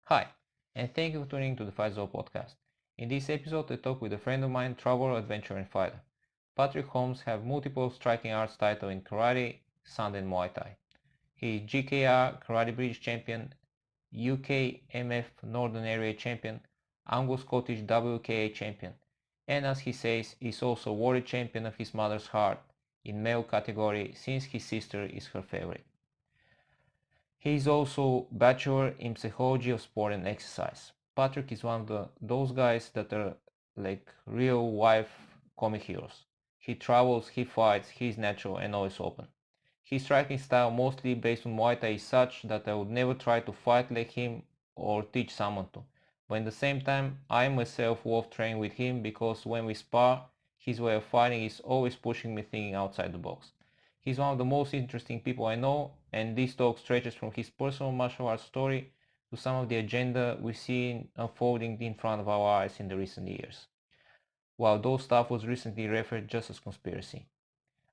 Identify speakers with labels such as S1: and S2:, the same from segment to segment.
S1: Hi, and thank you for tuning to the Fight Zone podcast. In this episode, I talk with a friend of mine, traveler, adventurer, and fighter. Patrick Holmes has multiple striking arts titles in karate, sanda, and Muay Thai. He is GKA Karate British Champion, UKMF Northern Area Champion, Anglo-Scottish WKA Champion, and as he says, is also world champion of his mother's heart in male category since his sister is her favorite. He is also bachelor in psychology of sport and exercise. Patrick is one of those guys that are like real life comic heroes. He travels, he fights, he is natural and always open. His striking style, mostly based on Muay Thai, is such that I would never try to fight like him or teach someone to. But at the same time, I myself love training with him because when we spar, his way of fighting is always pushing me thinking outside the box. He's one of the most interesting people I know, and this talk stretches from his personal martial arts story to some of the agenda we've seen unfolding in front of our eyes in the recent years. While those stuff was recently referred just as conspiracy.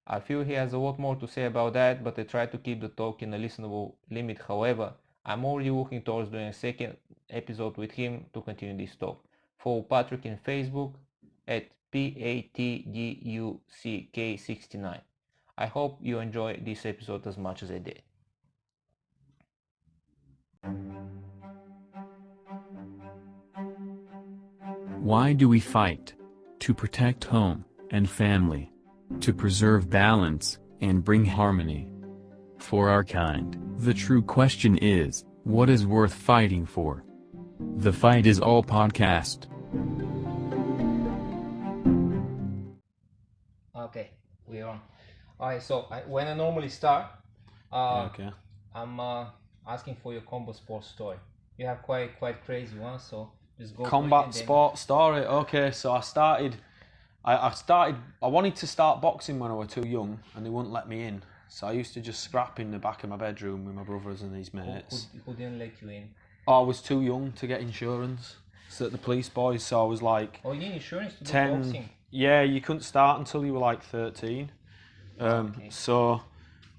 S1: I feel he has a lot more to say about that, but I try to keep the talk in a listenable limit. However, I'm already looking towards doing a second episode with him to continue this talk. Follow Patrick in Facebook at PATDUCK69. I hope you enjoy this episode as much as I did.
S2: Why do we fight? To protect home and family. To preserve balance and bring harmony. For our kind, the true question is, what is worth fighting for? The Fight Is All podcast.
S1: Okay, we're on. Alright, so when I normally start,
S3: Okay.
S1: I'm asking for your combo sports story. You have quite crazy one, so just go for it
S3: Combat
S1: and then
S3: sport story. Okay, so I wanted to start boxing when I was too young, and they wouldn't let me in. So I used to just scrap in the back of my bedroom with my brothers and his mates.
S1: who didn't let you in?
S3: I was too young to get insurance. So the police boys. So I was like
S1: Oh, you need insurance to do
S3: 10.
S1: boxing.
S3: Yeah, you couldn't start until you were like 13.
S1: Okay.
S3: So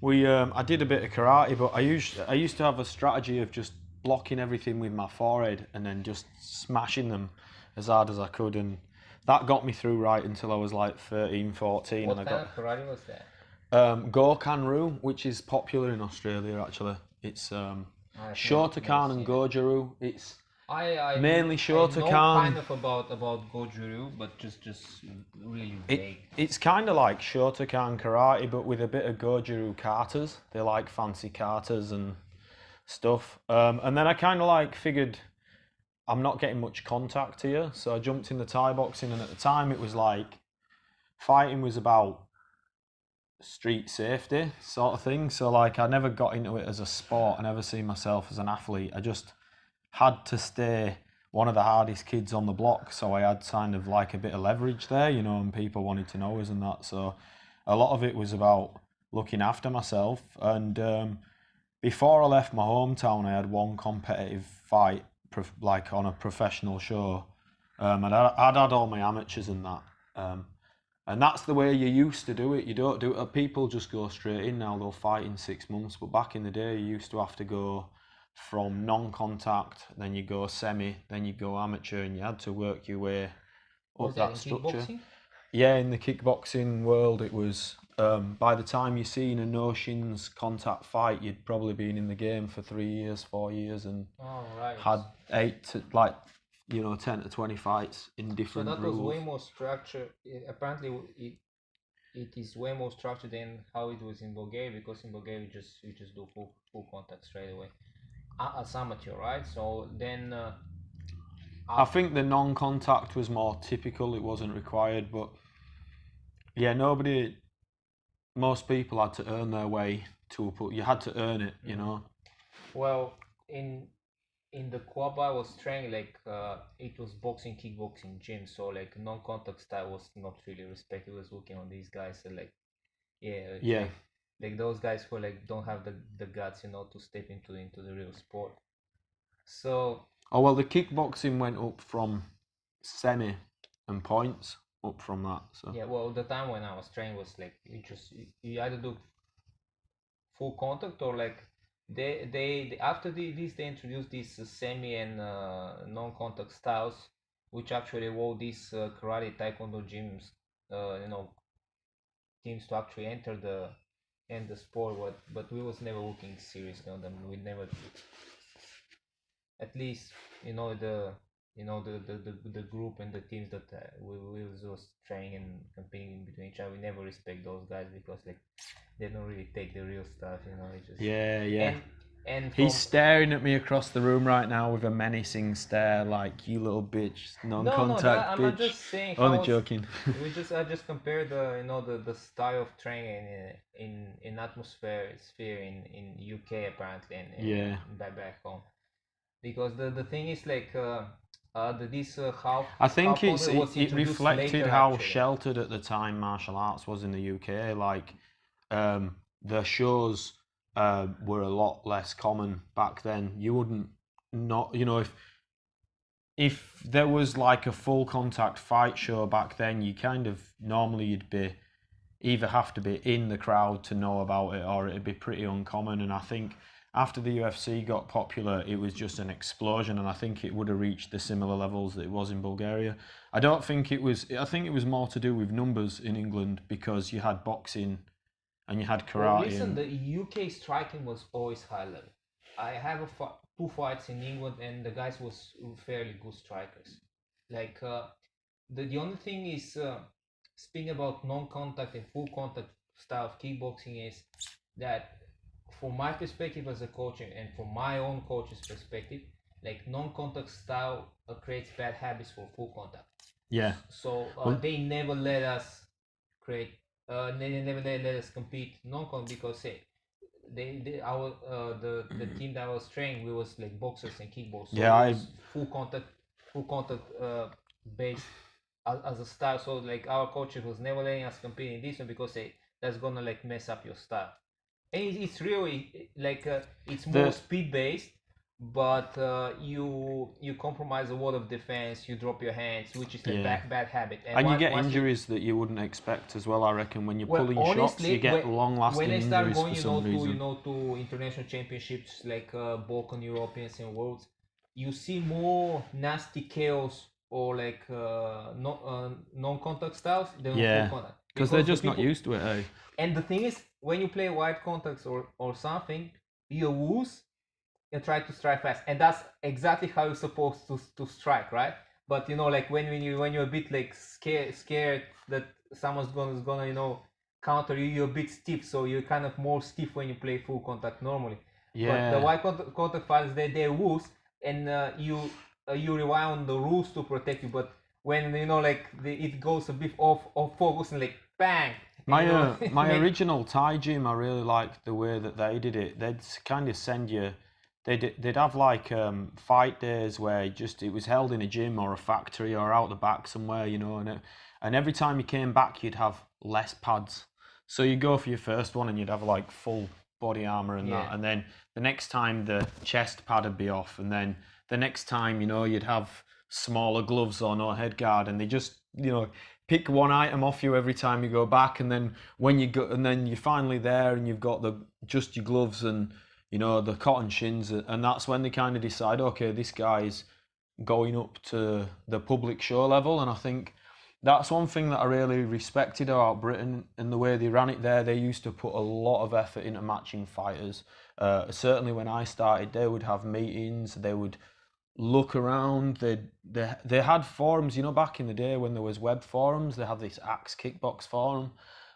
S3: I did a bit of karate, but I used to have a strategy of just blocking everything with my forehead and then just smashing them as hard as I could, and that got me through right until I was like 13, 14.
S1: What
S3: And I
S1: kind of karate was that?
S3: Gokan-ryu, which is popular in Australia actually. It's Shotokan and Goju-ryu. It's
S1: I
S3: mainly
S1: I know
S3: Shotokan.
S1: kind of about Goju-ryu, but just really vague.
S3: It's kind of like Shotokan karate, but with a bit of Goju katas. They like fancy katas and stuff. And then I kind of like figured I'm not getting much contact here, so I jumped in the Thai boxing. And at the time, it was like fighting was about street safety sort of thing. So like I never got into it as a sport. I never seen myself as an athlete. I just had to stay one of the hardest kids on the block, so I had kind of like a bit of leverage there, and people wanted to know us and that. So a lot of it was about looking after myself. And before I left my hometown, I had one competitive fight, like on a professional show. And I'd had all my amateurs and that. And that's the way you used to do it. You don't do it. People just go straight in now. They'll fight in 6 months. But back in the day, you used to have to go from non-contact, then you go semi, then you go amateur, and you had to work your way up that structure.
S1: Kickboxing?
S3: Yeah, in the kickboxing world, it was by the time you seen a no-shins contact fight, you'd probably been in the game for 3 years, 4 years, and had 10 to 20 fights in different
S1: So that
S3: rules.
S1: was way more structured. Apparently, it is way more structured than how it was in Bulgaria, because in Bulgaria you just do full contact straight away. As amateur, right? So then
S3: I think the non-contact was more typical. It wasn't required, but yeah, most people had to earn their way to a put. You had to earn it,
S1: Well, in the club I was training, like it was boxing, kickboxing, gym. So like non-contact style was not really respected. I was looking on these guys and like,
S3: Yeah.
S1: like those guys who like don't have the guts, to step into the real sport. So
S3: Oh well, the kickboxing went up from semi and points up from that. So
S1: yeah, well, the time when I was training was like you either do full contact or like they after this they introduced these semi and non-contact styles, which actually allow these karate taekwondo gyms, teams to actually enter the sport. But we was never looking seriously on them. We never, at least the group and the teams that we was just training and competing between each other. We never respect those guys because like they don't really take the real stuff. It's just
S3: Yeah.
S1: and
S3: He's staring at me across the room right now with a menacing stare, like, you little bitch, non-contact
S1: I'm
S3: bitch.
S1: not just saying.
S3: Only joking.
S1: I just compare the style of training in atmosphere sphere in UK apparently and back home, because the thing is like how
S3: I think
S1: how Conrad was
S3: it
S1: introduced
S3: reflected
S1: later,
S3: how
S1: actually.
S3: sheltered at the time martial arts was in the UK. Like, the shows were a lot less common back then. You wouldn't not, if there was like a full contact fight show back then, you kind of normally you'd be either have to be in the crowd to know about it, or it'd be pretty uncommon. And I think after the UFC got popular, it was just an explosion, and I think it would have reached the similar levels that it was in Bulgaria. I don't think it was. I think it was more to do with numbers in England, because you had boxing and you had karate.
S1: Well, listen, the UK striking was always high level. I have two fights in England, and the guys was fairly good strikers. Like the only thing is, speaking about non-contact and full contact style of kickboxing, is that from my perspective as a coach and from my own coach's perspective, like non-contact style creates bad habits for full contact.
S3: Yeah.
S1: So they never let us create. They never let us compete non-contact because the team that I was training, we was like boxers and kickboxers. So
S3: Yeah,
S1: it was full contact based as a style. So like our coach was never letting us compete in this one because that's gonna like mess up your style. And it's really like it's more speed based, but you compromise a lot of defense. You drop your hands, which is a bad habit.
S3: And you get injuries that you wouldn't expect as well. I reckon when you're pulling shots, you get long-lasting injuries for some reason.
S1: When I start going, to international championships like Balkan Europeans and Worlds, you see more nasty chaos or like non-contact styles than full contact.
S3: Because they're just not used to it, eh?
S1: And the thing is, when you play wide contacts or something, you lose and try to strike fast, and that's exactly how you're supposed to strike, right? But like when you're a bit like scared that someone's gonna counter you, you're a bit stiff, so you're kind of more stiff when you play full contact normally. But the wide contact fighters, they lose, and you rely on the rules to protect you. But when it goes a bit off focus and like bang.
S3: My original Thai gym, I really liked the way that they did it. They'd kind of send you, they'd have like fight days where it was held in a gym or a factory or out the back somewhere, and every time you came back, you'd have less pads. So you go for your first one and you'd have like full body armor and that, and then the next time the chest pad would be off, and then the next time you'd have smaller gloves or no head guard, and they just pick one item off you every time you go back, and then when you go, and then you're finally there and you've got just your gloves and the cotton shins, and that's when they kind of decide, okay, this guy's going up to the public show level. And I think that's one thing that I really respected about Britain and the way they ran it there. They used to put a lot of effort into matching fighters. Certainly when I started, they would have meetings, they would look around. They had forums, back in the day when there was web forums. They had this Axe Kickbox forum.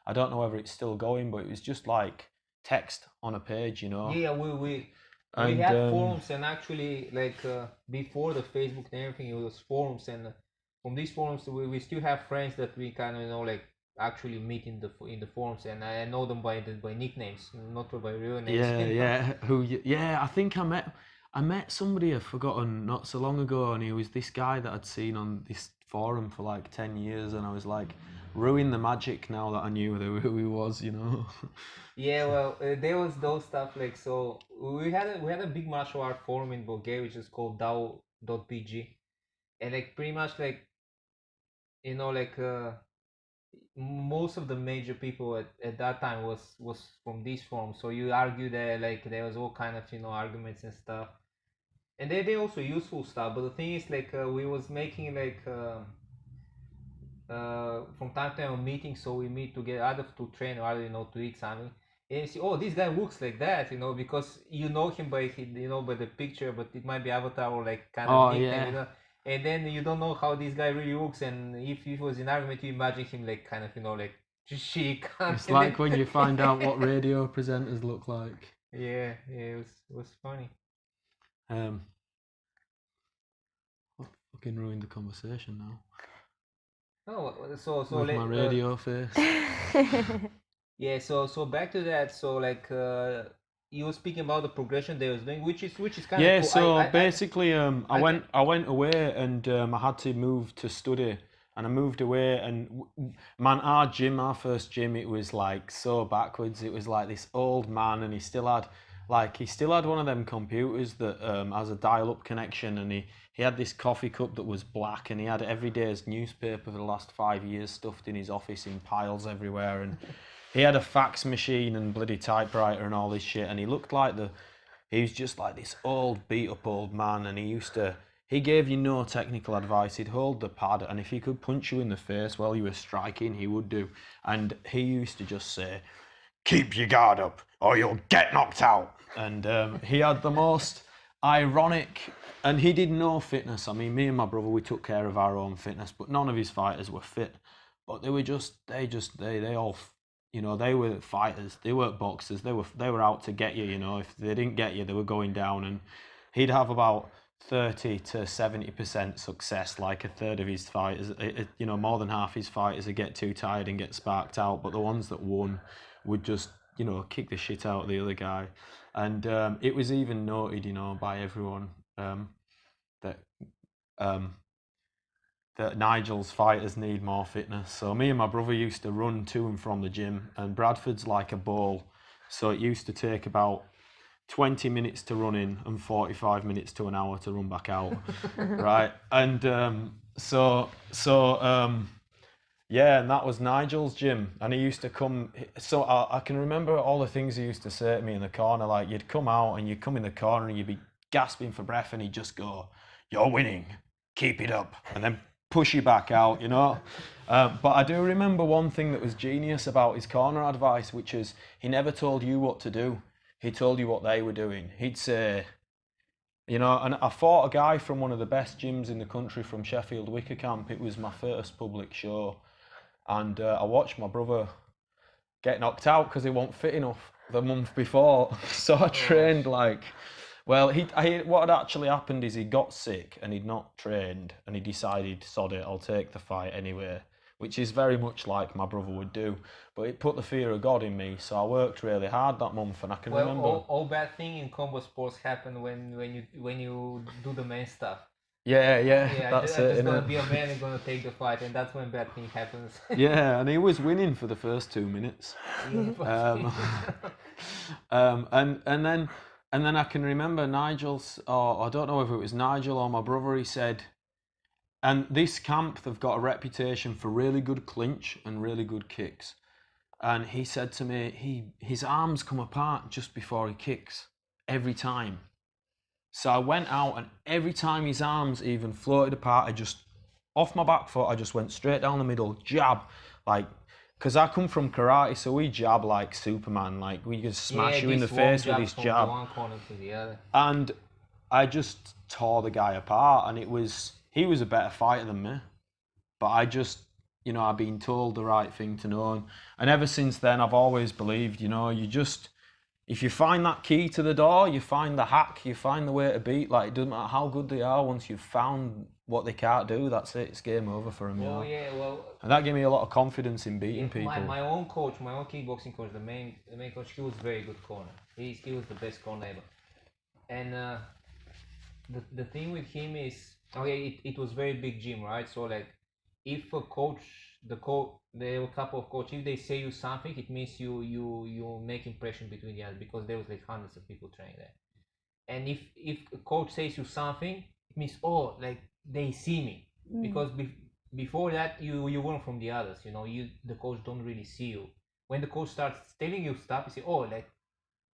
S3: I don't know whether it's still going, but it was just like text on a page,
S1: Yeah, we had forums, and actually like before the Facebook and everything, it was forums, and from these forums we still have friends that we kind of like actually meet in the forums, and I know them by nicknames, not by real names.
S3: I think I met somebody I've forgotten not so long ago, and he was this guy that I'd seen on this forum for like 10 years, and I was like, ruin the magic now that I knew who he was,
S1: Yeah, well, there was those stuff like, so we had a big martial art forum in Bulgaria, which is called Dao.pg, and like pretty much like most of the major people at that time was from this form. So you argue that like there was all kind of arguments and stuff, and they also useful stuff. But the thing is like we was making like from time to time a meeting, so we meet to get either to train or either to eat something. And you see, oh, this guy looks like that, because you know him by by the picture, but it might be avatar or like kind of
S3: Oh
S1: nickname,
S3: yeah.
S1: and then you don't know how this guy really looks, and if he was in argument, you imagine him like kind of like chic.
S3: It's like when you find out what radio presenters look like.
S1: Yeah, it was funny.
S3: I've fucking ruined the conversation now.
S1: Oh, so
S3: With my radio face.
S1: yeah, so back to that. So like you were speaking about the progression they was doing, which is kind of
S3: Yeah,
S1: cool.
S3: so basically, I went away and I had to move to study, and I moved away, and man, our first gym, it was like so backwards. It was like this old man, and he still had one of them computers that has a dial-up connection, and he had this coffee cup that was black, and he had every day's newspaper for the last 5 years stuffed in his office in piles everywhere, and he had a fax machine and bloody typewriter and all this shit, and he looked like he was just like this old, beat-up old man, and he gave you no technical advice. He'd hold the pad, and if he could punch you in the face while you were striking, he would do. And he used to just say, "Keep your guard up, or you'll get knocked out." And he had the most ironic, and he did no fitness. I mean, me and my brother, we took care of our own fitness, but none of his fighters were fit. But they all, they were fighters. They weren't boxers. They were out to get you. If they didn't get you, they were going down. And he'd have about 30 to 70% success. Like a third of his fighters, more than half his fighters would get too tired and get sparked out. But the ones that won would just, kick the shit out of the other guy. And it was even noted, by everyone that that Nigel's fighters need more fitness. So me and my brother used to run to and from the gym, and Bradford's like a bowl, so it used to take about 20 minutes to run in and 45 minutes to an hour to run back out, right? And yeah, and that was Nigel's gym, and he used to come. So I can remember all the things he used to say to me in the corner. Like, you'd come out and you'd come in the corner and you'd be gasping for breath, and he'd just go, "You're winning, keep it up," and then push you back out, But I do remember one thing that was genius about his corner advice, which is he never told you what to do. He told you what they were doing. He'd say, and I fought a guy from one of the best gyms in the country, from Sheffield WKA Camp. It was my first public show. And I watched my brother get knocked out because he wasn't fit enough the month before. So I trained what had actually happened is he got sick and he'd not trained, and he decided, sod it, I'll take the fight anyway, which is very much like my brother would do. But it put the fear of God in me, so I worked really hard that month, and I can remember.
S1: All bad thing in combo sports happen when you do the main stuff.
S3: Yeah, that's it.
S1: There's gonna be a man who's gonna take the fight, and that's when bad thing happens.
S3: Yeah, and he was winning for the first 2 minutes. And then I can remember Nigel's, or I don't know if it was Nigel or my brother, he said, and this camp, they've got a reputation for really good clinch and really good kicks. And he said to me, his arms come apart just before he kicks, every time. So I went out, and every time his arms even floated apart, I just, off my back foot, I just went straight down the middle, jab, because I come from karate, so we jab like Superman, like we just smash you in the face with this jab.
S1: One corner to the other.
S3: And I just tore the guy apart, and he was a better fighter than me, but I just, I've been told the right thing to know, and ever since then I've always believed, if you find that key to the door, you find the hack, you find the way to beat. Like, it doesn't matter how good they are, once you've found what they can't do, that's it, it's game over for them. And that gave me a lot of confidence in beating people.
S1: My own kickboxing coach, the main coach, he was very good corner. He was the best corner ever. And the thing with him is, it was very big gym, right? So like, if a coach, there were a couple of coaches, if they say you something, it means you make impression between the others, because there was like hundreds of people training there. And if a coach says you something, it means, like, they see me, because before that you weren't from the others. The coach don't really see you. When the coach starts telling you stuff, you say, oh, like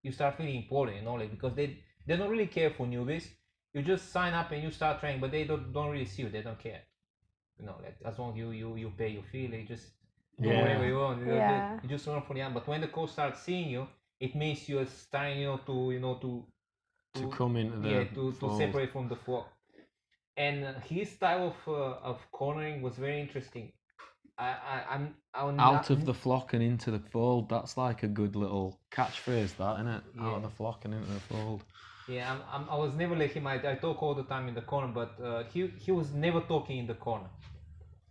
S1: you start feeling important, like because they don't really care for newbies. You just sign up and you start training, but they don't really see you. They don't care, like as long as you pay your fee, they just do whatever you want. You just run for the end. But when the coach starts seeing you, it means you're starting, to
S3: come into the
S1: to separate from the flock. And his style of cornering was very interesting. I'm
S3: out of the flock and into the fold. That's like a good little catchphrase, that, isn't it? Out of the flock and into the fold.
S1: Yeah, I was never like him. I talk all the time in the corner, but he was never talking in the corner.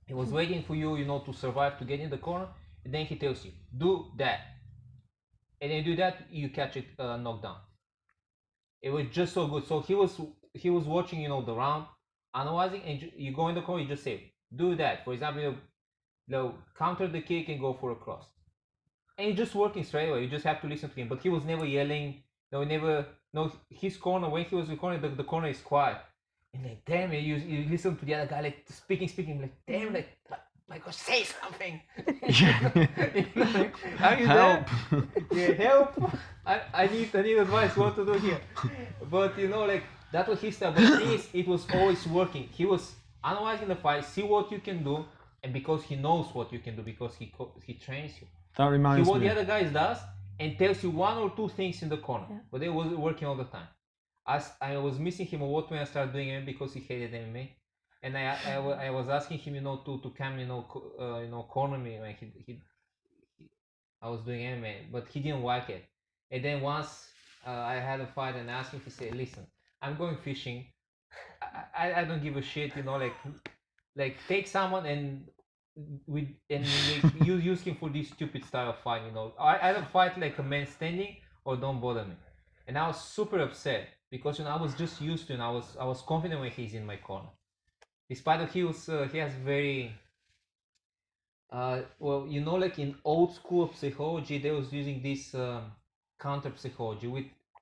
S1: He was waiting for you, to survive, to get in the corner, and then he tells you, do that. And then you do that, you catch it knockdown. It was just so good. So he was watching, the round, analyzing, and you go in the corner, you just say, do that. For example, counter the kick and go for a cross. And you're just working straight away. You just have to listen to him. But he was never yelling. His corner, when he was recording, the corner is quiet. And like, damn it, you listen to the other guy, like, speaking, like, damn, like, my gosh, say something. Are you
S3: help.
S1: There? Yeah, help. I need advice what to do here. But, like, that was his style. But the thing is, it was always working. He was analyzing the fight, see what you can do, and because he knows what you can do, because he trains you.
S3: That reminds me.
S1: What the other guys does, and tells you one or two things in the corner, but they was working all the time. I was missing him a lot when I started doing MMA because he hated MMA, and I was asking him, to come, corner me when I was doing MMA, but he didn't like it. And then once I had a fight and asked him, he said, "Listen, I'm going fishing. I don't give a shit, like take someone and you use him for this stupid style of fight, I don't fight like a man standing or don't bother me." And I was super upset because I was just used to, and I was confident when he's in my corner, despite that he has very like in old school psychology they was using this counter psychology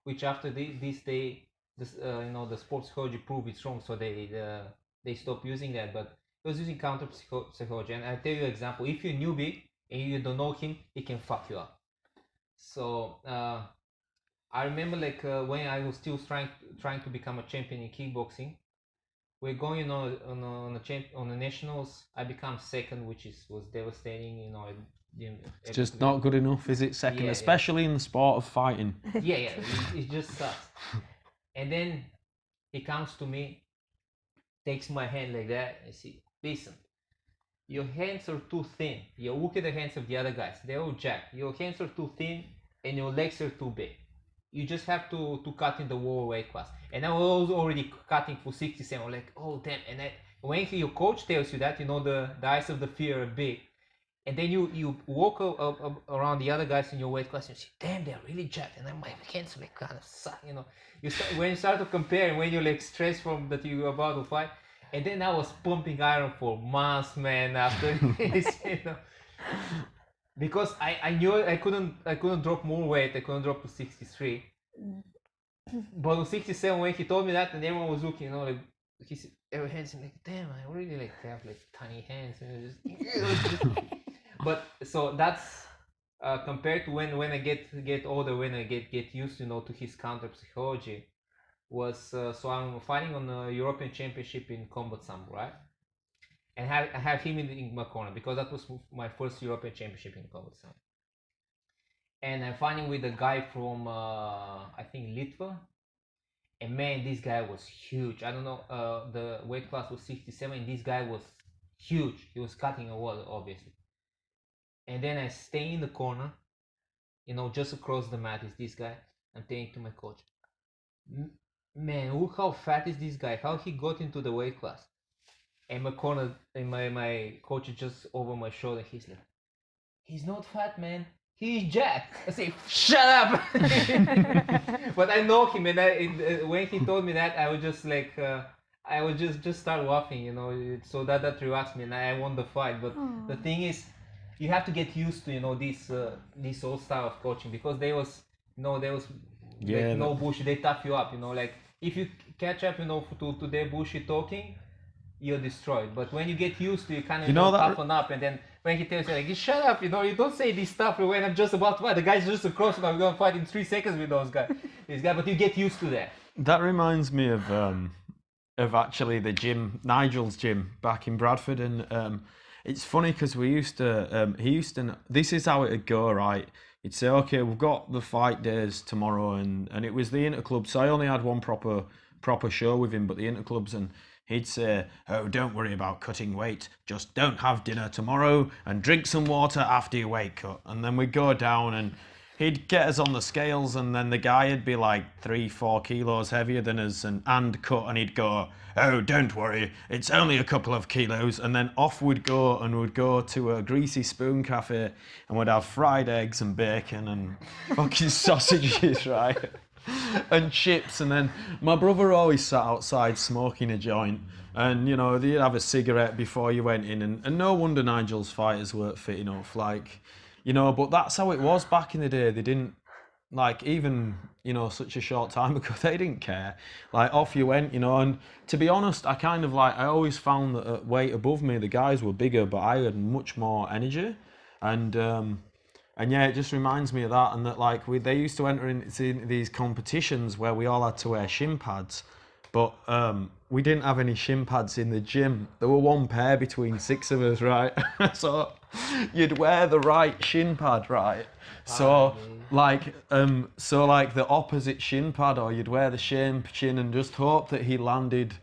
S1: which after this day the sports psychology proved it's wrong, so they stopped using that, but he was using counter psychology. And I'll tell you an example. If you're newbie and you don't know him, he can fuck you up. So I remember like when I was still trying to become a champion in kickboxing, we're going on the nationals. I become second, which was devastating.
S3: It's just not good enough, is it? Second, especially in the sport of fighting.
S1: Yeah, it just sucks. And then he comes to me, takes my hand like that, and see, listen, your hands are too thin. You look at the hands of the other guys, they're all jacked. Your hands are too thin and your legs are too big. You just have to cut in the lower weight class. And I was already cutting for 67. I'm like, oh damn. And when your coach tells you that, the eyes of the fear are big. And then you walk around the other guys in your weight class and you say, damn, they're really jacked. And then my hands like kind of suck, when you start to compare, when you're like stressed from that you're about to fight. And then I was pumping iron for months, man, after this, because I knew I couldn't drop more weight. I couldn't drop to 63. But on 67, when he told me that, and everyone was looking, like he said, every hands, like, damn, I really like have like tiny hands, and just. But so that's compared to when I get older, when I get used to his counter psychology, was so I'm fighting on the European Championship in combat sambo, right? And I have him in my corner because that was my first European Championship in combat sambo. And I'm fighting with a guy from I think Litva, and man, this guy was huge. I don't know, the weight class was 67, and this guy was huge. He was cutting a wall, obviously. And then I stay in the corner, just across the mat is this guy. I'm saying to my coach, man, look how fat is this guy, how he got into the weight class. And my corner, and my coach is just over my shoulder. He's like, he's not fat, man, he's jacked. I say, shut up. But I know him, and when he told me that, I was just like, I would just start laughing, so that relaxed me, and I won the fight. But the thing is, you have to get used to this old style of coaching, because there was no bullshit. They tough you up, like if you catch up to their bullshit talking, you're destroyed. But when you get used to, you kind of
S3: You know that-
S1: toughen up, and then when he tells you like, shut up, you don't say this stuff when I'm just about to fight. The guy's just across, and I'm gonna fight in 3 seconds with those guys. This guy, but you get used to that.
S3: That reminds me of actually the gym, Nigel's gym back in Bradford, and it's funny because he used to. This is how it'd go, right? He'd say, okay, we've got the fight days tomorrow, and it was the interclub, so I only had one proper show with him, but the interclubs, and he'd say, oh, don't worry about cutting weight, just don't have dinner tomorrow and drink some water after your weight cut. And then we'd go down and he'd get us on the scales, and then the guy would be like 3-4 kilos heavier than us and cut, and he'd go, oh, don't worry, it's only a couple of kilos. And then off we'd go, and we'd go to a Greasy Spoon cafe, and we'd have fried eggs and bacon and fucking sausages, right? And chips. And then my brother always sat outside smoking a joint, and you know, they'd have a cigarette before you went in, and no wonder Nigel's fighters weren't fit enough, like, you know. But that's how it was back in the day. They didn't, like, even, you know, such a short time ago, they didn't care. Like, off you went, you know. And to be honest, I always found that at weight above me, the guys were bigger, but I had much more energy. And yeah, it just reminds me of that, and that, like, they used to enter into these competitions where we all had to wear shin pads, but we didn't have any shin pads in the gym. There were one pair between 6 of us, right? So you'd wear the right shin pad, right? So like the opposite shin pad, or you'd wear the shin and just hope that he landed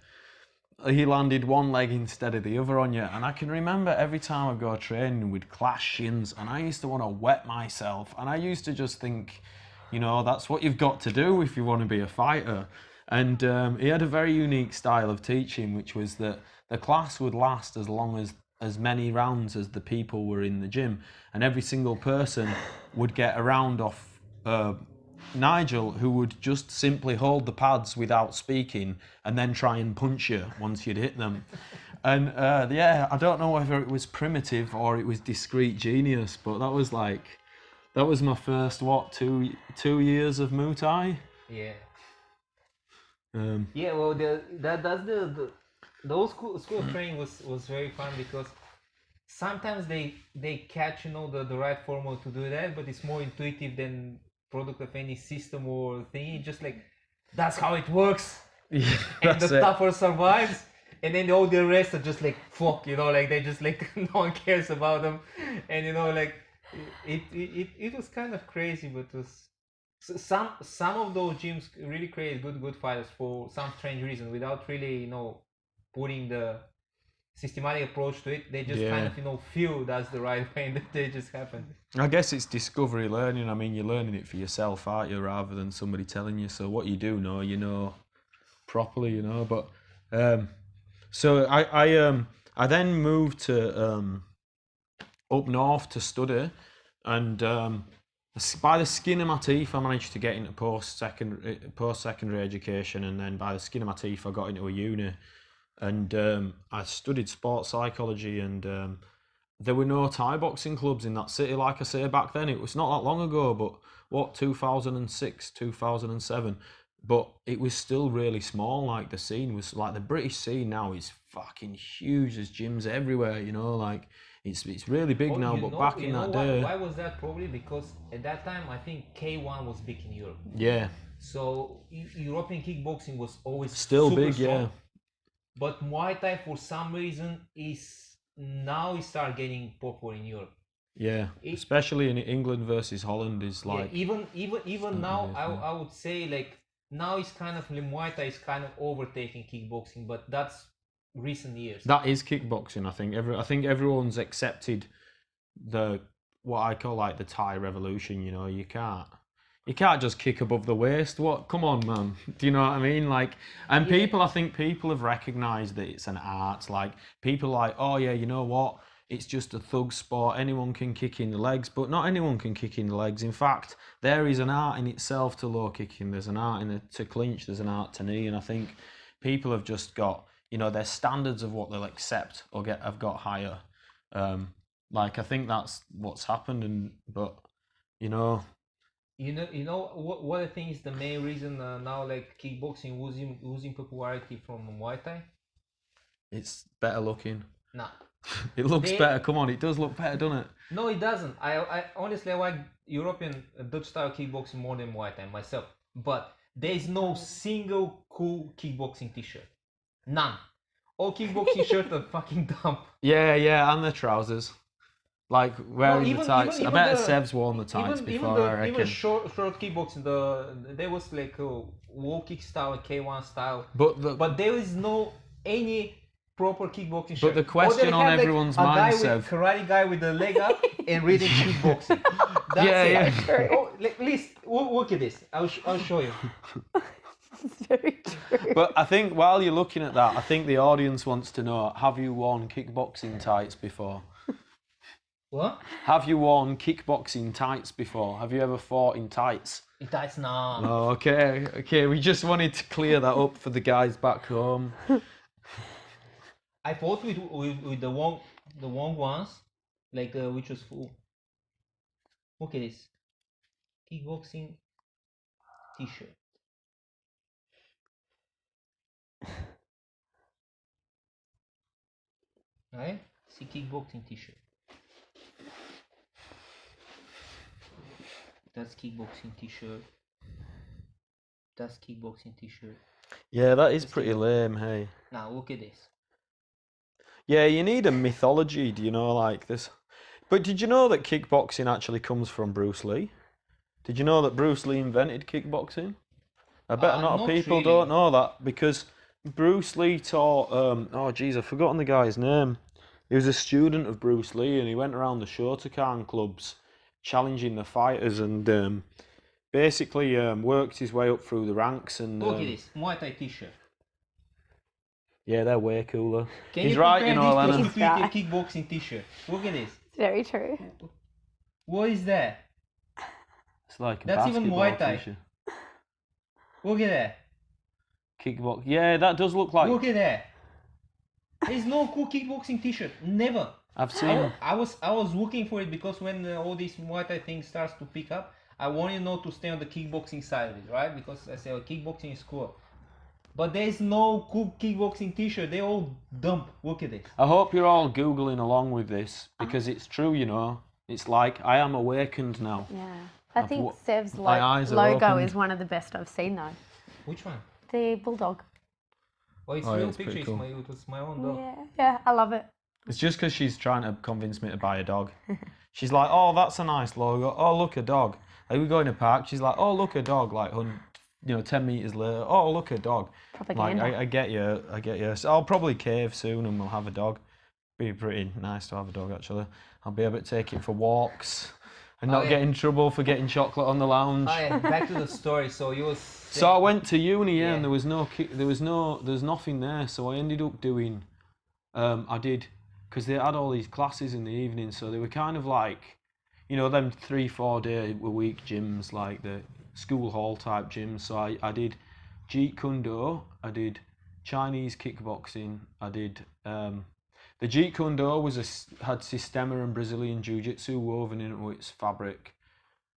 S3: one leg instead of the other on you. And I can remember every time I'd go training, we'd clash shins, and I used to want to wet myself, and I used to just think, you know, that's what you've got to do if you want to be a fighter. And he had a very unique style of teaching, which was that the class would last as long as many rounds as the people were in the gym, and every single person would get a round off Nigel, who would just simply hold the pads without speaking and then try and punch you once you'd hit them. And yeah, I don't know whether it was primitive or it was discreet genius, but that was my first, 2 years of Muay Thai.
S1: Yeah. Yeah, well, the old school of training was very fun, because sometimes they catch, you know, the right formula to do that, but it's more intuitive than product of any system or thing. It's just like, that's how it works.
S3: Yeah,
S1: And the tougher survives, and then all the rest are just like, fuck, you know, like they just like no one cares about them. And you know, like it was kind of crazy, but it was some of those gyms really create good fighters for some strange reason, without really, you know, putting the systematic approach to it. They just kind of, you know, feel that's the right way, and they just happen.
S3: I guess it's discovery learning. I mean, you're learning it for yourself, aren't you, rather than somebody telling you. So what you do know, you know properly, you know. But so I then moved to up north to study, and by the skin of my teeth, I managed to get into post-secondary education, and then by the skin of my teeth, I got into a uni, and I studied sports psychology, and there were no Thai boxing clubs in that city. Like I say, back then, it was not that long ago, but 2006, 2007, but it was still really small. Like, the scene was, like, the British scene now is fucking huge. There's gyms everywhere, you know, like, it's really big now, but back in that day...
S1: Why was that? Probably because at that time, I think K1 was big in Europe.
S3: Yeah.
S1: So European kickboxing was always
S3: still
S1: super
S3: big,
S1: strong.
S3: yeah.
S1: But Muay Thai, for some reason, now it started getting popular in Europe.
S3: Yeah, especially in England versus Holland is like...
S1: Yeah, even now, I would say, like, now it's kind of, Muay Thai is kind of overtaking kickboxing, but that's recent years.
S3: That is kickboxing, I think. I think everyone's accepted what I call, like, the Thai revolution, you know. You can't just kick above the waist. What? Come on, man. Do you know what I mean? Like, and I think people have recognised that it's an art. Like, people are like, oh yeah, you know what? It's just a thug sport. Anyone can kick in the legs, but not anyone can kick in the legs. In fact, there is an art in itself to low kicking. There's an art to clinch. There's an art to knee. And I think people have just got, you know, their standards of what they'll accept or have got higher. Like, I think that's what's happened. But you know.
S1: You know what I think is the main reason now, like, kickboxing losing popularity from Muay Thai?
S3: It's better looking.
S1: Nah.
S3: It looks better. Come on, it does look better, doesn't it?
S1: No, it doesn't. I honestly I like European Dutch style kickboxing more than Muay Thai myself. But there is no single cool kickboxing t-shirt. None. All kickboxing shirts are fucking dumb.
S3: Yeah, and the trousers. Like wearing the tights.
S1: even
S3: I bet
S1: the-
S3: Sev's worn the tights before, I reckon.
S1: Even short kickboxing, there was like a wall kick style, K1 style.
S3: But
S1: there is no any proper kickboxing shirt.
S3: the question
S1: Or they
S3: on
S1: have,
S3: everyone's
S1: a
S3: mind,
S1: guy
S3: Sev.
S1: with karate guy with the leg up and reading kickboxing. That's
S3: Yeah,
S1: it.
S3: yeah.
S1: Oh, please look at this. I'll show you.
S4: It's very true.
S3: But I think while you're looking at that, I think the audience wants to know: have you worn kickboxing tights before?
S1: What?
S3: Have you worn kickboxing tights before? Have you ever fought in tights?
S1: That's not.
S3: Oh, okay. We just wanted to clear that up for the guys back home.
S1: I fought with the wrong ones, like which was full. Look at this. Kickboxing t-shirt. Right? See kickboxing t-shirt. That's kickboxing t-shirt. That's kickboxing t-shirt.
S3: Yeah, that is pretty lame, hey.
S1: Now look at this.
S3: Yeah, you need a mythology, do you know, like this. But did you know that kickboxing actually comes from Bruce Lee? Did you know that Bruce Lee invented kickboxing? I bet a lot of
S1: not
S3: people
S1: really.
S3: don't know that, because Bruce Lee taught, I've forgotten the guy's name. He was a student of Bruce Lee, and he went around the Shotokan clubs challenging the fighters, and basically worked his way up through the ranks. And
S1: Look at this Muay Thai t-shirt.
S3: yeah, they're way cooler.
S1: Can
S3: He's
S1: you
S3: right,
S1: compare
S3: you know,
S1: this
S3: Lennon.
S1: to a kickboxing t-shirt? Look at this.
S4: It's very true.
S1: What is that?
S3: It's like a
S1: That's even
S3: basketball
S1: Muay Thai.
S3: t-shirt.
S1: Look at that.
S3: Kickbox. Yeah, that does look like.
S1: Look at that. There's no cool kickboxing t-shirt. Never.
S3: I've seen.
S1: I was looking for it because when all these Muay Thai things starts to pick up, I want you know to stay on the kickboxing side of it, right? Because I say kickboxing is cool. But there's no cool kickboxing t-shirt. They're all dumb. Look at this.
S3: I hope you're all googling along with this, because it's true, you know. It's like I am awakened now.
S4: Yeah. I think Sev's
S3: my eyes are
S4: logo
S3: opened.
S4: is one of the best I've seen though.
S1: Which one?
S4: The bulldog.
S1: Oh, it's
S3: Oh, yeah,
S1: real
S3: it's pretty
S1: picture.
S3: cool.
S1: It was my own dog.
S4: Yeah, I love it.
S3: It's just because she's trying to convince me to buy a dog. She's like, oh, that's a nice logo. Oh, look, a dog. Like, we go in a park. She's like, oh, look, a dog. Like, 10 meters later. Oh, look, a dog.
S4: Propaganda.
S3: Like, I get you. So I'll probably cave soon and we'll have a dog. Be pretty nice to have a dog, actually. I'll be able to take it for walks and not get in trouble for getting chocolate on the lounge.
S1: Oh yeah, back to the story. So you was.
S3: So I went to uni and there was nothing there. So I ended up doing, I did, because they had all these classes in the evening. So they were kind of like, you know, them 3-4 day a week gyms, like the school hall type gyms. So I did Jeet Kune Do, I did Chinese kickboxing, I did, the Jeet Kune Do had Sistema and Brazilian Jiu-Jitsu woven into its fabric.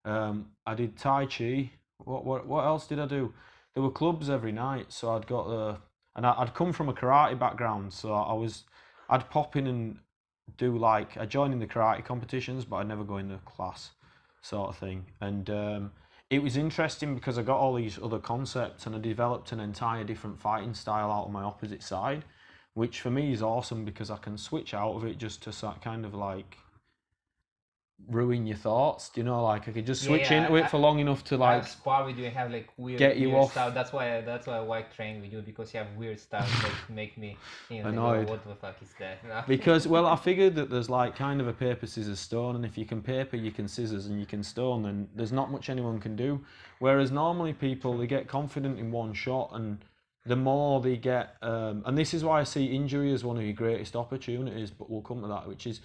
S3: I did Tai Chi. What else did I do? There were clubs every night, so I'd got and I'd come from a karate background, so I'd pop in and do like, I joined in the karate competitions, but I'd never go in the class, sort of thing. And it was interesting because I got all these other concepts, and I developed an entire different fighting style out of my opposite side, which for me is awesome because I can switch out of it just to kind of like ruin your thoughts. Do you know, like I could just switch into it for long enough to like
S1: spar with you and have like weird style. That's why I like training with you, because you have weird styles that make me
S3: annoyed.
S1: What the fuck is that? No.
S3: Because I figured that there's like kind of a paper scissors stone, and if you can paper, you can scissors, and you can stone, then there's not much anyone can do. Whereas normally people, they get confident in one shot, and the more they get, and this is why I see injury as one of your greatest opportunities, but we'll come to that, which is,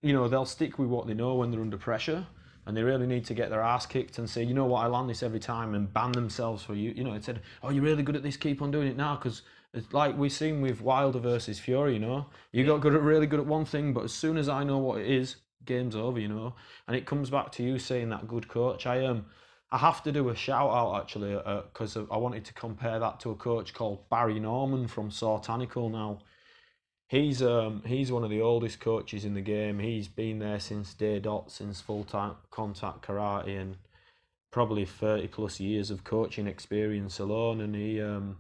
S3: they'll stick with what they know when they're under pressure, and they really need to get their ass kicked and say, you know what, I land this every time, and ban themselves for you. You know, it said, oh, you're really good at this, keep on doing it now, because it's like we've seen with Wilder versus Fury, you know, you got really good at one thing, but as soon as I know what it is, game's over, you know. And it comes back to you saying that good coach. I have to do a shout out actually, because I wanted to compare that to a coach called Barry Norman from Sortanical now. He's one of the oldest coaches in the game. He's been there since day dot, since full-time contact karate, and probably 30 plus years of coaching experience alone. And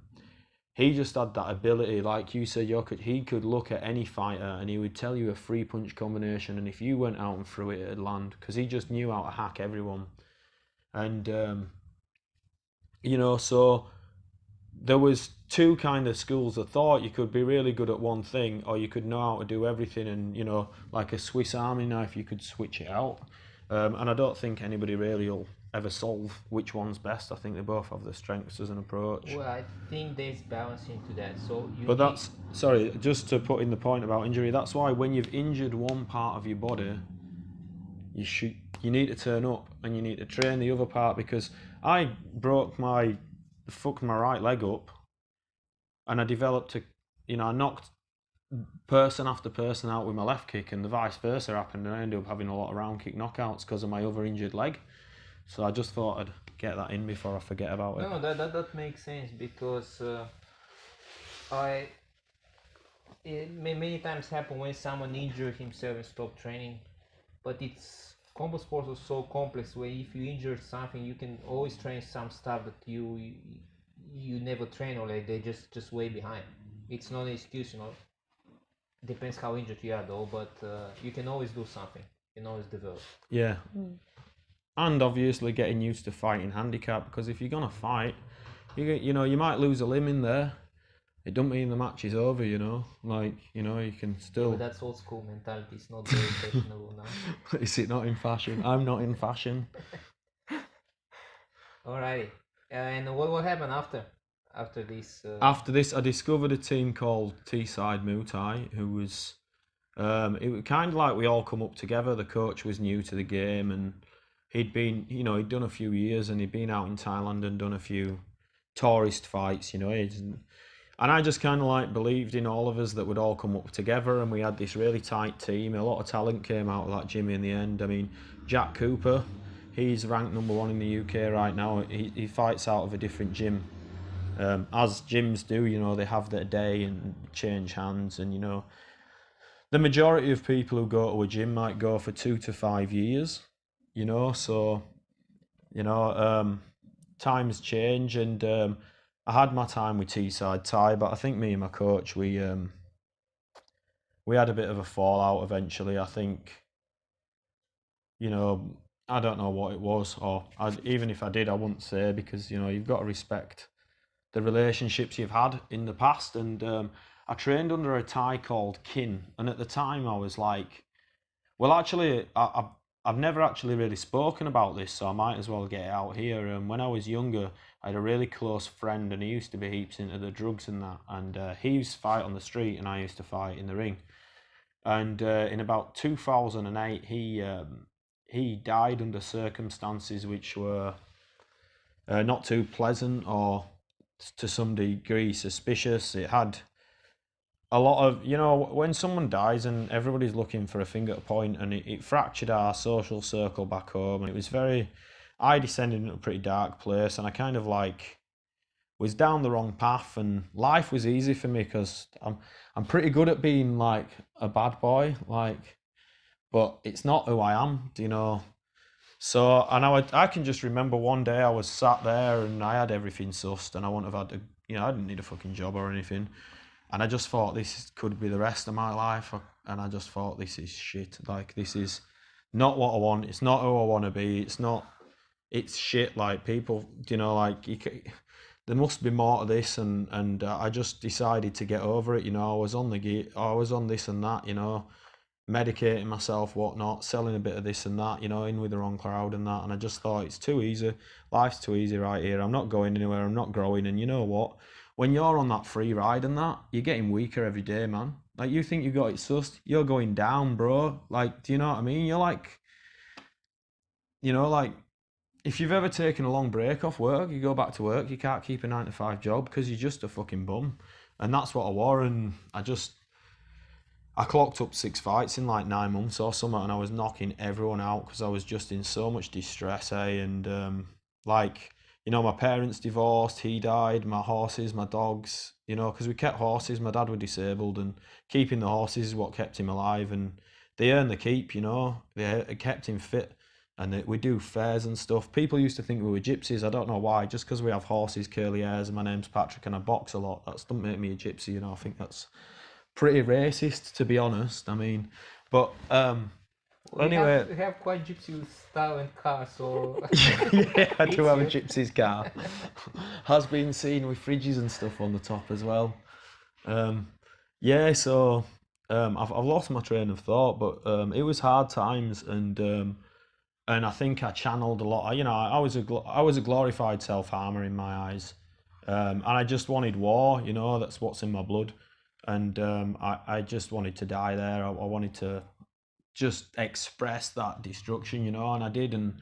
S3: he just had that ability, like you said, he could look at any fighter and he would tell you a 3-punch combination, and if you went out and threw it, it'd land, because he just knew how to hack everyone. And you know, so there was two kind of schools of thought. You could be really good at one thing, or you could know how to do everything, and you know, like a Swiss Army knife, you could switch it out. And I don't think anybody really will ever solve which one's best. I think they both have their strengths as an approach.
S1: Well, I think there's balancing to that. So
S3: But that's, sorry, just to put in the point about injury, that's why when you've injured one part of your body, you need to turn up and you need to train the other part, because I fucked my right leg up, and I developed I knocked person after person out with my left kick, and the vice versa happened, and I ended up having a lot of round kick knockouts because of my other injured leg. So I just thought I'd get that in before I forget about it.
S1: No, that makes sense, because it many times happen when someone injures himself and stop training, but it's combat sports are so complex where if you injure something, you can always train some stuff that you never train, or like they're just way behind. It's not an excuse, you know. Depends how injured you are though, but you can always do something. You can always develop.
S3: Yeah. And obviously getting used to fighting handicap, because if you're gonna fight, you might lose a limb in there. It don't mean the match is over, you know. Like, you know, you can still.
S1: But that's old school mentality. It's not very fashionable now.
S3: Is it not in fashion? I'm not in fashion.
S1: Alrighty. And what happened after this?
S3: After this, I discovered a team called Teesside Muay-Thai, who was, it was kind of like we all come up together. The coach was new to the game, and he'd done a few years, and he'd been out in Thailand and done a few tourist fights, you know. And I just kind of like believed in all of us that would all come up together, and we had this really tight team. A lot of talent came out of that gym in the end. I mean, Jack Cooper, he's ranked #1 in the UK right now. He fights out of a different gym. As gyms do, you know, they have their day and change hands, and you know, the majority of people who go to a gym might go for 2 to 5 years, you know, so, you know, times change, and I had my time with Teesside Thai, but I think me and my coach, we had a bit of a fallout eventually. I think, you know, I don't know what it was, or even if I did, I wouldn't say, because, you know, you've got to respect the relationships you've had in the past. And I trained under a Thai called Kin, and at the time I was like, well, actually, I've never actually really spoken about this, so I might as well get it out here. When I was younger, I had a really close friend, and he used to be heaps into the drugs and that, and he used to fight on the street, and I used to fight in the ring. And in about 2008, he died under circumstances which were not too pleasant, or to some degree suspicious. It had a lot of, you know, when someone dies and everybody's looking for a finger to point, and it fractured our social circle back home, and it was I descended into a pretty dark place, and I kind of like was down the wrong path, and life was easy for me because I'm pretty good at being like a bad boy, like, but it's not who I am, you know. So, and I can just remember one day I was sat there and I had everything sussed, and I wouldn't have had I didn't need a fucking job or anything. And I just thought this could be the rest of my life. And I just thought, this is shit. Like, this is not what I want. It's not who I want to be. It's shit. Like, people, you know, like, there must be more to this. And I just decided to get over it. You know, I was on this and that, you know, medicating myself, whatnot, selling a bit of this and that, you know, in with the wrong crowd and that. And I just thought, it's too easy. Life's too easy right here. I'm not going anywhere. I'm not growing. And you know what? When you're on that free ride and that, you're getting weaker every day, man. Like, you think you got it sussed, you're going down, bro. Like, do you know what I mean? You're like, you know, like, if you've ever taken a long break off work, you go back to work, you can't keep a 9-to-5 job because you're just a fucking bum. And that's what I wore. And I clocked up 6 fights in like 9 months or something, and I was knocking everyone out because I was just in so much distress, And like, you know, my parents divorced, he died, my horses, my dogs, you know, because we kept horses. My dad was disabled, and keeping the horses is what kept him alive, and they earned the keep, you know. It kept him fit, and we do fairs and stuff. People used to think we were gypsies. I don't know why. Just because we have horses, curly hairs, and my name's Patrick, and I box a lot, that doesn't make me a gypsy, you know. I think that's pretty racist, to be honest. I mean, but anyway,
S1: we have quite gypsy style and car, so
S3: yeah, I do have a gypsy's car. Has been seen with fridges and stuff on the top as well. Yeah, so I've lost my train of thought, but it was hard times, and I think I channeled a lot. You know, I was a glorified self-harmer in my eyes, and I just wanted war. You know, that's what's in my blood, and I just wanted to die there. I wanted to just express that destruction, you know, and I did, and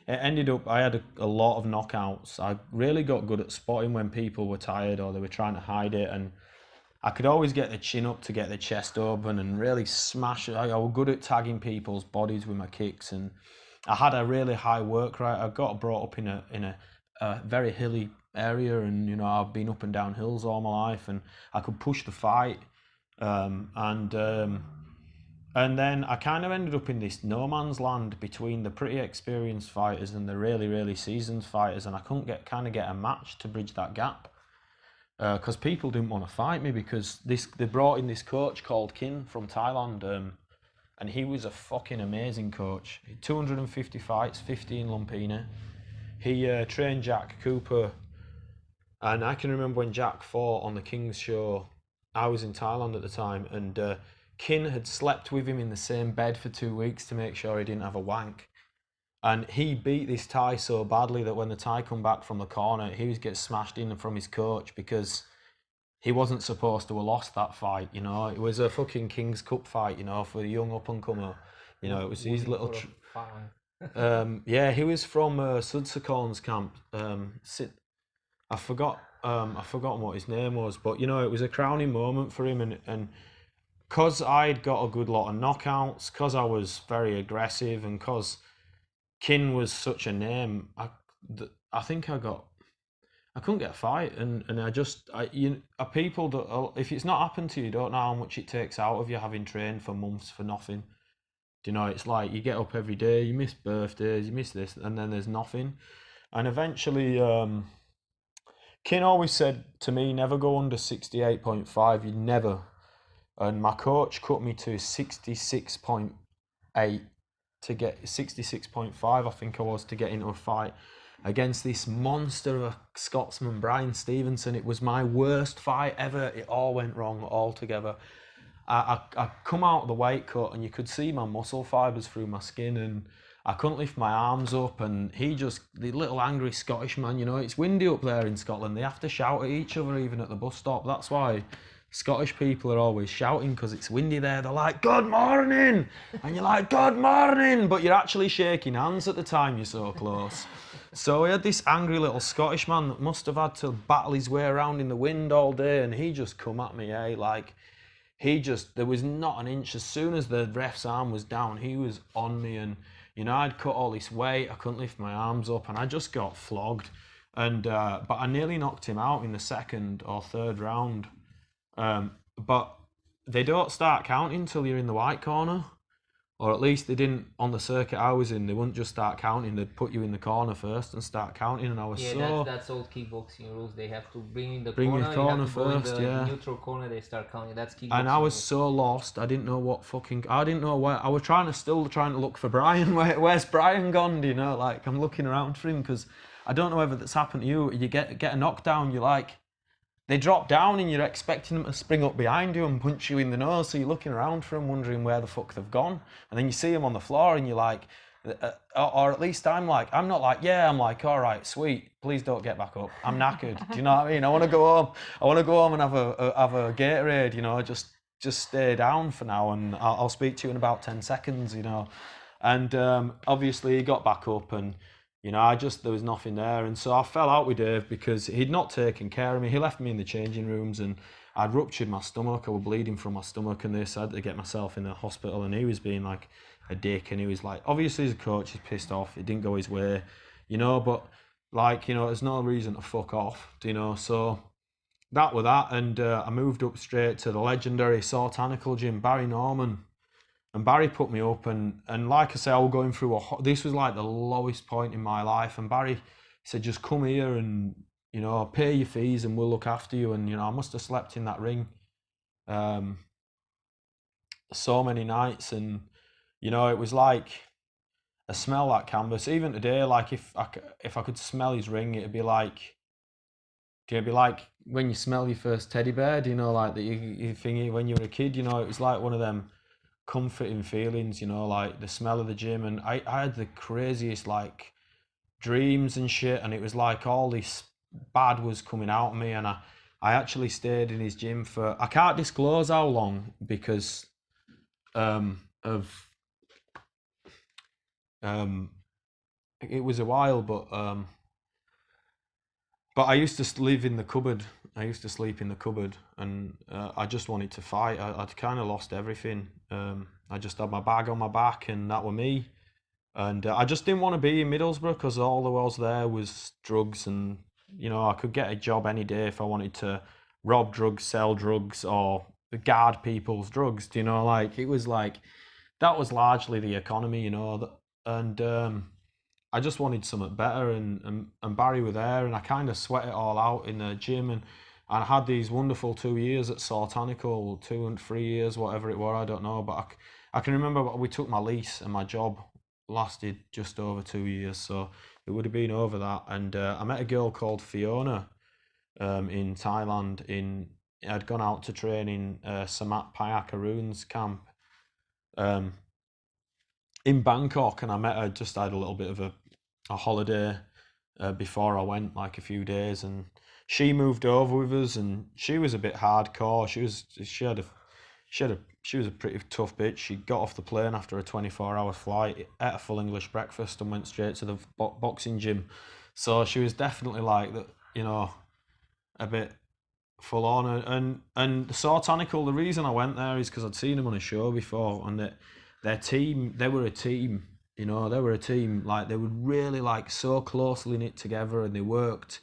S3: it ended up, I had a lot of knockouts. I really got good at spotting when people were tired or they were trying to hide it, and I could always get the chin up to get the chest open and really smash it. I was good at tagging people's bodies with my kicks, and I had a really high work rate. I got brought up in a very hilly area, and you know, I've been up and down hills all my life, and I could push the fight, and then I kind of ended up in this no man's land between the pretty experienced fighters and the really, really seasoned fighters, and I couldn't get a match to bridge that gap, because people didn't want to fight me, because they brought in this coach called Kin from Thailand, and he was a fucking amazing coach. 250 fights, 15 Lumpini. He trained Jack Cooper, and I can remember when Jack fought on the King's Show. I was in Thailand at the time, and Kin had slept with him in the same bed for 2 weeks to make sure he didn't have a wank. And he beat this Thai so badly that when the Thai come back from the corner, he was getting smashed in from his coach, because he wasn't supposed to have lost that fight, you know. It was a fucking King's Cup fight, you know, for a young up-and-comer. You know, it was his little... yeah, he was from Sudsakorn's camp. I forgot what his name was, but, you know, it was a crowning moment for him, and because I'd got a good lot of knockouts, because I was very aggressive, and because Kin was such a name, I think I couldn't get a fight, and people that, if it's not happened to you, don't know how much it takes out of you, having trained for months for nothing. Do you know, it's like you get up every day, you miss birthdays, you miss this, and then there's nothing. And eventually, Kin always said to me, never go under 68.5, you never. And my coach cut me to 66.8 to get 66.5, I think I was, to get into a fight against this monster of a Scotsman, Brian Stevenson. It was my worst fight ever. It all went wrong altogether. I come out of the weight cut, and you could see my muscle fibres through my skin, and I couldn't lift my arms up, and the little angry Scottish man, you know, it's windy up there in Scotland. They have to shout at each other even at the bus stop. That's why Scottish people are always shouting, because it's windy there. They're like, "Good morning!" And you're like, "Good morning!" But you're actually shaking hands at the time, you're so close. So we had this angry little Scottish man that must have had to battle his way around in the wind all day, and he just come at me, like, there was not an inch. As soon as the ref's arm was down, he was on me, and, you know, I'd cut all this weight, I couldn't lift my arms up, and I just got flogged. And but I nearly knocked him out in the second or third round. But they don't start counting until you're in the white corner, or at least they didn't on the circuit I was in. They wouldn't just start counting, they'd put you in the corner first and start counting, and I was
S1: that's old kickboxing rules. They have to bring in the
S3: bring
S1: corner,
S3: your corner
S1: you have to
S3: first,
S1: go in the
S3: yeah.
S1: neutral corner, they start counting. That's kickboxing.
S3: And I was so lost, I didn't know I didn't know where, I was still trying to look for Brian. Where's Brian gone, do you know? Like, I'm looking around for him, because I don't know whether that's happened to you. You get a knockdown, you're like, they drop down and you're expecting them to spring up behind you and punch you in the nose, so you're looking around for them, wondering where the fuck they've gone. And then you see them on the floor and you're like, or at least I'm like, I'm not like, yeah, I'm like, all right, sweet, please don't get back up. I'm knackered. Do you know what I mean? I want to go home. I want to go home and have a Gatorade, you know, just stay down for now, and I'll speak to you in about 10 seconds, you know. And obviously he got back up, and, you know, there was nothing there. And so I fell out with Dave because he'd not taken care of me. He left me in the changing rooms, and I'd ruptured my stomach. I was bleeding from my stomach, and this, I had to get myself in the hospital, and he was being like a dick, and he was like, obviously as a coach, he's pissed off. It didn't go his way, you know, but like, you know, there's no reason to fuck off, you know. So that was that, and I moved up straight to the legendary Sartanical gym, Barry Norman. And Barry put me up, and like I say, I was going through this was like the lowest point in my life, and Barry said, just come here and, you know, pay your fees and we'll look after you. And, you know, I must have slept in that ring so many nights, and, you know, it was like a smell, that canvas. Even today, like if I could smell his ring, it'd be like when you smell your first teddy bear, you know, like that you thingy when you were a kid, you know. It was like one of them comforting feelings, you know, like the smell of the gym. And I had the craziest like dreams and shit, and it was like all this bad was coming out of me, and I actually stayed in his gym for, I can't disclose how long because it was a while, but I used to live in the cupboard. I used to sleep in the cupboard, and I just wanted to fight. I'd kind of lost everything. I just had my bag on my back, and that were me. And I just didn't want to be in Middlesbrough because all there was there was drugs, and, you know, I could get a job any day if I wanted to rob drugs, sell drugs, or guard people's drugs. You know, like it was like that was largely the economy, you know. And I just wanted something better, and Barry were there, and I kind of sweat it all out in the gym, and I had these wonderful 2 years at Sartanical, 2 and 3 years, whatever it were, I don't know, but I can remember we took my lease, and my job lasted just over 2 years, so it would have been over that. And I met a girl called Fiona in Thailand. I'd gone out to train in Samat Payak Arun's camp in Bangkok, and I met her. Just had a little bit of a holiday before I went, like a few days, and she moved over with us, and she was a bit hardcore. She was a pretty tough bitch. She got off the plane after a 24-hour flight, ate a full English breakfast, and went straight to the boxing gym. So she was definitely like that, you know, a bit full on. And the Sartanical, the reason I went there is because I'd seen them on a show before, and their team, they were a team, you know, like they were really like so closely knit together, and they worked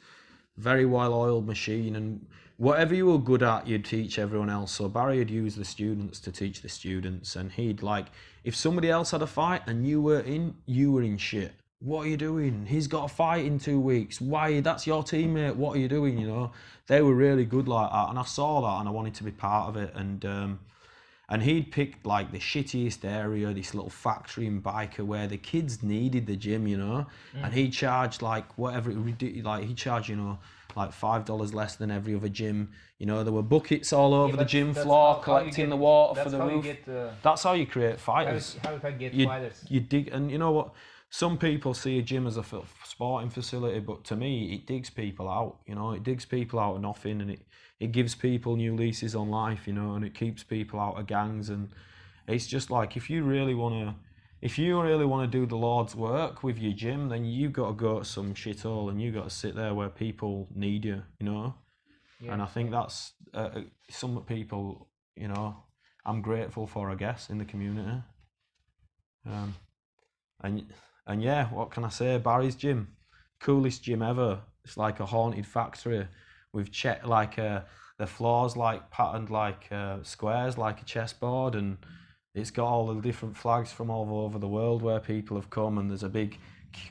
S3: very well-oiled machine, and whatever you were good at, you'd teach everyone else. So Barry would use the students to teach the students, and he'd like, if somebody else had a fight and you were in shit. What are you doing? He's got a fight in 2 weeks. Why? That's your teammate. What are you doing? You know, they were really good like that, and I saw that, and I wanted to be part of it. And he'd picked like the shittiest area, this little factory in Biker where the kids needed the gym, you know. And he charged like whatever he charged, you know, like $5 less than every other gym. You know, there were buckets all over the gym floor collecting the water for the roof. That's how you create fighters.
S1: How you get fighters?
S3: You dig, and you know what? Some people see a gym as a sporting facility, but to me, it digs people out. You know, it digs people out of nothing, and it gives people new leases on life. You know, and it keeps people out of gangs. And it's just like, if you really want to do the Lord's work with your gym, then you got to go to some shithole, and you got to sit there where people need you. You know, and I think that's some people, you know, I'm grateful for, I guess, in the community. And yeah, what can I say? Barry's gym, coolest gym ever. It's like a haunted factory with the floors like patterned like squares, like a chessboard, and it's got all the different flags from all over the world where people have come, and there's a big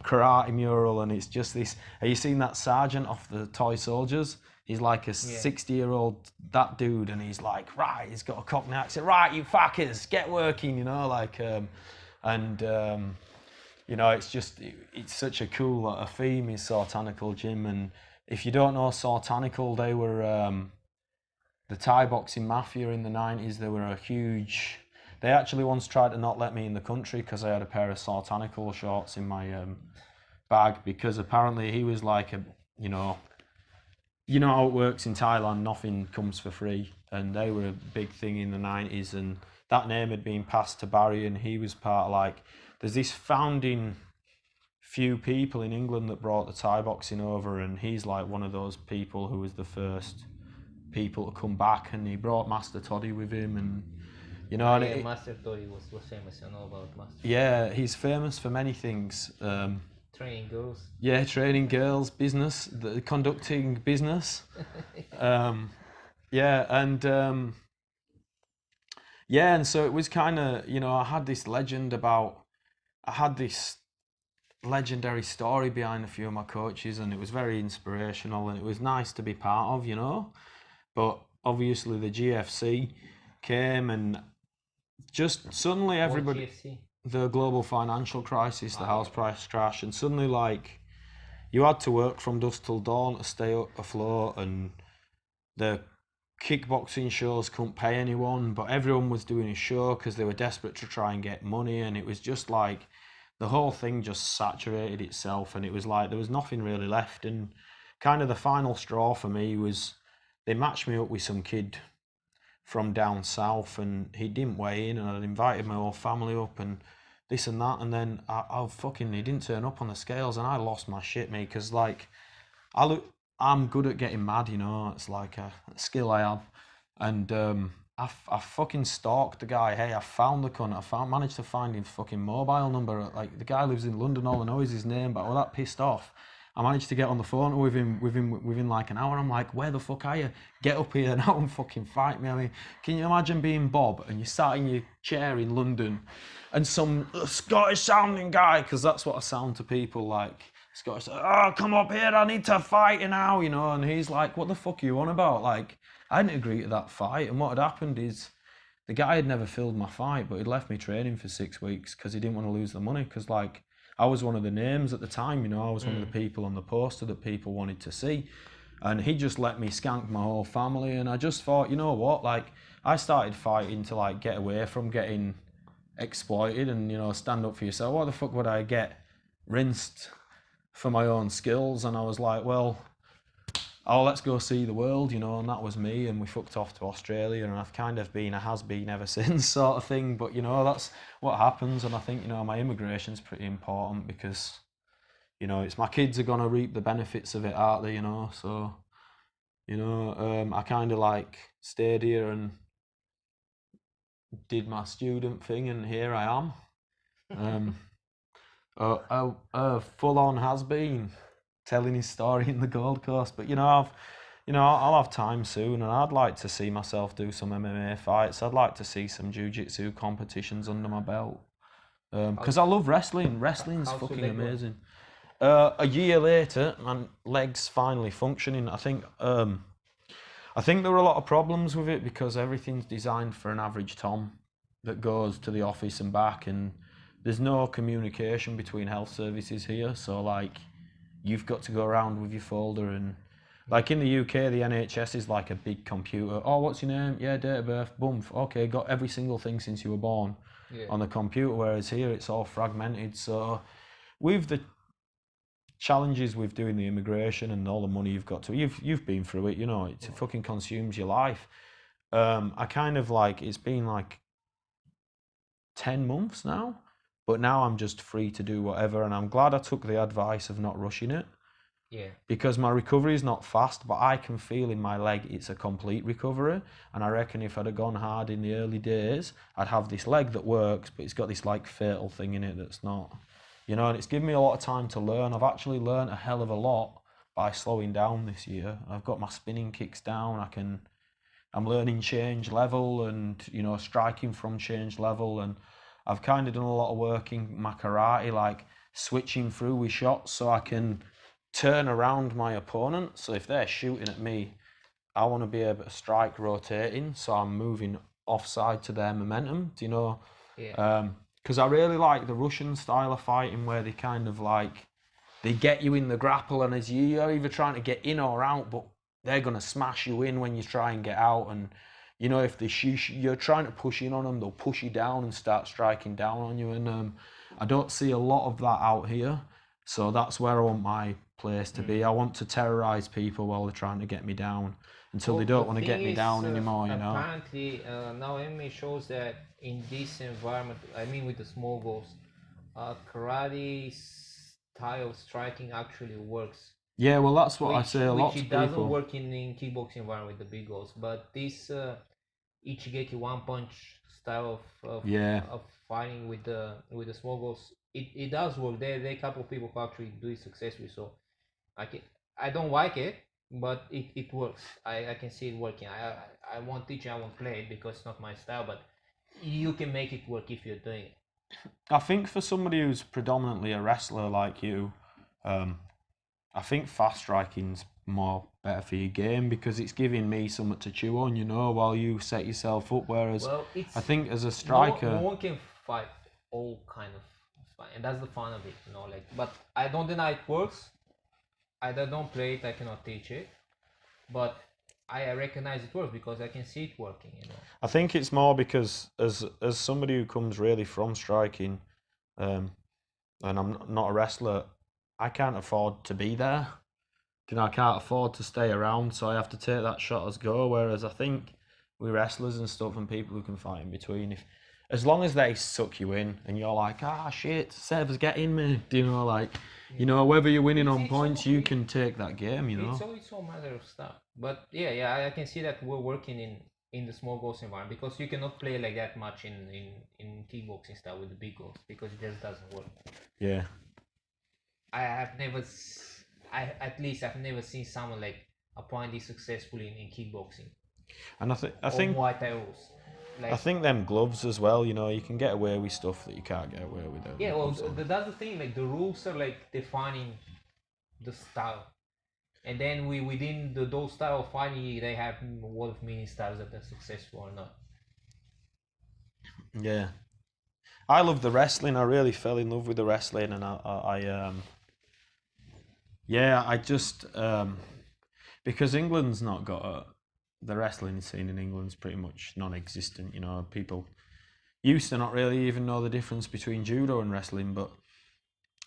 S3: karate mural, and it's just this. Have you seen that sergeant off the Toy Soldiers? He's like a 60-year-old, that dude, and he's like, right, he's got a Cockney accent, right, you fuckers, get working, you know, like, you know, it's such a cool a theme is Sartanical gym. And if you don't know Sartanical, they were the Thai boxing mafia in the 90s. They were they actually once tried to not let me in the country because I had a pair of Sartanical shorts in my bag, because apparently he was like you know how it works in Thailand, nothing comes for free, and they were a big thing in the 90s, and that name had been passed to Barry, and he was part of like, there's this founding few people in England that brought the Thai boxing over, and he's like one of those people who was the first people to come back, and he brought Master Toddy with him, and you know,
S1: Master Toddy was famous. I know about Master.
S3: Yeah, he's famous for many things.
S1: training girls.
S3: Yeah, training girls, business, conducting business. Yeah, and yeah, and so it was kind of, you know, I had this legendary story behind a few of my coaches, and it was very inspirational, and it was nice to be part of, you know. But obviously the GFC came, and just suddenly everybody,
S1: GFC?
S3: the global financial crisis, the house price crash, and suddenly like you had to work from dusk till dawn to stay afloat, and the kickboxing shows couldn't pay anyone, but everyone was doing a show because they were desperate to try and get money, and it was just like the whole thing just saturated itself, and it was like there was nothing really left. And kind of the final straw for me was they matched me up with some kid from down south, and he didn't weigh in, and I'd invited my whole family up and this and that, and then he didn't turn up on the scales, and I lost my shit, mate, because like I'm good at getting mad, you know, it's like a skill I have, and I fucking stalked the guy. Hey, I found the cunt. Managed to find his fucking mobile number. Like, the guy lives in London. All I know is his name, but I was that pissed off. I managed to get on the phone with him within like an hour. I'm like, where the fuck are you? Get up here now and fucking fight me. I mean, can you imagine being Bob and you sat in your chair in London and some Scottish sounding guy, because that's what I sound to people like, Scottish, oh, come up here, I need to fight you now, you know, and he's like, what the fuck are you on about? Like, I didn't agree to that fight, and what had happened is the guy had never filled my fight, but he'd left me training for 6 weeks because he didn't want to lose the money, because like, I was one of the names at the time, you know, I was one of the people on the poster that people wanted to see, and he just let me skank my whole family, and I just thought, you know what, like, I started fighting to like get away from getting exploited and, you know, stand up for yourself. Why the fuck would I get rinsed for my own skills? And I was like, well, let's go see the world, you know, and that was me, and we fucked off to Australia, and I've kind of been a has-been ever since, sort of thing. But, you know, that's what happens, and I think, you know, my immigration's pretty important because, you know, it's my kids are going to reap the benefits of it, aren't they, you know, so, you know, I kind of like stayed here and did my student thing, and here I am. A full-on has-been telling his story in the Gold Coast, but I'll have time soon, and I'd like to see myself do some MMA fights. I'd like to see some jiu-jitsu competitions under my belt, because I love wrestling. Wrestling's fucking amazing. A year later, my leg's finally functioning. I think there were a lot of problems with it because everything's designed for an average Tom that goes to the office and back, and there's no communication between health services here. So like, you've got to go around with your folder, and like in the UK, the NHS is like a big computer. Oh, what's your name? Yeah, date of birth. Boom. Okay, got every single thing since you were born on the computer. Whereas here, it's all fragmented. So with the challenges with doing the immigration and all the money you've got to, you've been through it. You know, it fucking consumes your life. I kind of like, it's been like 10 months now. But now I'm just free to do whatever, and I'm glad I took the advice of not rushing it.
S1: Yeah.
S3: Because my recovery is not fast, but I can feel in my leg it's a complete recovery. And I reckon if I'd have gone hard in the early days, I'd have this leg that works, but it's got this like fatal thing in it that's not, you know, and it's given me a lot of time to learn. I've actually learned a hell of a lot by slowing down this year. I've got my spinning kicks down. I'm learning change level and, you know, striking from change level, and I've kind of done a lot of work in my karate, like switching through with shots so I can turn around my opponent. So if they're shooting at me, I want to be able to strike rotating, so I'm moving offside to their momentum, do you know?
S1: Yeah.
S3: Because I really like the Russian style of fighting where they kind of like, they get you in the grapple, and as you're either trying to get in or out, but they're going to smash you in when you try and get out. And you know, if you're trying to push in on them, they'll push you down and start striking down on you. And I don't see a lot of that out here. So that's where I want my place to be. I want to terrorize people while they're trying to get me down until they don't want to get me down anymore, you know.
S1: Apparently, now MMA shows that in this environment, I mean with the small goals, karate style striking actually works.
S3: Yeah, well, that's what I say a lot to
S1: Which it
S3: people.
S1: doesn't work in kickboxing environment with the big goals, but this Ichigeki one punch style of fighting with the small goals it does work. There are a couple of people who actually do it successfully. So I don't like it, but it works. I can see it working. I won't teach it, I won't play it because it's not my style, but you can make it work if you're doing it.
S3: I think for somebody who's predominantly a wrestler like you, I think fast striking's more better for your game because it's giving me something to chew on, you know, while you set yourself up. Whereas
S1: Well, it's
S3: I think as a striker,
S1: no one can fight all kind of fight, and that's the fun of it, you know. Like, but I don't deny it works. I don't play it. I cannot teach it, but I recognize it works because I can see it working, you know.
S3: I think it's more because as somebody who comes really from striking, and I'm not a wrestler, I can't afford to be there. You know, I can't afford to stay around, so I have to take that shot as go. Whereas I think with wrestlers and stuff and people who can fight in between, if as long as they suck you in and you're like, shit, Seb's getting me, you know, like, you know, whether you're winning on points, you can take that game, you know.
S1: It's all matter of stuff. But yeah, I can see that we're working in the small goals environment because you cannot play like that much in kickboxing style with the big goals because it just doesn't work.
S3: Yeah.
S1: I've never seen someone like applying this successfully in kickboxing.
S3: And I think
S1: Muay-Thai rules. Like,
S3: I think them gloves as well, you know, you can get away with stuff that you can't get away with.
S1: Yeah, well, that's the thing. Like the rules are like defining the style, and then within those style of fighting, they have a lot of mini styles that are successful or not.
S3: Yeah, I love the wrestling. I really fell in love with the wrestling, and I just because England's not got the wrestling scene in England's pretty much non-existent. You know, people used to not really even know the difference between judo and wrestling. But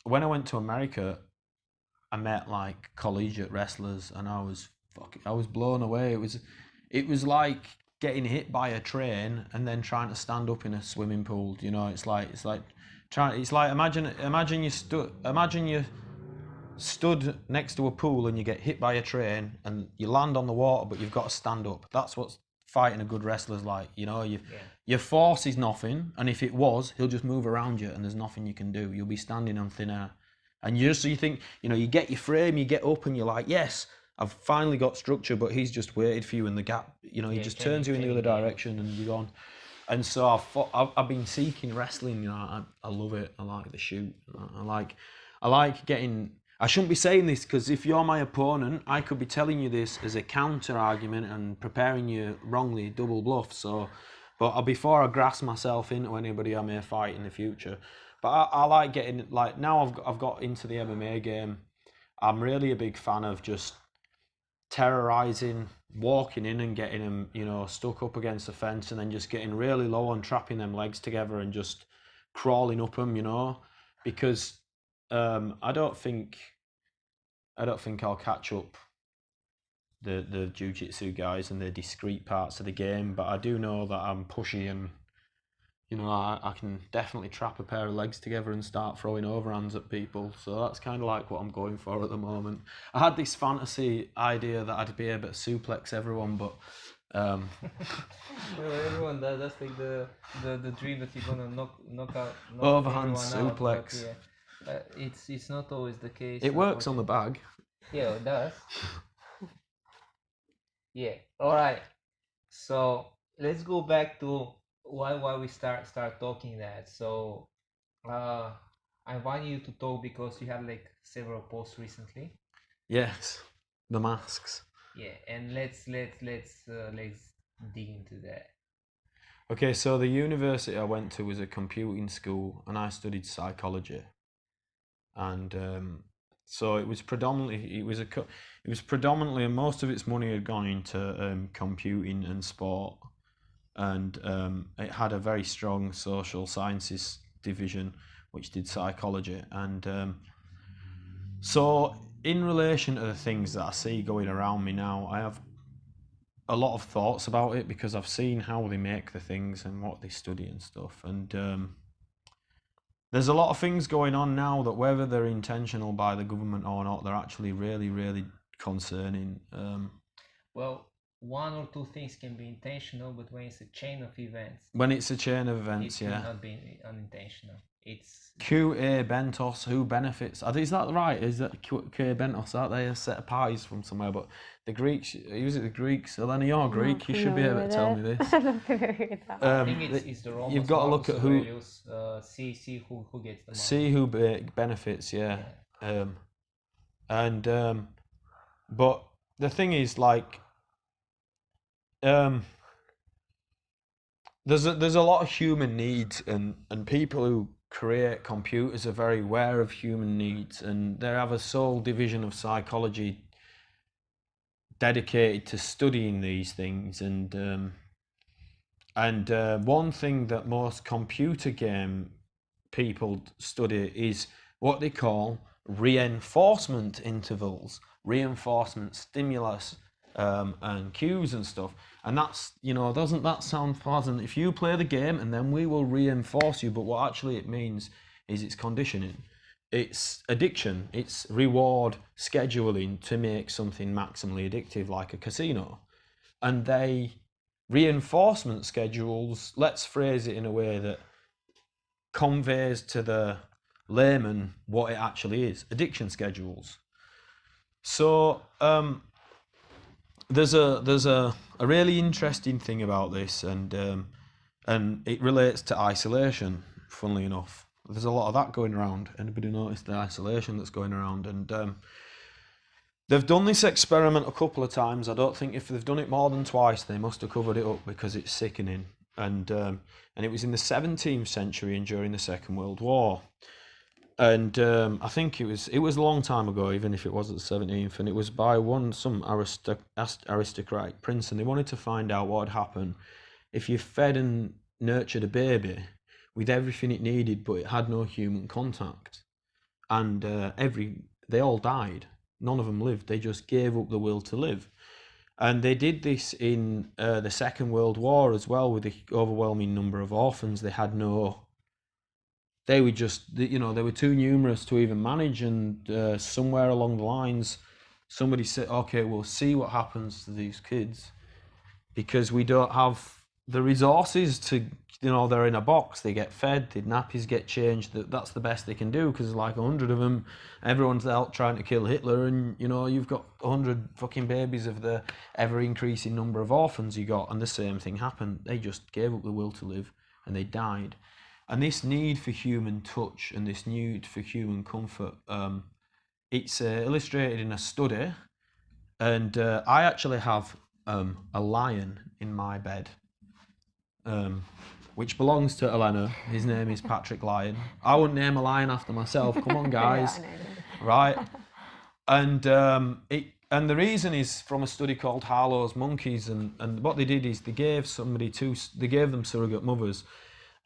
S3: when I went to America, I met like collegiate wrestlers, and I was blown away. It was like getting hit by a train and then trying to stand up in a swimming pool. You know, it's like imagine you stood next to a pool and you get hit by a train and you land on the water, but you've got to stand up. That's what fighting a good wrestler's like. You know, your force is nothing, and if it was, he'll just move around you, and there's nothing you can do. You'll be standing on thin air, and you think, you know, you get your frame, you get up, and you're like, yes, I've finally got structure, but he's just waited for you in the gap. You know, he just turns you in the other direction, and you're gone. And so I've been seeking wrestling. You know, I love it. I like the shoot. I like getting. I shouldn't be saying this because if you're my opponent, I could be telling you this as a counter argument and preparing you wrongly, double bluff. So, but before I grasp myself into anybody I may fight in the future, but I like getting, like, now I've got into the MMA game. I'm really a big fan of just terrorizing, walking in and getting them, you know, stuck up against the fence, and then just getting really low and trapping them legs together and just crawling up them, you know, because I don't think I'll catch up the jiu-jitsu guys and the discrete parts of the game, but I do know that I'm pushy, and you know, I can definitely trap a pair of legs together and start throwing overhands at people. So that's kind of like what I'm going for at the moment. I had this fantasy idea that I'd be able to suplex everyone, but
S1: well, everyone does. That's like the dream that you're gonna knock out
S3: overhand
S1: suplex.
S3: suplex.
S1: It's not always the case.
S3: It works on the bag.
S1: Yeah, it does. Yeah. All right. So let's go back to why we start talking that. So I want you to talk because you had like several posts recently.
S3: Yes, the masks.
S1: Yeah, and let's dig into that.
S3: Okay, so the university I went to was a computing school, and I studied psychology. And so it was predominantly, and most of its money had gone into computing and sport, and it had a very strong social sciences division which did psychology. And so in relation to the things that I see going around me now, I have a lot of thoughts about it because I've seen how they make the things and what they study and stuff, and there's a lot of things going on now that, whether they're intentional by the government or not, they're actually really, really concerning.
S1: Well, one or two things can be intentional, but when it's a chain of events,
S3: When it's a chain of events,
S1: it
S3: yeah.
S1: cannot be unintentional. It's
S3: QA Bentos, who benefits? Is that right? Is that QA Bentos? Aren't they a set of pies from somewhere? But the Greeks, use it the Greeks. Elena, you're Greek. You should be able to tell me this.
S4: I'm not familiar with that.
S1: I think it's the Romans.
S3: You've got to look at who.
S1: Aurelius, see who gets the money.
S3: See who benefits, yeah. But the thing is, like, there's a lot of human needs, and people who create computers are very aware of human needs, and they have a sole division of psychology dedicated to studying these things. And one thing that most computer game people study is what they call reinforcement intervals, reinforcement stimulus, and cues and stuff. And that's, doesn't that sound pleasant? If you play the game and then we will reinforce you, but what actually it means is it's conditioning. It's addiction. It's reward scheduling to make something maximally addictive, like a casino. And reinforcement schedules, let's phrase it in a way that conveys to the layman what it actually is: addiction schedules. So there's a really interesting thing about this, and it relates to isolation. Funnily enough, there's a lot of that going around. Anybody notice the isolation that's going around? And they've done this experiment a couple of times. I don't think if they've done it more than twice, they must have covered it up, because it's sickening. And it was in the 17th century and during the Second World War. And I think it was a long time ago, even if it was at the 17th, and it was by some aristocratic prince, and they wanted to find out what would happen if you fed and nurtured a baby with everything it needed, but it had no human contact. And they all died. None of them lived. They just gave up the will to live. And they did this in the Second World War as well, with the overwhelming number of orphans. They were just, they were too numerous to even manage, and somewhere along the lines, somebody said, okay, we'll see what happens to these kids, because we don't have the resources to, they're in a box, they get fed, their nappies get changed, that's the best they can do, because there's like 100 of them, everyone's out trying to kill Hitler, and, you've got 100 fucking babies of the ever-increasing number of orphans you got, and the same thing happened. They just gave up the will to live, and they died. And this need for human touch and this need for human comfort, it's illustrated in a study. And I actually have a lion in my bed, which belongs to Elena. His name is Patrick Lion. I wouldn't name a lion after myself. Come on, guys.
S4: Yeah, I know.
S3: Right? And the reason is from a study called Harlow's Monkeys. And what they did is they gave them surrogate mothers.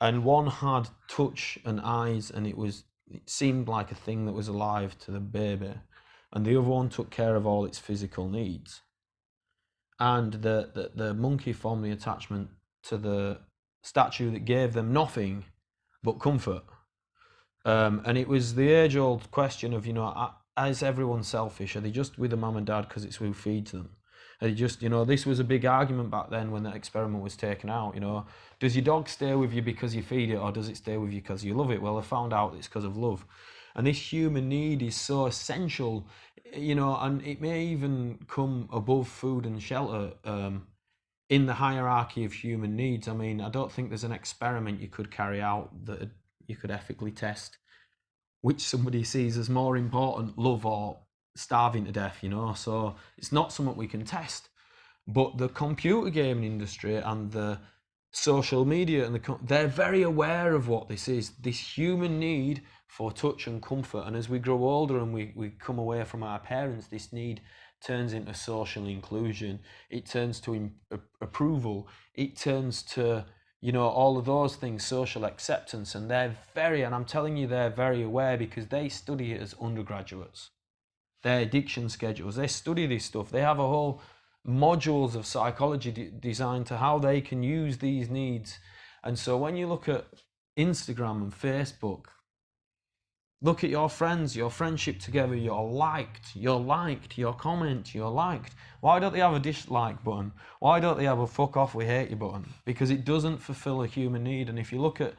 S3: And one had touch and eyes, and it seemed like a thing that was alive to the baby. And the other one took care of all its physical needs. And the monkey formed the attachment to the statue that gave them nothing but comfort. And it was the age-old question of, is everyone selfish? Are they just with the mum and dad because it's who feeds them? Are they just, this was a big argument back then when that experiment was taken out, Does your dog stay with you because you feed it, or does it stay with you because you love it? Well, I found out it's because of love. And this human need is so essential, and it may even come above food and shelter in the hierarchy of human needs. I mean, I don't think there's an experiment you could carry out that you could ethically test which somebody sees as more important, love or starving to death, So it's not something we can test. But the computer gaming industry and the social media, and they're very aware of what this is, this human need for touch and comfort. And as we grow older and we come away from our parents, this need turns into social inclusion. It turns to approval. It turns to, all of those things, social acceptance. And I'm telling you, they're very aware, because they study it as undergraduates. Their addiction schedules, they study this stuff. They have a whole modules of psychology designed to how they can use these needs. And so when you look at Instagram and Facebook, Look at your friends, your friendship together, you're liked, your comment, you're liked. Why don't they have a dislike button? Why don't they have a fuck off, we hate you button? Because it doesn't fulfill a human need. And if you look at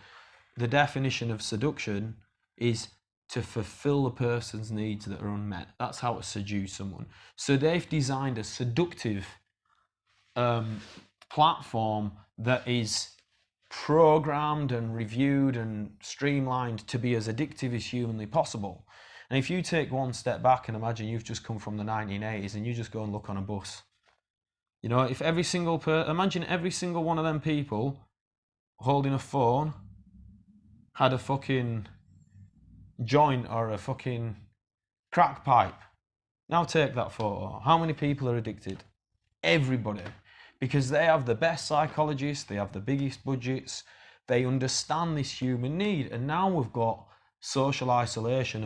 S3: the definition of seduction, is to fulfill the person's needs that are unmet. That's how to seduce someone. So they've designed a seductive platform that is programmed and reviewed and streamlined to be as addictive as humanly possible. And if you take one step back and imagine you've just come from the 1980s and you just go and look on a bus, you know, if every single imagine every single one of them people holding a phone had a fucking joint or a fucking crack pipe. Now take that photo. How many people are addicted? Everybody. Because they have the best psychologists, they have the biggest budgets, they understand this human need. And now we've got social isolation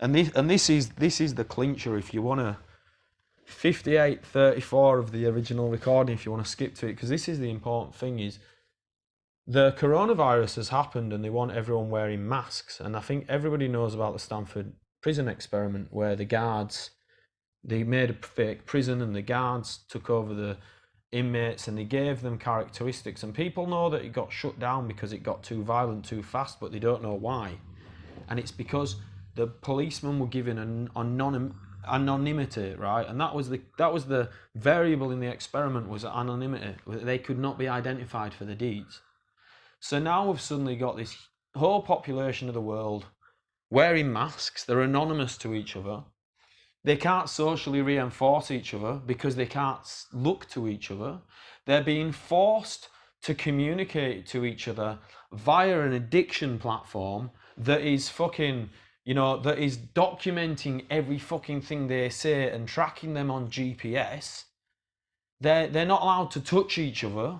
S3: and this is the clincher. If you want to 58:34 of the original recording, if you want to skip to it, because this is the important thing, is the coronavirus has happened and they want everyone wearing masks. And I think everybody knows about the Stanford prison experiment where the guards, they made a fake prison and the guards took over the inmates and they gave them characteristics. And people know that it got shut down because it got too violent too fast, but they don't know why. And it's because the policemen were given an anonymity, right? And that was the variable in the experiment, was anonymity. They could not be identified for the deeds. So now we've suddenly got this whole population of the world wearing masks. They're anonymous to each other. They can't socially reinforce each other because they can't look to each other. They're being forced to communicate to each other via an addiction platform that is fucking, you know, that is documenting every fucking thing they say and tracking them on GPS. They're not allowed to touch each other.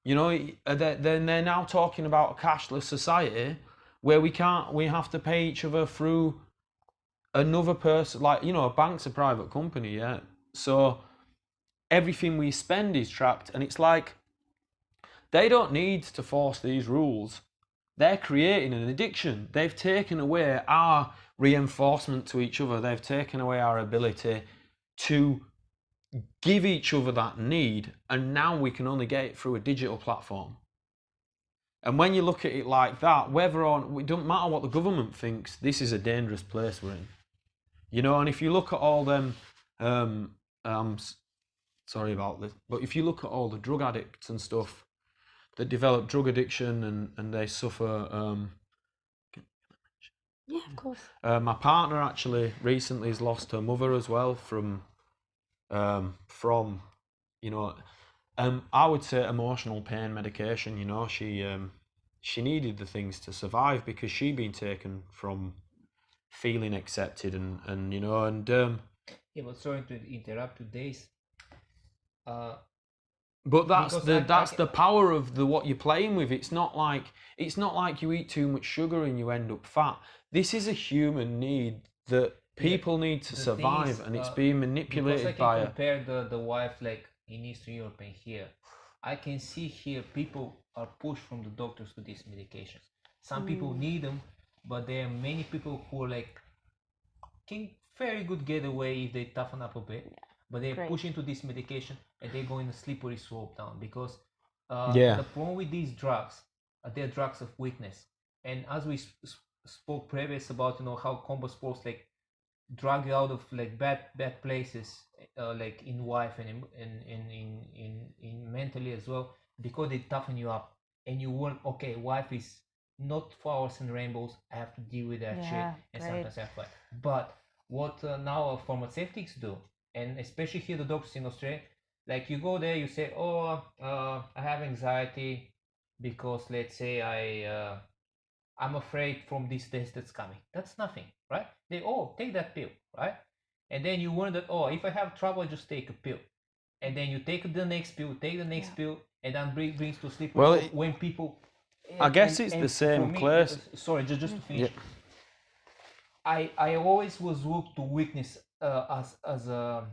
S3: You know, they're now talking about a cashless society where we have to pay each other through another person. Like, you know, a bank's a private company, yeah. So everything we spend is tracked, and it's like they don't need to force these rules. They're creating an addiction. They've taken away our reinforcement to each other. They've taken away our ability to give each other that need, and now we can only get it through a digital platform. And when you look at it like that, it don't matter what the government thinks, this is a dangerous place we're in. You know, and if you look at all them, sorry about this, but if you look at all the drug addicts and stuff that develop drug addiction and they suffer,
S4: Yeah, of course.
S3: my partner actually recently has lost her mother as well from you know, I would say emotional pain medication. You know, she needed the things to survive because she'd been taken from feeling accepted and you know, and
S1: yeah, but sorry to interrupt you, Days.
S3: But that's the power of what you're playing with. It's not like you eat too much sugar and you end up fat. This is a human need that people need to survive, and it's being manipulated by.
S1: Because I can compare the wife like in Eastern Europe and here. I can see here people are pushed from the doctors to these medications. Some people need them, but there are many people who like can very good get away if they toughen up a bit. Yeah. But they're pushing to this medication and they go in a slippery slope down because the problem with these drugs, they're drugs of weakness. And as we spoke previous about, you know, how combat sports like drag you out of like bad places, like in life and in mentally as well, because they toughen you up and you want, okay, life is not flowers and rainbows, I have to deal with that shit, and sometimes I have to fight. But what now pharmaceutics do, and especially here the doctors in Australia, like you go there, you say, oh, I have anxiety because let's say I'm afraid from this test that's coming. That's nothing, right? They take that pill, right? And then you wonder that, if I have trouble, I just take a pill. And then you take the next pill, pill, and then brings to sleep.
S3: Well,
S1: when people,
S3: I guess it's the same place.
S1: Sorry, just to finish. Yeah. I always was looked to weakness as a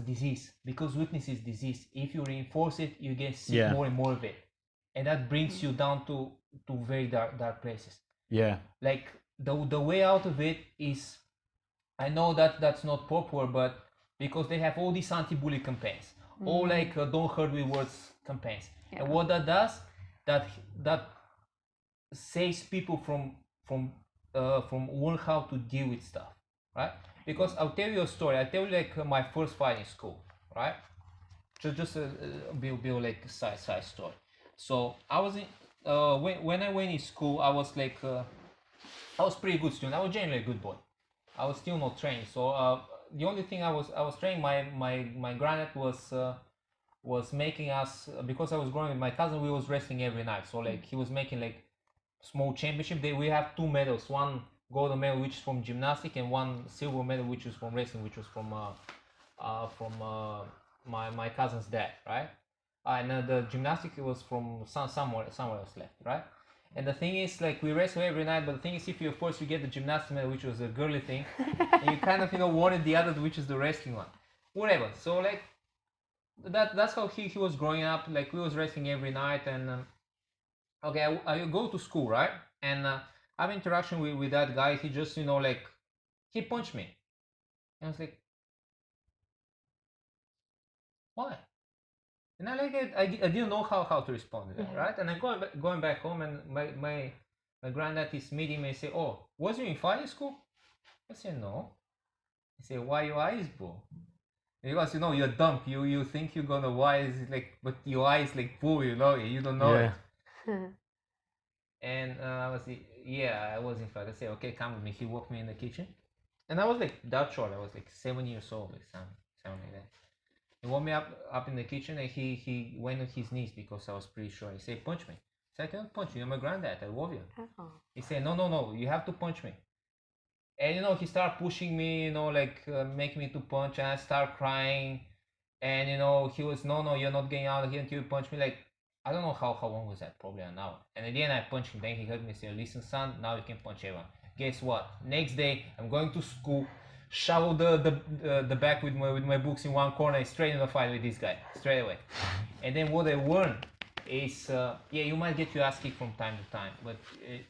S1: disease, because weakness is disease. If you reinforce it, you get sick more and more of it, and that brings you down to very dark places.
S3: Yeah.
S1: Like the way out of it is, I know that that's not popular, but because they have all these anti-bully campaigns, all like don't hurt with words campaigns, and what that does, that saves people from learn how to deal with stuff, right? Because I'll tell you a story. I tell you like my first fight in school, right? Just be like a side story. So I was in when I went in school, I was like I was pretty good student. I was generally a good boy. I was still not trained. So the only thing I was trained. My granddad was making us, because I was growing with my cousin. We was wrestling every night. So like he was making like small championship. We have 2 medals. One gold medal which is from gymnastics, and one silver medal which is from wrestling, which was from my cousin's dad, right? And the gymnastics was from somewhere else left, right? And the thing is, like, we wrestle every night, but the thing is, if you first you get the gymnastics medal, which was a girly thing, and you kind of wanted the other, which is the wrestling one, whatever. So like that's how he was growing up. Like we was wrestling every night, and okay, I go to school, right? And I have interaction with that guy. He just like he punched me, and I was like, why? And I didn't know how to respond to that, right? And I'm going back home, and my granddad is meeting me and say, oh, was you in fighting school? I said, no. He said, why your eyes blue? Because you're dumb. You think you're gonna wise, like, but your eyes like blue, you don't know it. And I was like, yeah, I was in fight. I said, okay, come with me. He walked me in the kitchen, and I was like that short. I was like 7 years old, like something like that. He woke me up in the kitchen, and he went on his knees because I was pretty sure. He said, punch me. I said, I cannot punch you. You're my granddad. I love you. He said, no, you have to punch me. And he started pushing me, like making me to punch, and I started crying. And he was, no, you're not getting out of here until you punch me. Like, I don't know how long was that, probably an hour. And at the end I punched him. Then he heard me say, listen son, now you can punch everyone. Guess what? Next day I'm going to school, shovel the back with my books in one corner, and straight in the fight with this guy, straight away. And then what I learned is, you might get your ass kicked from time to time, but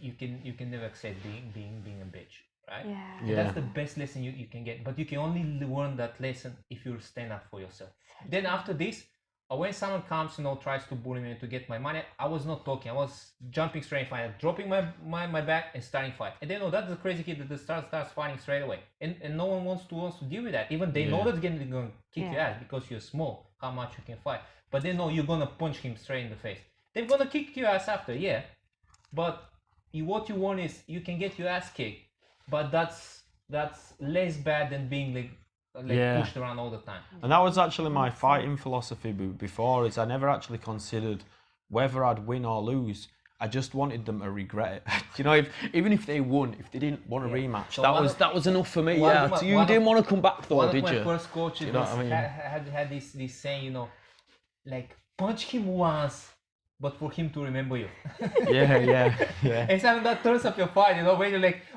S1: you can never accept being a bitch, right? Yeah. That's the best lesson you can get, but you can only learn that lesson if you stand up for yourself. Then after this, when someone comes, tries to bully me to get my money, I was not talking. I was jumping straight in fight, dropping my back and starting fight. And they know that's the crazy kid that starts fighting straight away. And no one wants to deal with that. Even they know that they're going to kick your ass because you're small, how much you can fight. But they know you're going to punch him straight in the face. They're going to kick your ass after, yeah. But what you want is you can get your ass kicked, but that's less bad than being like pushed around all the time.
S3: And that was actually my fighting philosophy before, is I never actually considered whether I'd win or lose. I just wanted them to regret it. Even if they won, if they didn't want a rematch, so that was enough for me. You didn't want to come back though, did you?
S1: One of my first coaches had this saying, like, punch him once, but for him to remember you. yeah.
S3: And
S1: something that turns up your fight,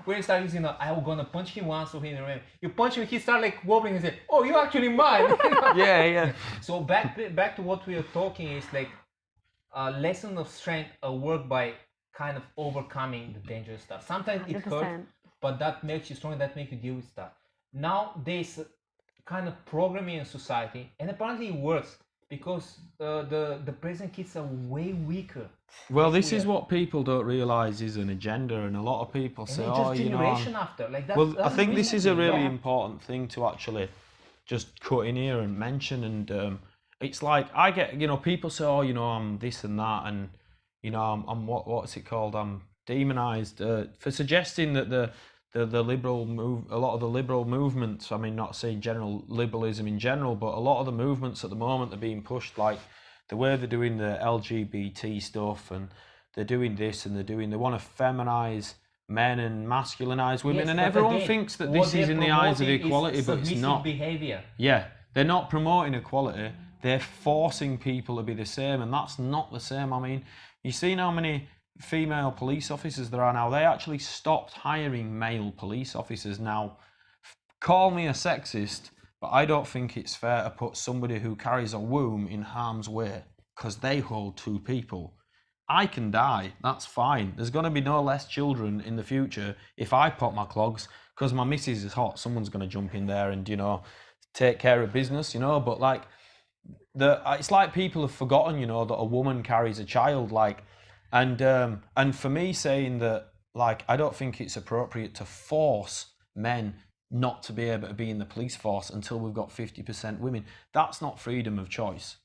S1: when you start using, I'm gonna punch him once so he remember. You punch him, he start like wobbling and say, oh, you actually mine.
S3: Yeah.
S1: So back to what we are talking is like a lesson of strength, a work by kind of overcoming the dangerous stuff. Sometimes 100%. It hurts, but that makes you stronger, that makes you deal with stuff. Now there's kind of programming in society, and apparently it works. Because the present kids are way weaker.
S3: Well, this is what people don't realise is an agenda, and a lot of people say,
S1: generation after. Like that.
S3: Well, I think this is a really important thing to actually just cut in here and mention. And it's like I get, people say, I'm this and that, and I'm what's it called? I'm demonised for suggesting that the liberal a lot of the liberal movements, I mean, not saying general liberalism in general, but a lot of the movements at the moment are being pushed, like the way they're doing the LGBT stuff, and they're doing this, and they want to feminize men and masculinize women, and everyone thinks that this is in the eyes of equality, but it's not.
S1: Behavior.
S3: Yeah, they're not promoting equality. They're forcing people to be the same, and that's not the same. I mean, you see how many female police officers there are now. They actually stopped hiring male police officers now. Call me a sexist, but I don't think it's fair to put somebody who carries a womb in harm's way because they hold 2 people. I can die. That's fine. There's going to be no less children in the future if I pop my clogs because my missus is hot. Someone's going to jump in there and, you know, take care of business, you know. But like, it's like people have forgotten, you know, that a woman carries a child. Like, and for me saying that, like, I don't think it's appropriate to force men not to be able to be in the police force until we've got 50% women. That's not freedom of choice.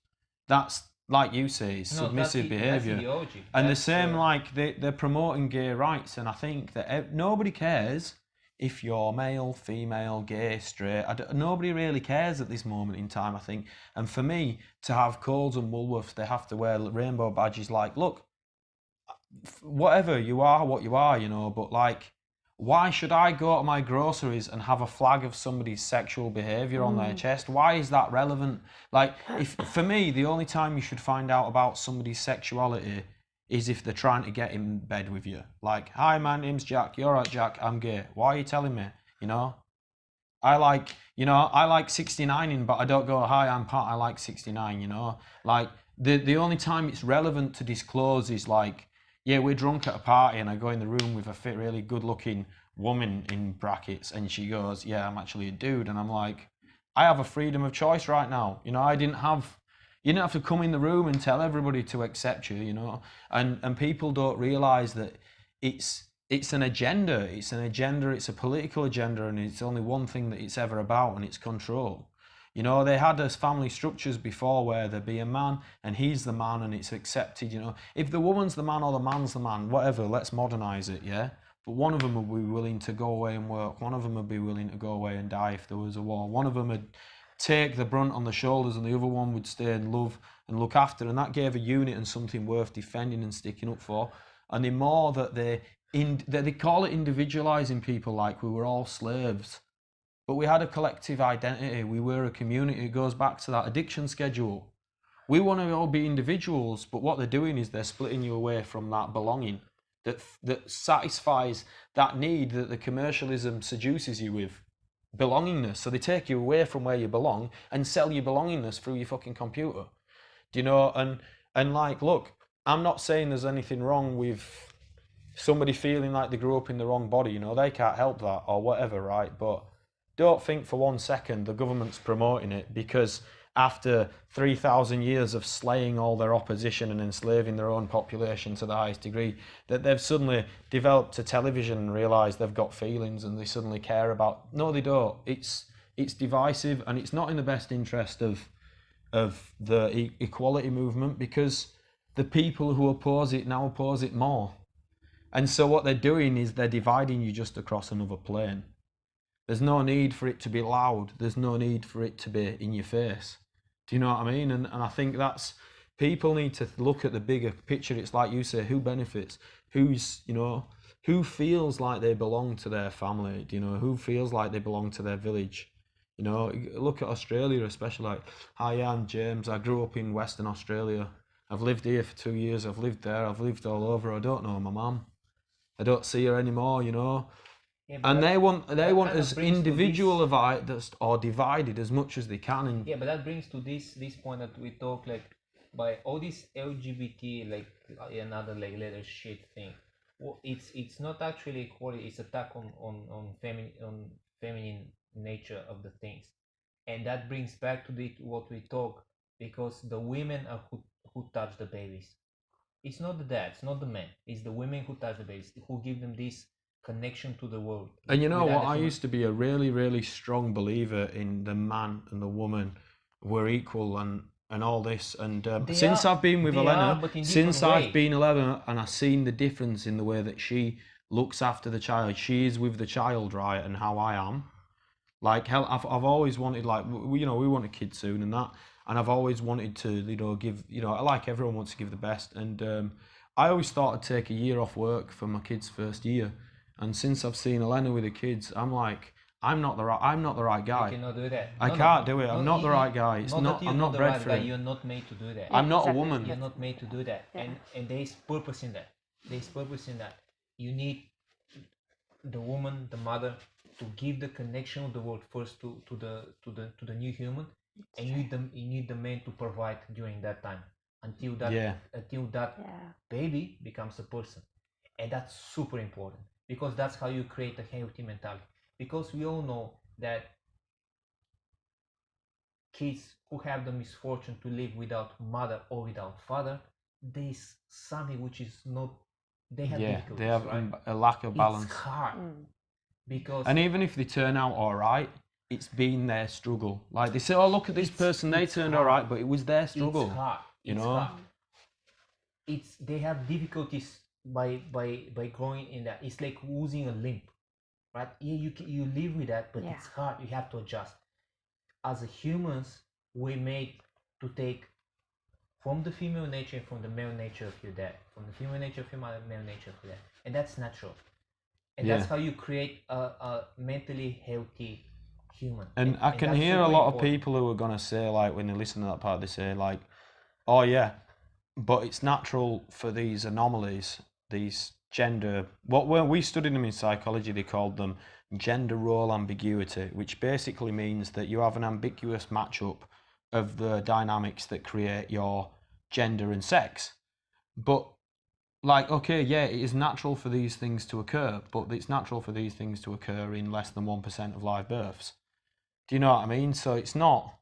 S3: That's, like you say, submissive behaviour. And the same, like, they're promoting gay rights, and I think that nobody cares if you're male, female, gay, straight. Nobody really cares at this moment in time, I think. And for me, to have Coles and Woolworths, they have to wear rainbow badges like, look, whatever, you are what you are, you know, but like, why should I go to my groceries and have a flag of somebody's sexual behaviour on their chest? Why is that relevant? Like, if for me, the only time you should find out about somebody's sexuality is if they're trying to get in bed with you. Like, hi, my name's Jack. You're right, Jack. I'm gay. Why are you telling me? You know, I like 69ing, but I don't go, hi, I'm Pat. I like 69. You know, like the only time it's relevant to disclose is like, yeah, we're drunk at a party and I go in the room with a really good looking woman in brackets and she goes, yeah, I'm actually a dude. And I'm like, I have a freedom of choice right now. You know, you didn't have to come in the room and tell everybody to accept you, you know. And people don't realise that it's an agenda. It's an agenda, it's a political agenda, and it's only one thing that it's ever about, and it's control. You know, they had those family structures before where there'd be a man and he's the man and it's accepted, you know. If the woman's the man or the man's the man, whatever, let's modernise it, yeah? But one of them would be willing to go away and work. One of them would be willing to go away and die if there was a war. One of them would take the brunt on the shoulders and the other one would stay and love and look after. And that gave a unit and something worth defending and sticking up for. And the more that they call it individualising people like we were all slaves. But we had a collective identity. We were a community. It goes back to that addiction schedule. We want to all be individuals, but what they're doing is they're splitting you away from that belonging that satisfies that need that the commercialism seduces you with, belongingness. So they take you away from where you belong and sell you belongingness through your fucking computer. Do you know? And like, look, I'm not saying there's anything wrong with somebody feeling like they grew up in the wrong body. You know, they can't help that or whatever, right? But don't think for 1 second the government's promoting it because after 3,000 years of slaying all their opposition and enslaving their own population to the highest degree, that they've suddenly developed a television and realised they've got feelings and they suddenly care about... No, they don't. It's divisive and it's not in the best interest of the equality movement because the people who oppose it now oppose it more. And so what they're doing is they're dividing you just across another plane. There's no need for it to be loud. There's no need for it to be in your face. Do you know what I mean? And I think that's... People need to look at the bigger picture. It's like you say, who benefits? Who's, you know, who feels like they belong to their family? Do you know, who feels like they belong to their village? You know, look at Australia especially. Like, hi, I'm James. I grew up in Western Australia. I've lived here for 2 years. I've lived there. I've lived all over. I don't know my mum. I don't see her anymore, you know. Yeah, and they want us individual or divided as much as they can. And
S1: yeah, but that brings to this point that we talk like by all this LGBT like another like little shit thing. Well, it's not actually equality. It's attack on feminine nature of the things, and that brings back to what we talk because the women are who touch the babies. It's not the dads, not the men. It's the women who touch the babies, who give them this connection to the world.
S3: And you know what? I used to be a really, really strong believer in the man and the woman were equal and all this. And since I've been with Elena, I've been 11 and I've seen the difference in the way that she looks after the child. She is with the child, right, and how I am. Like, hell, I've always wanted, like, we want a kid soon and that. And I've always wanted to, you know, give, you know, like everyone wants to give the best. And I always thought I'd take a year off work for my kid's first year. And since I've seen Elena with the kids, I'm like, I'm not the right guy.
S1: You cannot do that.
S3: I can't do it. I'm not the right guy. It's not. I'm not bred for it.
S1: You're not made to do that.
S3: I'm not a woman.
S1: You're not made to do that. Yeah. And there is purpose in that. You need the woman, the mother, to give the connection of the world first to the new human, and you need the man to provide during that time. until that
S3: Yeah.
S1: baby becomes a person. And that's super important, because that's how you create a healthy mentality. Because we all know that kids who have the misfortune to live without mother or without father, there's something which is not, they have difficulties,
S3: they have
S1: right?
S3: a lack of balance.
S1: It's hard. Because
S3: and even if they turn out all right, it's been their struggle. Like they say, oh, look at this person, they turned all right, but it was their struggle.
S1: It's hard.
S3: You
S1: it's
S3: know?
S1: hard. They have difficulties by growing in that. It's like losing a limb, right? You live with that, but it's hard. You have to adjust. As a humans, we made to take from the female nature and from the male nature of your dad, from the female nature of your mother, male nature of your dad, and that's natural. And that's how you create a mentally healthy human.
S3: And I can hear a lot of people who are gonna say, like, when they listen to that part, they say like, oh yeah, but it's natural for these anomalies, these gender, when we studied them in psychology, they called them gender role ambiguity, which basically means that you have an ambiguous matchup of the dynamics that create your gender and sex. But like, okay, yeah, it is natural for these things to occur, but it's natural for these things to occur in less than 1% of live births. Do you know what I mean? So it's not,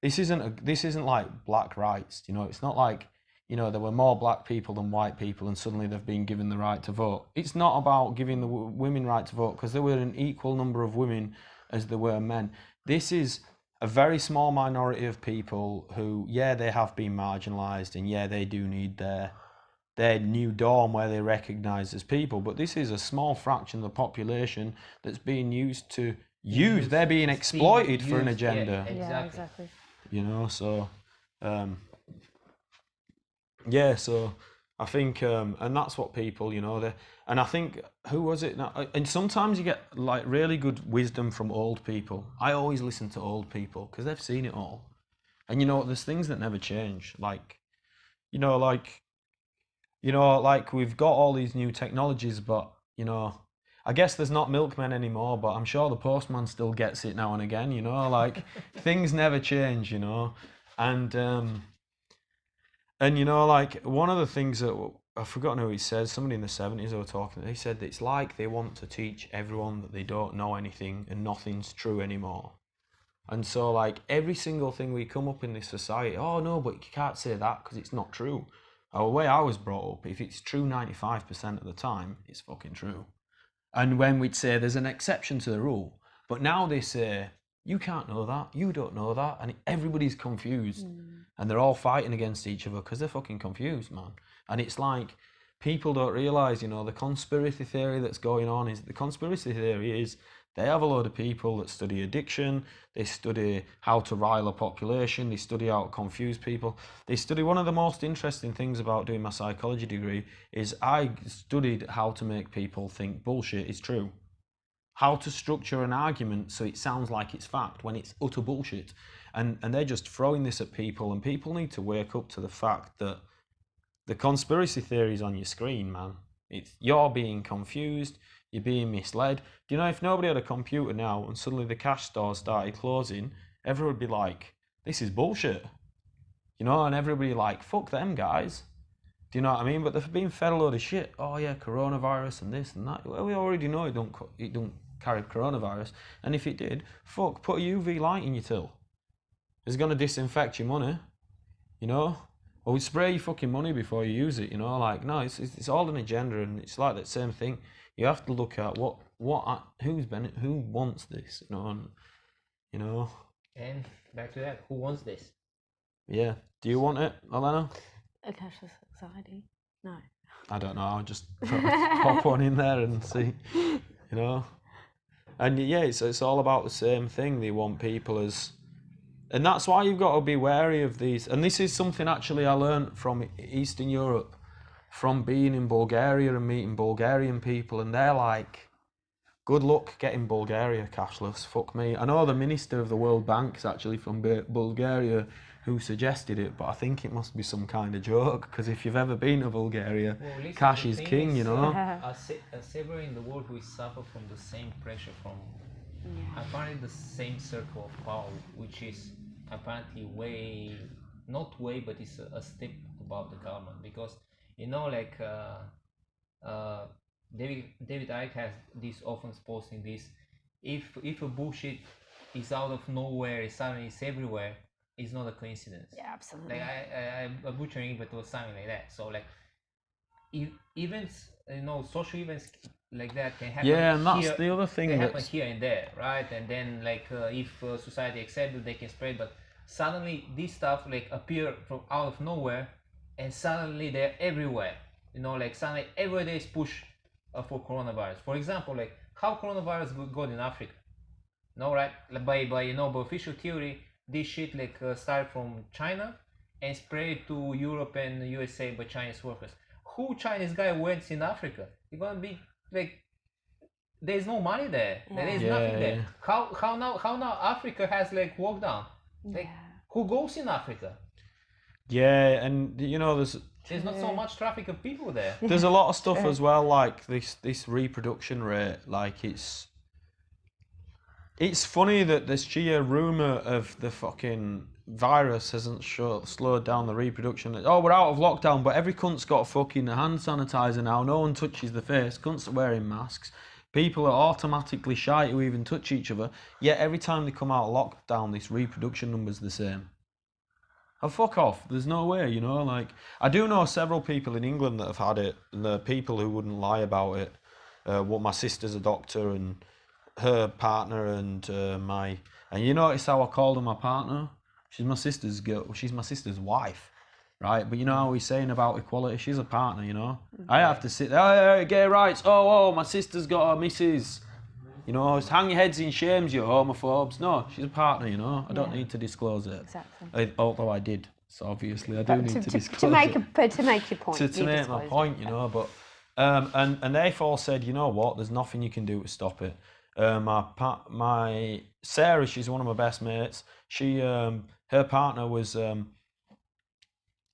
S3: this isn't like black rights, you know, it's not like, you know, there were more black people than white people and suddenly they've been given the right to vote. It's not about giving the women right to vote, because there were an equal number of women as there were men. This is a very small minority of people who, yeah, they have been marginalised, and yeah, they do need their new dorm where they're recognised as people, but this is a small fraction of the population that's being used to use. They're being exploited for an agenda.
S4: Yeah, exactly.
S3: You know, so so I think, and that's what people, you know, and I think, who was it now? And sometimes you get like really good wisdom from old people. I always listen to old people because they've seen it all, and you know, there's things that never change. Like, you know, like we've got all these new technologies, but you know, I guess there's not milkmen anymore, but I'm sure the postman still gets it now and again, you know, like things never change, you know, and you know, like one of the things that, I've forgotten who he says, somebody in the 70s who were talking, they said that it's like they want to teach everyone that they don't know anything and nothing's true anymore. And so like every single thing we come up in this society, oh no, but you can't say that because it's not true. The way I was brought up, if it's true 95% of the time, it's fucking true. And when we'd say there's an exception to the rule, but now they say, you can't know that, you don't know that, and everybody's confused. And they're all fighting against each other because they're fucking confused, man. And it's like, people don't realise, you know, the conspiracy theory that's going on is, the conspiracy theory is, they have a load of people that study addiction, they study how to rile a population, they study how to confuse people. They study, one of the most interesting things about doing my psychology degree is I studied how to make people think bullshit is true. How to structure an argument so it sounds like it's fact when it's utter bullshit. And they're just throwing this at people, and people need to wake up to the fact that the conspiracy theory is on your screen, man. You're being confused, you're being misled. Do you know, if nobody had a computer now and suddenly the cash stores started closing, everyone would be like, this is bullshit. You know, and everybody like, fuck them guys. Do you know what I mean? But they've been fed a load of shit. Oh yeah, coronavirus and this and that. Well, we already know it don't carry coronavirus. And if it did, fuck, put a UV light in your till. It's going to disinfect your money, you know? Or we spray your fucking money before you use it, you know? Like, no, it's all an agenda, and it's like that same thing. You have to look at who wants this, you know? And, you know?
S1: And back to that, who wants this?
S3: Yeah. Do you want it, Elena?
S4: A cashless society? No.
S3: I don't know. I'll just pop one in there and see, you know? And yeah, it's all about the same thing. They want people as... And that's why you've got to be wary of these. And this is something actually I learned from Eastern Europe, from being in Bulgaria and meeting Bulgarian people. And they're like, good luck getting Bulgaria cashless. Fuck me. I know the minister of the World Bank is actually from Bulgaria who suggested it, but I think it must be some kind of joke, because if you've ever been to Bulgaria, listen, cash is king, you know?
S1: As everywhere in the world, we suffer from the same pressure from... apparently the same circle of power, which is apparently but it's a step about the government, because you know, like David Icke has this often posting this: if a bullshit is out of nowhere, it suddenly is everywhere, it's not a coincidence.
S4: Yeah, absolutely.
S1: Like I'm butchering it, but it was something like that. So like events, you know, social events like that can happen.
S3: Yeah, and that's
S1: here,
S3: the other thing
S1: they
S3: that's...
S1: happen here and there, right? And then like if society accepts it, they can spread. But suddenly this stuff like appear from out of nowhere, and suddenly they're everywhere. You know, like suddenly every day is push for coronavirus. For example, like how coronavirus got in Africa. No, right? Like by you know, by official theory, this shit like started from China and spread to Europe and USA by Chinese workers. Who Chinese guy went in Africa? You're gonna be like, there's no money there. There is nothing there. How now Africa has like lockdown? Like who goes in Africa?
S3: Yeah, and you know,
S1: there's not so much traffic of people there.
S3: There's a lot of stuff as well, like this reproduction rate. Like it's funny that this sheer rumour of the fucking virus hasn't slowed down the reproduction. Oh, we're out of lockdown, but every cunt's got a fucking hand sanitizer now. No one touches the face. Cunts are wearing masks. People are automatically shy to even touch each other. Yet every time they come out of lockdown, this reproduction number's the same. Oh, fuck off. There's no way, you know. Like, I do know several people in England that have had it, and the people who wouldn't lie about it. My sister's a doctor, and her partner, and and you notice how I called her my partner? She's my sister's girl. She's my sister's wife, right? But you know how he's saying about equality? She's a partner, you know. I have to sit there. Oh, gay rights. Oh, my sister's got a missus. You know, hang your heads in shames, you homophobes. No, she's a partner, you know. I don't need to disclose it.
S4: Exactly.
S3: Although I did, so obviously I do need to disclose
S4: to make
S3: it.
S4: To make your point.
S3: To make my point, you know. But and they've all said, you know what? There's nothing you can do to stop it. My Sarah, she's one of my best mates. She her partner was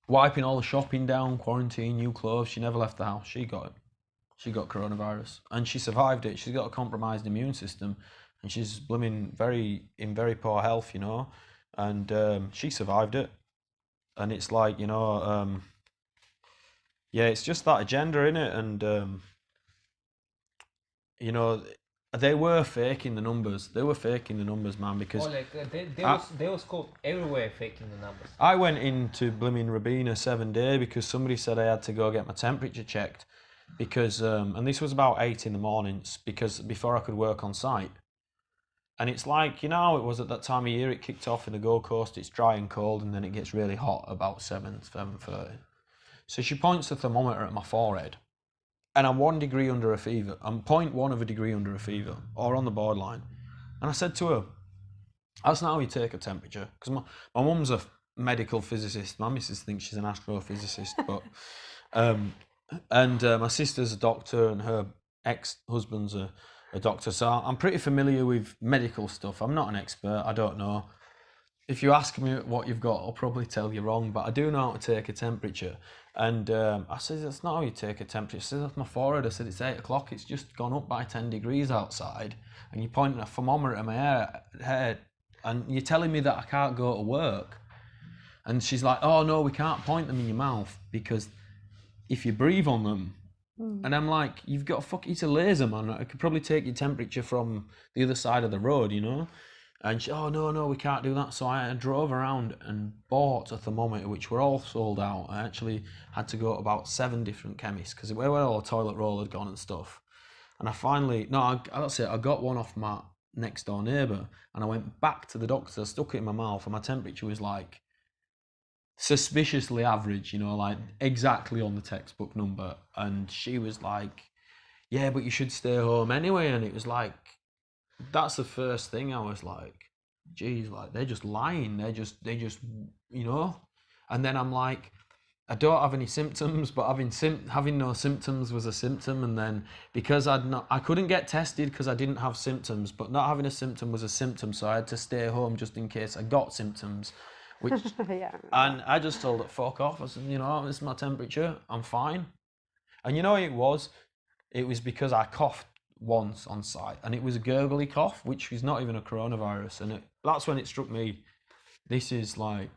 S3: wiping all the shopping down, quarantine, new clothes. She never left the house. She got it. She got coronavirus, and she survived it. She's got a compromised immune system, and she's blooming in very poor health, you know. And she survived it, and it's like, you know, yeah, it's just that agenda, innit? And you know, they were faking the numbers. They were faking the numbers, man, because...
S1: Oh, like, they was called everywhere faking the numbers.
S3: I went into blooming Rabina 7 day because somebody said I had to go get my temperature checked because, and this was about 8 in the mornings, because before I could work on site. And it's like, you know how it was at that time of year, it kicked off in the Gold Coast, it's dry and cold, and then it gets really hot about 7:30. So she points the thermometer at my forehead, and I'm 1 degree under a fever. I'm 0.1 of a degree under a fever, or on the borderline. And I said to her, that's not how you take a temperature. Because my mum's a medical physicist. My missus thinks she's an astrophysicist. But my sister's a doctor, and her ex-husband's a doctor. So I'm pretty familiar with medical stuff. I'm not an expert. I don't know. If you ask me what you've got, I'll probably tell you wrong. But I do know how to take a temperature. And I said, that's not how you take a temperature. She said, that's my forehead. I said, it's 8 o'clock. It's just gone up by 10 degrees outside. And you're pointing a thermometer at my head. And you're telling me that I can't go to work. And she's like, oh, no, we can't point them in your mouth because if you breathe on them. And I'm like, you've got it's a laser, man. I could probably take your temperature from the other side of the road, you know? And she, oh, no, we can't do that. So I drove around and bought a thermometer, which were all sold out. I actually had to go to about 7 different chemists because where all the toilet roll had gone and stuff. And I finally, that's it. I got one off my next door neighbour, and I went back to the doctor, stuck it in my mouth, and my temperature was like suspiciously average, you know, like exactly on the textbook number. And she was like, yeah, but you should stay home anyway. And it was like, that's the first thing I was like, geez, like they're just lying. They just, you know. And then I'm like, I don't have any symptoms, but having no symptoms was a symptom. And then because I couldn't get tested because I didn't have symptoms, but not having a symptom was a symptom. So I had to stay home just in case I got symptoms. Which, and I just told it, fuck off. I said, you know, this is my temperature. I'm fine. And you know what it was? It was because I coughed once on site, and it was a gurgly cough, which was not even a coronavirus. And that's when it struck me, this is like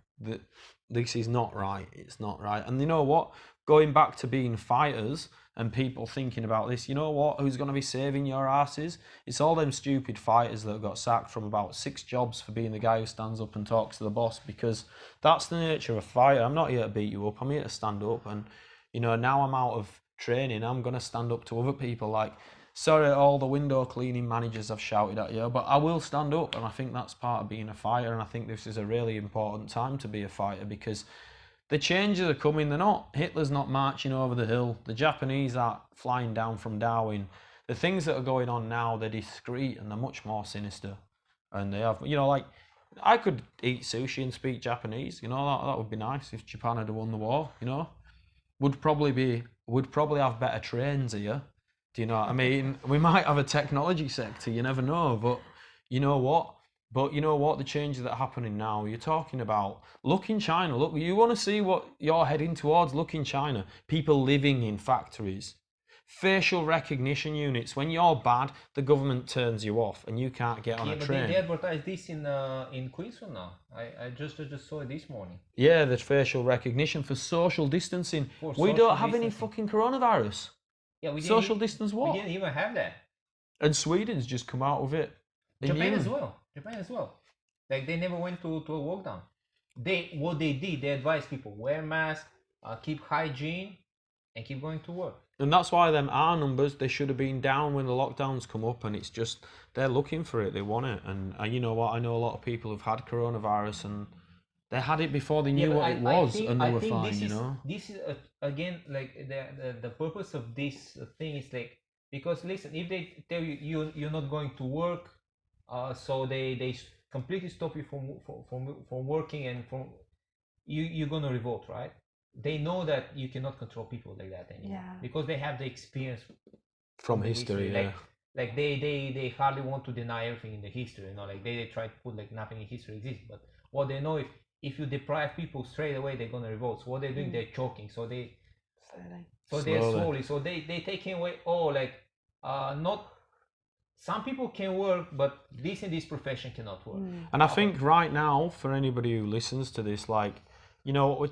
S3: This is not right. It's not right. And you know what? Going back to being fighters and people thinking about this, you know what? Who's going to be saving your asses? It's all them stupid fighters that got sacked from about 6 jobs for being the guy who stands up and talks to the boss, because that's the nature of a fighter. I'm not here to beat you up. I'm here to stand up. And, you know, now I'm out of training, I'm going to stand up to other people. Like, sorry, all the window cleaning managers I've shouted at you, but I will stand up, and I think that's part of being a fighter. And I think this is a really important time to be a fighter, because the changes are coming. They're not, Hitler's not marching over the hill. The Japanese aren't flying down from Darwin. The things that are going on now, they're discreet and they're much more sinister. And they have, you know, like, I could eat sushi and speak Japanese. You know, that would be nice if Japan had won the war. You know, would probably have better trains here. Do you know what I mean? We might have a technology sector, you never know. But you know what? The changes that are happening now, you're talking about, look in China. Look, you want to see what you're heading towards? Look in China. People living in factories. Facial recognition units. When you're bad, the government turns you off and you can't get on a train.
S1: They advertise this in Queensland now. I just saw it this morning.
S3: Yeah, the facial recognition for social distancing. We don't have any fucking coronavirus.
S1: Yeah, we
S3: social distance what?
S1: We didn't even have that.
S3: And Sweden's just come out of it.
S1: Japan as well. Like, they never went to a lockdown. What they did, they advised people, wear masks, keep hygiene, and keep going to work.
S3: And that's why them R numbers, they should have been down when the lockdowns come up, and it's just, they're looking for it, they want it. And you know what, I know a lot of people who've had coronavirus and they had it before they knew what it was, and they were fine, you know.
S1: This is again, like, the purpose of this thing is, like, because listen, if they tell you you're not going to work, so they completely stop you from working, and from you're gonna revolt, right? They know that you cannot control people like that anymore, because they have the experience
S3: from history. Yeah.
S1: Like they hardly want to deny everything in the history, you know. Like they try to put like nothing in history exists, but what they know, if you deprive people straight away, they're gonna revolt. So what they're doing, they're choking. So they're slowly. So they taking away not. Some people can work, but this in this profession cannot work.
S3: And I think right now, for anybody who listens to this, like, you know,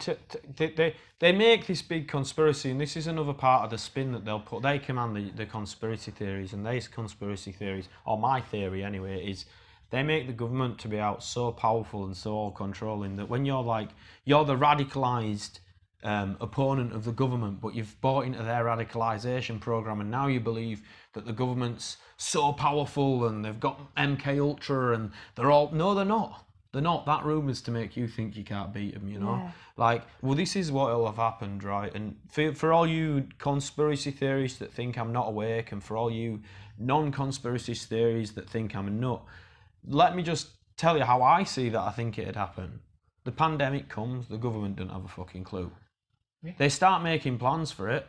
S3: they make this big conspiracy, and this is another part of the spin that they'll put. They command the conspiracy theories, and these conspiracy theories, or my theory anyway, is they make the government to be out so powerful and so all-controlling that when you're the radicalised opponent of the government, but you've bought into their radicalisation program, and now you believe that the government's so powerful and they've got MK Ultra, and they're all, no, they're not. They're not. That rumour's to make you think you can't beat them, you know? Yeah. Like, well, this is what'll have happened, right? And for all you conspiracy theorists that think I'm not awake, and for all you non-conspiracy theories that think I'm a nut, let me just tell you how I see that I think it'd happen. The pandemic comes, the government don't have a fucking clue. Yeah. They start making plans for it.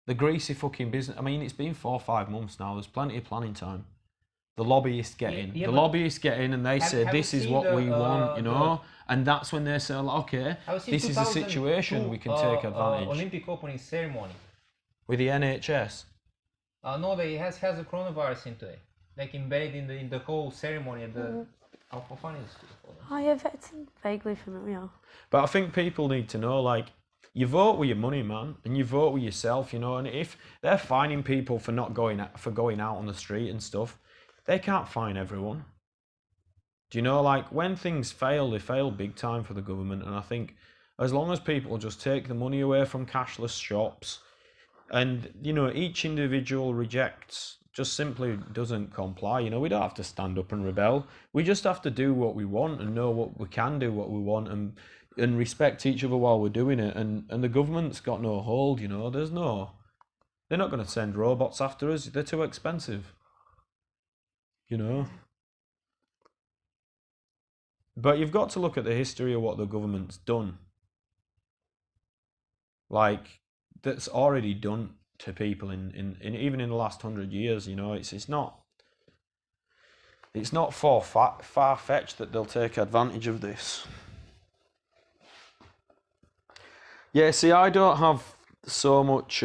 S3: The greasy fucking business. I mean, it's been 4 or 5 months now. There's plenty of planning time. The lobbyists get in. The lobbyists get in and they say, this is what we want, you know? And that's when they say, okay, this is a situation we can take advantage.
S1: Olympic opening ceremony.
S3: With the NHS?
S1: No, it has a coronavirus into it. Like embedded in the whole ceremony at the... How fun is it?
S4: Oh yeah, that's vaguely familiar.
S3: But I think people need to know, like, you vote with your money, man, and you vote with yourself, you know. And if they're fining people for not going out on the street and stuff, they can't fine everyone. Do you know, like, when things fail, they fail big time for the government. And I think as long as people just take the money away from cashless shops, and, you know, each individual rejects, just simply doesn't comply, you know, we don't have to stand up and rebel. We just have to do what we want and know what we can do, what we want, and respect each other while we're doing it. And the government's got no hold, you know. They're not going to send robots after us. They're too expensive, you know. But you've got to look at the history of what the government's done. Like, that's already done to people in even in the last 100 years, you know. It's not far-fetched that they'll take advantage of this. Yeah, see, I don't have so much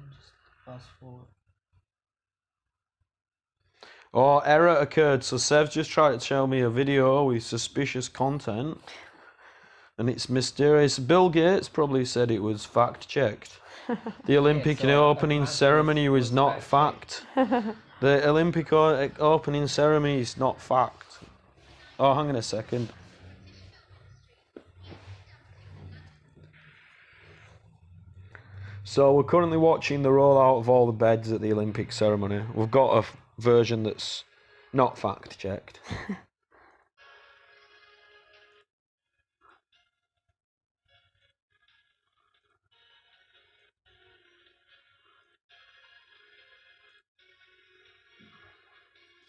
S1: Just fast forward.
S3: Oh, error occurred. So Sev just tried to show me a video with suspicious content, and it's mysterious. Bill Gates probably said it was fact-checked. The Olympic opening ceremony was not fact. The Olympic opening ceremony is not fact. Oh, hang on a second. So we're currently watching the rollout of all the beds at the Olympic ceremony. We've got a version that's not fact-checked.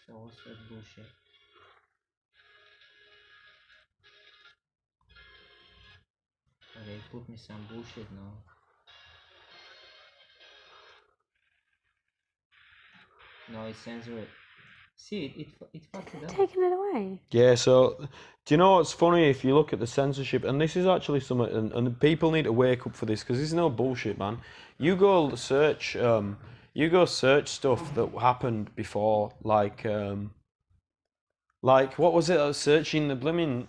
S1: So what's that bullshit? They put me some bullshit now. No, it censored it. See, it fucked it up.
S4: Taking it away.
S3: Yeah, so do you know what's funny? If you look at the censorship, and this is actually something, and people need to wake up for this because this is no bullshit, man. You go search stuff that happened before, like what was it? I was searching the blooming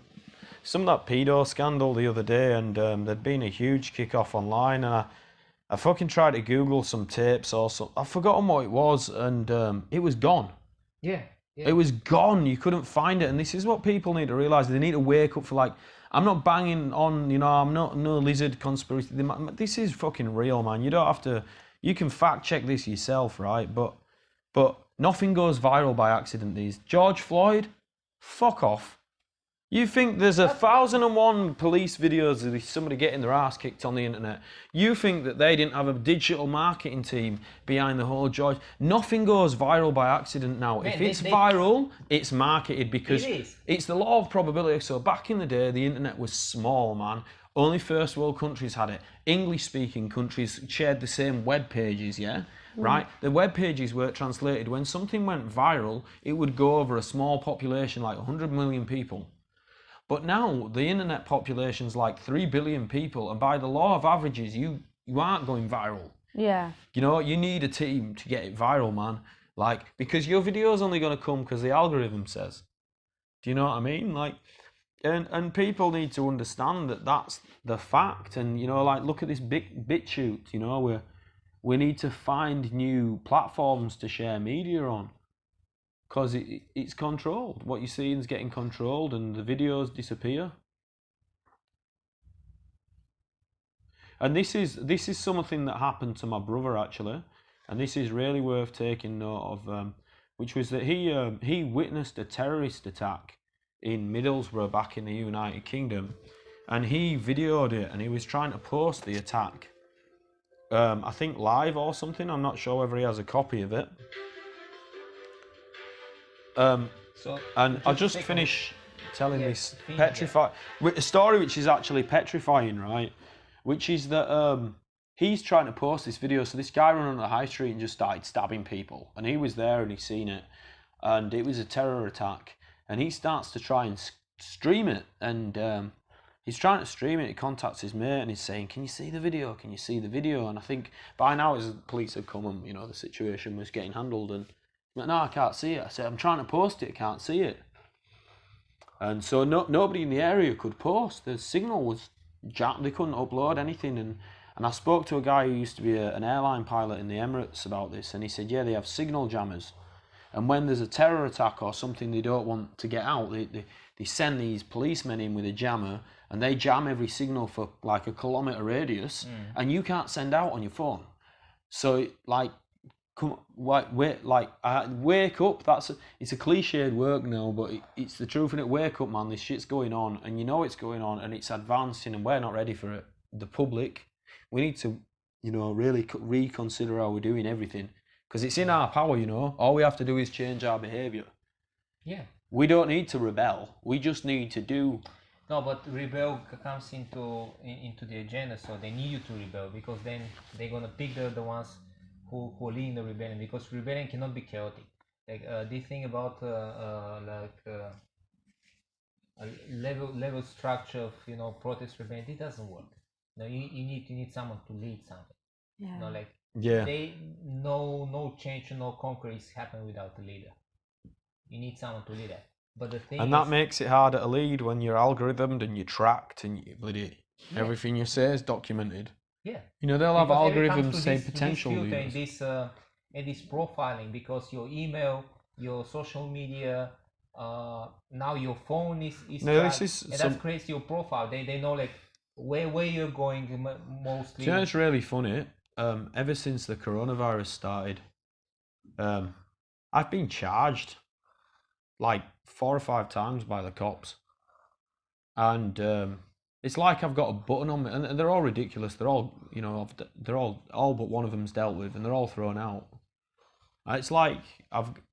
S3: some of that pedo scandal the other day, and there'd been a huge kick-off online, and I fucking tried to Google some tapes or something. I've forgotten what it was, and it was gone.
S1: Yeah.
S3: It was gone. You couldn't find it, and this is what people need to realise. They need to wake up for, like, I'm not banging on, I'm not no lizard conspiracy. This is fucking real, man. You don't have to. You can fact check this yourself, right? But nothing goes viral by accident. George Floyd, fuck off. You think there's 1,001 police videos of somebody getting their ass kicked on the internet. You think that they didn't have a digital marketing team behind the whole George. Nothing goes viral by accident now.
S1: Man,
S3: if it's viral, it's marketed because it's the law of probability. So back in the day, the internet was small, man. Only first world countries had it. English-speaking countries shared the same web pages, yeah? Right? The web pages were translated. When something went viral, it would go over a small population, like 100 million people. But now the internet population's like 3 billion people, and by the law of averages, you aren't going viral.
S4: Yeah.
S3: You need a team to get it viral, man. Like, because your video's only going to come because the algorithm says. Do you know what I mean? Like, and people need to understand that that's the fact. And like, look at this big BitChute. We need to find new platforms to share media on. Because it's controlled. What you're seeing is getting controlled, and the videos disappear. And this is something that happened to my brother, actually, and this is really worth taking note of. Which was that he witnessed a terrorist attack in Middlesbrough back in the United Kingdom, and he videoed it, and he was trying to post the attack. I think live or something. I'm not sure whether he has a copy of it. And I'll just finish telling this a story which is actually petrifying, right? Which is that he's trying to post this video. So this guy ran on the high street and just started stabbing people, and he was there and he's seen it, and it was a terror attack. And he starts to try and stream it, and he's trying to stream it. He contacts his mate and he's saying, "Can you see the video? Can you see the video?" And I think by now, as the police had come and the situation was getting handled, and like, "No, I can't see it." I said, "I'm trying to post it, I can't see it." And so nobody in the area could post. The signal was jammed. They couldn't upload anything. And I spoke to a guy who used to be an airline pilot in the Emirates about this, and he said, yeah, they have signal jammers. And when there's a terror attack or something they don't want to get out, they send these policemen in with a jammer, and they jam every signal for like a kilometre radius, and you can't send out on your phone. So wake up. It's a cliched word now, but it's the truth, and wake up, man. This shit's going on, and it's going on, and it's advancing, and we're not ready for it. The public, we need to really reconsider how we're doing everything, because it's in our power. All we have to do is change our behaviour.
S1: Yeah,
S3: we don't need to rebel, we just need to do.
S1: No, but rebel comes into the agenda, so they need you to rebel, because then they're gonna pick the ones who are leading the rebellion, because rebellion cannot be chaotic. Like the thing about a level structure of protest rebellion, it doesn't work. You need someone to lead something.
S4: Yeah.
S1: No change, no conquest happen without a leader. You need someone to lead that. But the thing
S3: And that makes it harder to lead when you're algorithmed and you're tracked and you bloody everything you say is documented.
S1: yeah.
S3: You know, they'll have
S1: Because every comes
S3: algorithms
S1: to
S3: say
S1: this
S3: potential
S1: filter
S3: leaders.
S1: and this profiling, because your email, your social media, now your phone is
S3: No,
S1: tracked,
S3: this is
S1: and
S3: some.
S1: that creates your profile. They know like where you're going mostly.
S3: Do you know it's really funny? Ever since the coronavirus started, I've been charged like 4 or 5 times by the cops, and it's like I've got a button on me, and they're all ridiculous. They're all, you know, they're all but one of them's dealt with, and they're all thrown out. It's like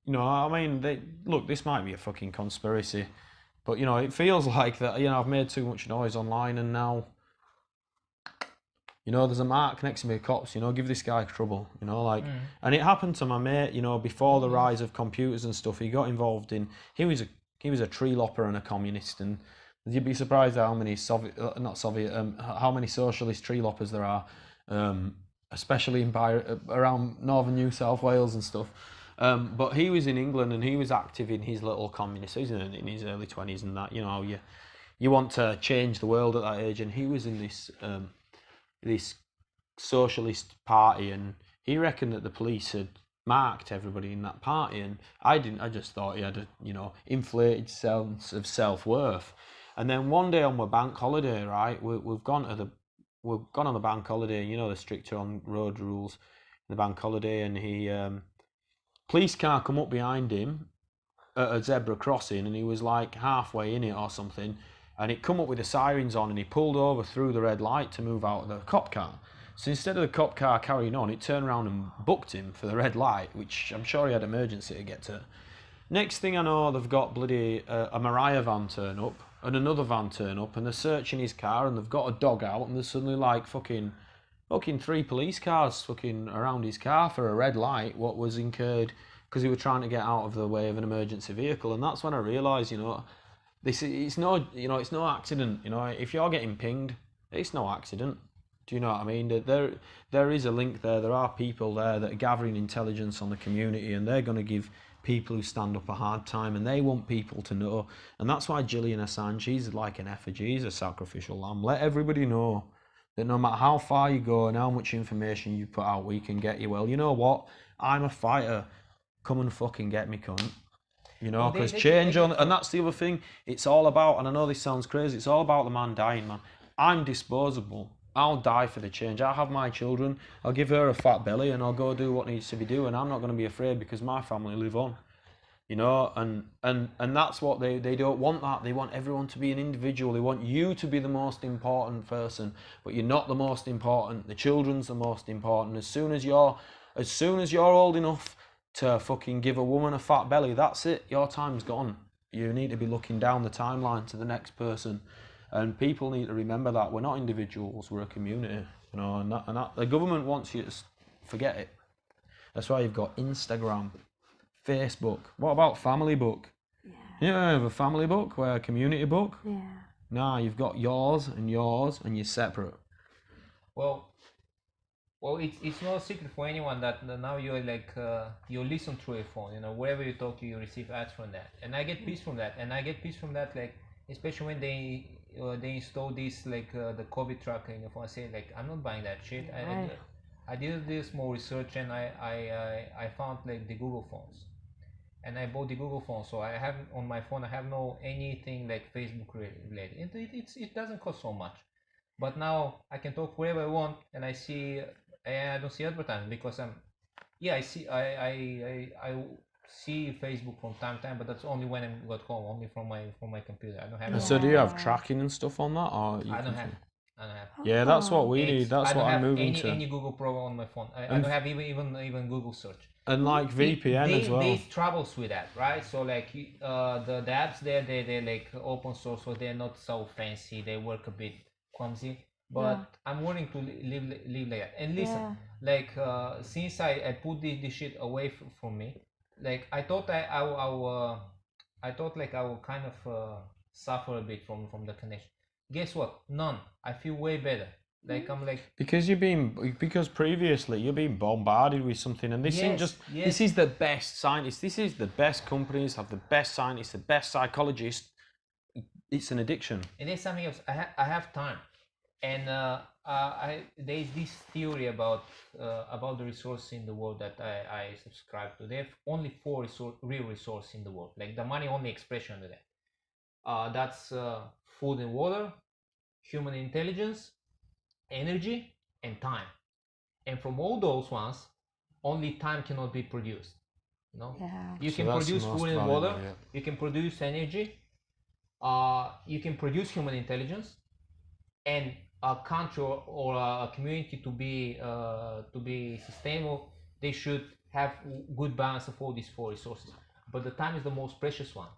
S3: you know, I mean, look, this might be a fucking conspiracy, but you know, it feels like that. You know, I've made too much noise online, and now, you know, there's a mark next to me, cops, you know, give this guy trouble, you know, like, and it happened to my mate, you know, before the rise of computers and stuff. He got involved in, he was a tree lopper and a communist, and you'd be surprised how many how many socialist tree loppers there are, especially around northern New South Wales and stuff. But he was in England and he was active in his little communist. He's in his early 20s and that, you know, you want to change the world at that age, and he was in this socialist party, and he reckoned that the police had marked everybody in that party, and I didn't. I just thought he had a, you know, inflated sense of self-worth. And then one day on my bank holiday, right, we've gone on the bank holiday, you know, the stricter on road rules, the bank holiday, and he police car come up behind him at a zebra crossing, and he was like halfway in it or something, and it come up with the sirens on, and he pulled over through the red light to move out of the cop car. So instead of the cop car carrying on, it turned around and booked him for the red light, which I'm sure he had emergency to get to. Next thing I know, they've got bloody a Mariah van turn up and another van turn up, and they're searching his car, and they've got a dog out, and there's suddenly like fucking 3 police cars fucking around his car for a red light, what was incurred because he was trying to get out of the way of an emergency vehicle. And that's when I realised, you know, it's no accident. You know, if you're getting pinged, it's no accident. Do you know what I mean? There is a link there. There are people there that are gathering intelligence on the community, and they're going to give people who stand up a hard time, and they want people to know. And that's why Gillian Assange, he's like an effigy, he's a sacrificial lamb. Let everybody know that no matter how far you go and how much information you put out, we can get you. Well, you know what? I'm a fighter. Come and fucking get me, cunt. You know, because and that's the other thing. It's all about, and I know this sounds crazy, it's all about the man dying, man. I'm disposable. I'll die for the change. I'll have my children. I'll give her a fat belly, and I'll go do what needs to be done. And I'm not going to be afraid because my family live on. You know, and that's what they don't want. That they want everyone to be an individual. They want you to be the most important person, but you're not the most important. The children's the most important. As soon as you're old enough to fucking give a woman a fat belly, that's it. Your time's gone. You need to be looking down the timeline to the next person, and people need to remember that we're not individuals. We're a community. You know, and that the government wants you to forget it. That's why you've got Instagram, Facebook. What about family book? Yeah. You have a family book, where a community book?
S4: Yeah.
S3: Nah, you've got yours, and you're separate.
S1: Well, it's no secret for anyone that now you're like you listen through a phone. You know, wherever you talk to, you receive ads from that, and I get peace from that. And I get peace from that, like especially when they install this like the COVID tracker in your phone. I say like, I'm not buying that shit. I did this more research, and I found like the Google phones, and I bought the Google phone. So I have on my phone, I have no anything like Facebook related. It doesn't cost so much, but now I can talk wherever I want, and I don't see advertising because I see Facebook from time to time, but that's only when I'm at home, only from my computer. I don't have.
S3: So do you have tracking and stuff on that, or
S1: I don't have.
S3: Yeah, that's what we need. That's what I'm moving to.
S1: I don't have any Google Pro on my phone. I don't have even Google search.
S3: And like VPN as well.
S1: There's troubles with that, right? So like the apps there, they're like open source, so they're not so fancy. They work a bit clumsy. But I'm willing to live like that. And listen, like since I put this shit away from me, like I thought I will kind of suffer a bit from the connection. Guess what? None. I feel way better. Like I'm like,
S3: because previously you're being bombarded with something, and this isn't just this is the best scientists, this is the best companies, have the best scientists, the best psychologists. It's an addiction.
S1: and there's something else. I have time, and there's this theory about the resources in the world that I subscribe to. There are only four real resources in the world. Like the money only expression of that. That's food and water, human intelligence, energy, and time. And from all those ones, only time cannot be produced.
S4: Yeah.
S1: You
S3: So
S1: can
S3: that's the
S1: produce
S3: most
S1: food and
S3: valuable,
S1: water.
S3: yeah.
S1: You can produce energy. You can produce human intelligence, and a country or a community to be sustainable, they should have good balance of all these four resources. But the time is the most precious one,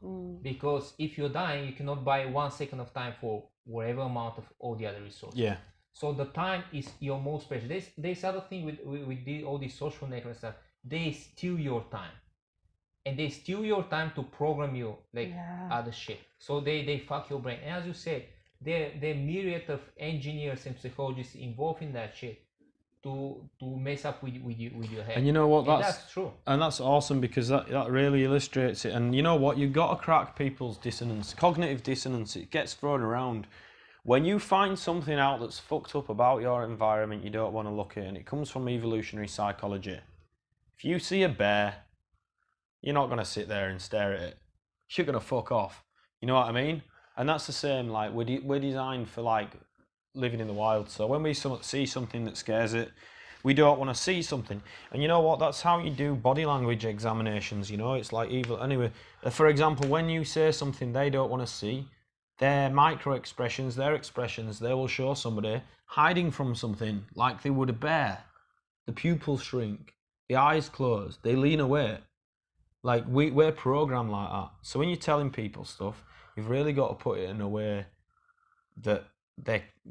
S1: because if you're dying, you cannot buy 1 second of time for whatever amount of all the other resources.
S3: Yeah.
S1: So the time is your most precious. There's other thing with all these social networks stuff. They steal your time, and they steal your time to program you like other shit. So they fuck your brain. And as you said, there are myriad of engineers and psychologists involved in that shit to mess up with your head.
S3: And you know what?
S1: And that's true.
S3: And that's awesome, because that really illustrates it. And you know what? You've got to crack people's dissonance, cognitive dissonance. It gets thrown around. When you find something out that's fucked up about your environment, you don't want to look at it, and it comes from evolutionary psychology. If you see a bear, you're not going to sit there and stare at it. You're going to fuck off. You know what I mean? And that's the same, like, we're designed for, like, living in the wild. So when we see something that scares it, we don't want to see something. And you know what? That's how you do body language examinations, you know? It's like evil. Anyway, for example, when you say something they don't want to see, their micro expressions, their expressions, they will show somebody hiding from something like they would a bear. The pupils shrink, the eyes close, they lean away. Like, we're programmed like that. So when you're telling people stuff, you've really got to put it in a way that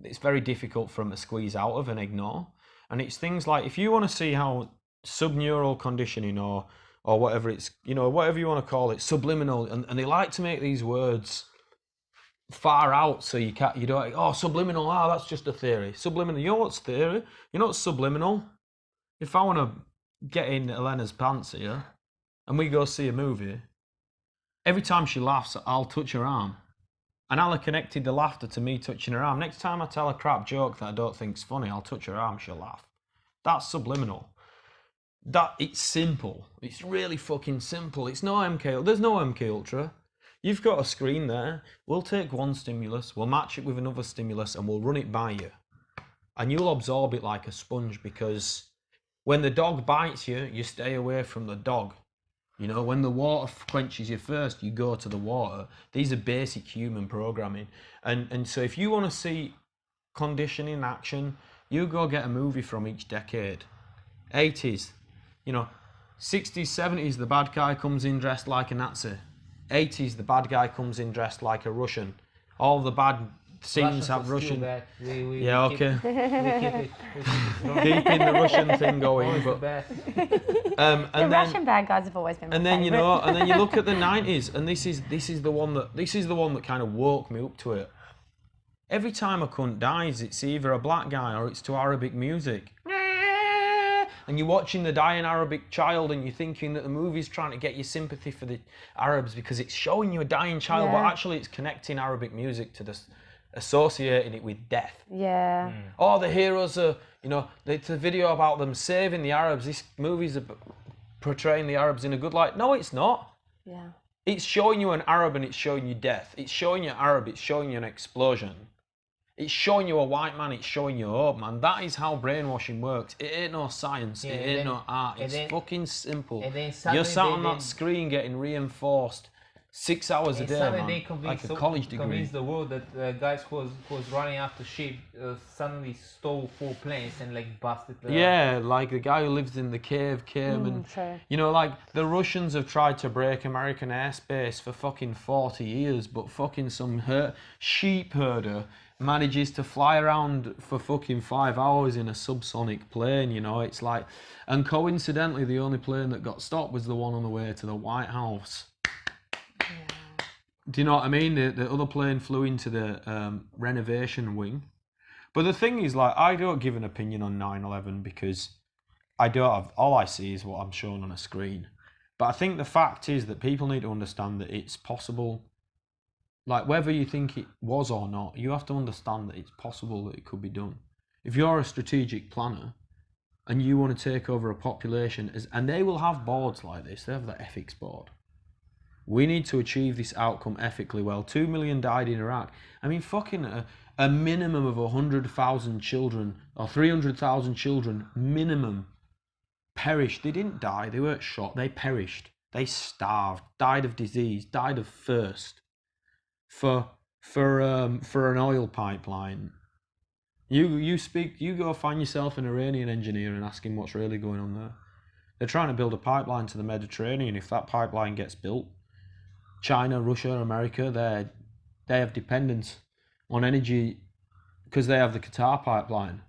S3: it's very difficult for them to squeeze out of and ignore. And it's things like, if you want to see how subneural conditioning or whatever it's, you know, whatever you want to call it, subliminal, and they like to make these words far out, so you don't, oh, subliminal, that's just a theory. Subliminal, you know what's theory? You know what's subliminal? If I want to get in Elena's pants here, and we go see a movie, every time she laughs, I'll touch her arm. And I'll have connected the laughter to me touching her arm. Next time I tell a crap joke that I don't think's funny, I'll touch her arm, she'll laugh. That's subliminal. It's simple. It's really fucking simple. It's no MK. There's no MK Ultra. You've got a screen there. We'll take one stimulus, we'll match it with another stimulus, and we'll run it by you. And you'll absorb it like a sponge, because when the dog bites you, you stay away from the dog. You know, when the water quenches you first, you go to the water. These are basic human programming. And so if you want to see conditioning in action, you go get a movie from each decade. 80s, you know, 60s, 70s, the bad guy comes in dressed like a Nazi. 80s, the bad guy comes in dressed like a Russian. All the bad scenes have Russian. Yeah, okay. Keeping the Russian thing going, but and
S4: the
S3: then
S4: Russian bad guys have always been my
S3: and then
S4: favourite.
S3: you know, and then you look at the 90s, and this is the one that kind of woke me up to it. Every time a cunt dies, it's either a black guy or it's to Arabic music. And you're watching the dying Arabic child, and you're thinking that the movie's trying to get your sympathy for the Arabs because it's showing you a dying child, but actually it's connecting Arabic music to this, associating it with death.
S4: Yeah.
S3: Oh, the heroes are, you know, it's a video about them saving the Arabs. This movie's portraying the Arabs in a good light. No, it's not.
S4: Yeah.
S3: It's showing you an Arab and it's showing you death. It's showing you Arab, it's showing you an explosion. It's showing you a white man, it's showing you hope, man. That is how brainwashing works. It ain't no science, it ain't no art. It's fucking simple. You're sat on that screen getting reinforced 6 hours a day, man, like a college degree.
S1: Convince the world that guys who was running after sheep suddenly stole 4 planes and like busted the...
S3: Yeah, like the guy who lives in the cave came and...
S4: True.
S3: You know, like, the Russians have tried to break American airspace for fucking 40 years, but fucking some sheep herder manages to fly around for fucking 5 hours in a subsonic plane, you know, it's like... And coincidentally, the only plane that got stopped was the one on the way to the White House.
S4: Yeah.
S3: Do you know what I mean? The other plane flew into the renovation wing, But the thing is, like, I don't give an opinion on 9/11 because I don't have, all I see is what I'm shown on a screen. But I think the fact is that people need to understand that it's possible, like whether you think it was or not, you have to understand that it's possible that it could be done. If you're a strategic planner and you want to take over a population, and they will have boards like this, they have the ethics board. We need to achieve this outcome ethically well. 2 million died in Iraq. I mean, fucking a minimum of 100,000 children or 300,000 children minimum perished. They didn't die, they weren't shot, they perished. They starved, died of disease, died of thirst for an oil pipeline. You go find yourself an Iranian engineer and ask him what's really going on there. They're trying to build a pipeline to the Mediterranean. If that pipeline gets built, China, Russia, America, they have dependence on energy because they have the Qatar pipeline.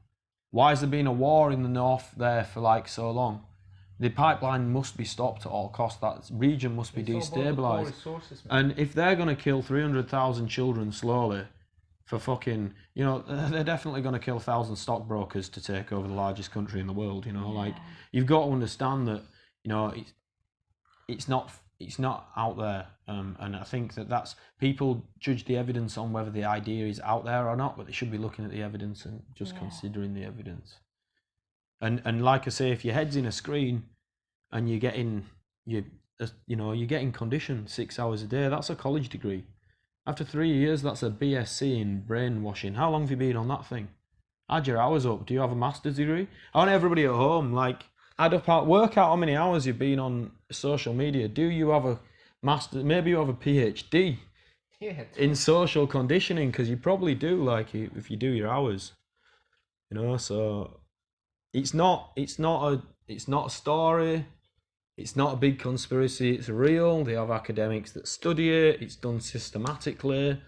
S3: Why has there been a war in the north there for like so long? The pipeline must be stopped at all costs. That region must be destabilised. And if they're going to kill 300,000 children slowly for fucking, you know, they're definitely going to kill 1,000 stockbrokers to take over the largest country in the world. You know, like, you've got to understand that, you know, it's not out there. And I think that's, people judge the evidence on whether the idea is out there or not, but they should be looking at the evidence and just considering the evidence. And like I say, if your head's in a screen and you're getting conditioned 6 hours a day, that's a college degree. After 3 years, that's a BSc in brainwashing. How long have you been on that thing? Add your hours up. Do you have a master's degree? I want everybody at home, like, work out how many hours you've been on social media. Do you have a master? Maybe you have a PhD in social conditioning, because you probably do, like, if you do your hours. You know, so it's not a story. It's not a big conspiracy. It's real. They have academics that study it. It's done systematically.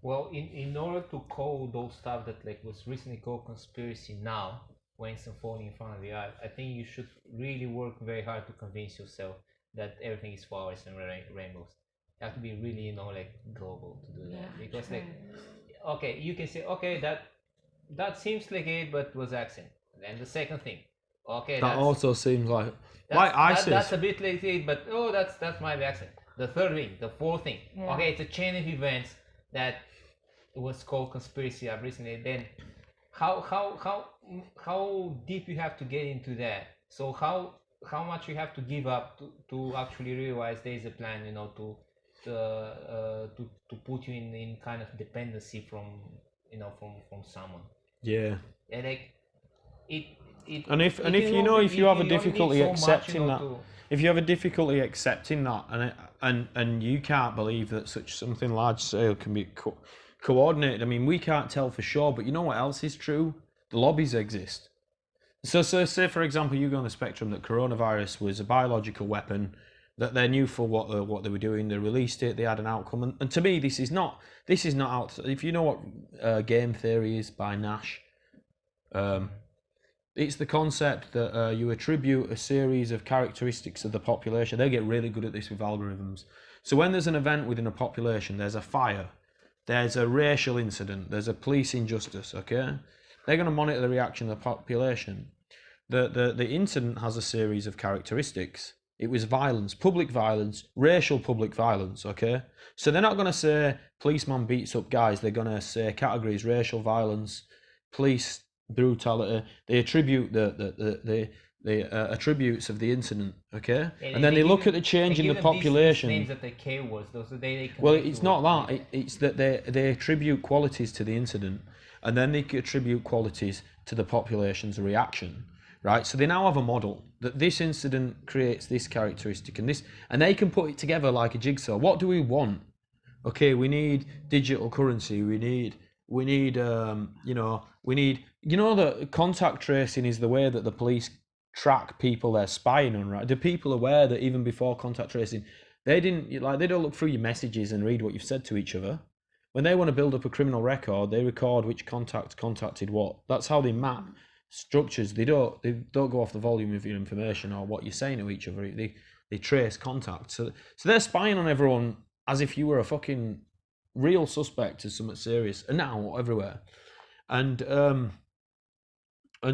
S1: Well, in order to call those stuff that like was recently called conspiracy now, when it's unfolding in front of your eyes, I think you should really work very hard to convince yourself that everything is flowers and rainbows. You have to be really, you know, like global to do that. Because like, okay, you can say, okay, that seems like it, but was accent. And the second thing, okay,
S3: that also seems like ISIS.
S1: That's a bit like it, but that's my accent. The third thing, the fourth thing, okay, it's a chain of events that was called conspiracy recently. Then how deep you have to get into that? So how much you have to give up to actually realize there is a plan, you know, to put you in kind of dependency from, you know, from someone.
S3: Yeah.
S1: And like
S3: if you have a difficulty accepting that, if you have a difficulty accepting that, and you can't believe that such something large scale can be coordinated. I mean, we can't tell for sure, but you know what else is true? The lobbies exist. So say for example, you go on the spectrum that coronavirus was a biological weapon, that they knew for what they were doing. They released it. They had an outcome, and to me, this is not out. If you know what game theory is by Nash, it's the concept that you attribute a series of characteristics of the population. They get really good at this with algorithms. So when there's an event within a population, there's a fire, there's a racial incident, there's a police injustice, okay? They're going to monitor the reaction of the population. The incident has a series of characteristics. It was violence, public violence, racial public violence, okay? So they're not going to say policeman beats up guys. They're going to say categories: racial violence, police brutality. They attribute the attributes of the incident, okay? And then they look at the change in the population.
S1: Names that they care was those are they
S3: well, it's not that. It's that they attribute qualities to the incident, and then they attribute qualities to the population's reaction, right? So they now have a model that this incident creates this characteristic and this, and they can put it together like a jigsaw. What do we want? Okay, we need digital currency. We need that contact tracing is the way that the police track people they're spying on, right? Do people aware that even before contact tracing, they don't look through your messages and read what you've said to each other? When they want to build up a criminal record, they record which contact contacted what. That's how they map structures. They don't go off the volume of your information or what you're saying to each other. They trace contact. So they're spying on everyone as if you were a fucking real suspect of something serious, and now everywhere. And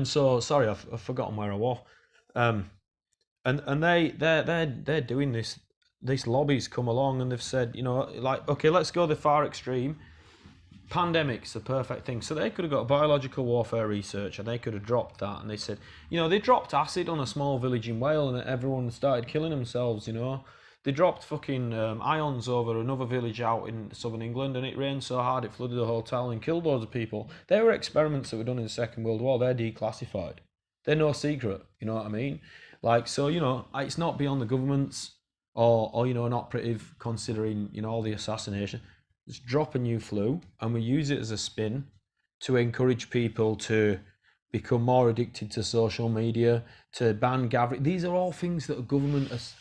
S3: so sorry, I've forgotten where I was. And they're doing this. These lobbies come along and they've said, like, okay, let's go the far extreme. Pandemic's the perfect thing. So they could have got biological warfare research and they could have dropped that. And they said, they dropped acid on a small village in Wales and everyone started killing themselves, They dropped fucking ions over another village out in southern England and it rained so hard it flooded the whole town and killed loads of people. They were experiments that were done in the Second World War. They're declassified. They're no secret, you know what I mean? Like, so, it's not beyond the governments or an operative considering, all the assassination. Just drop a new flu and we use it as a spin to encourage people to become more addicted to social media, to ban gathering. These are all things that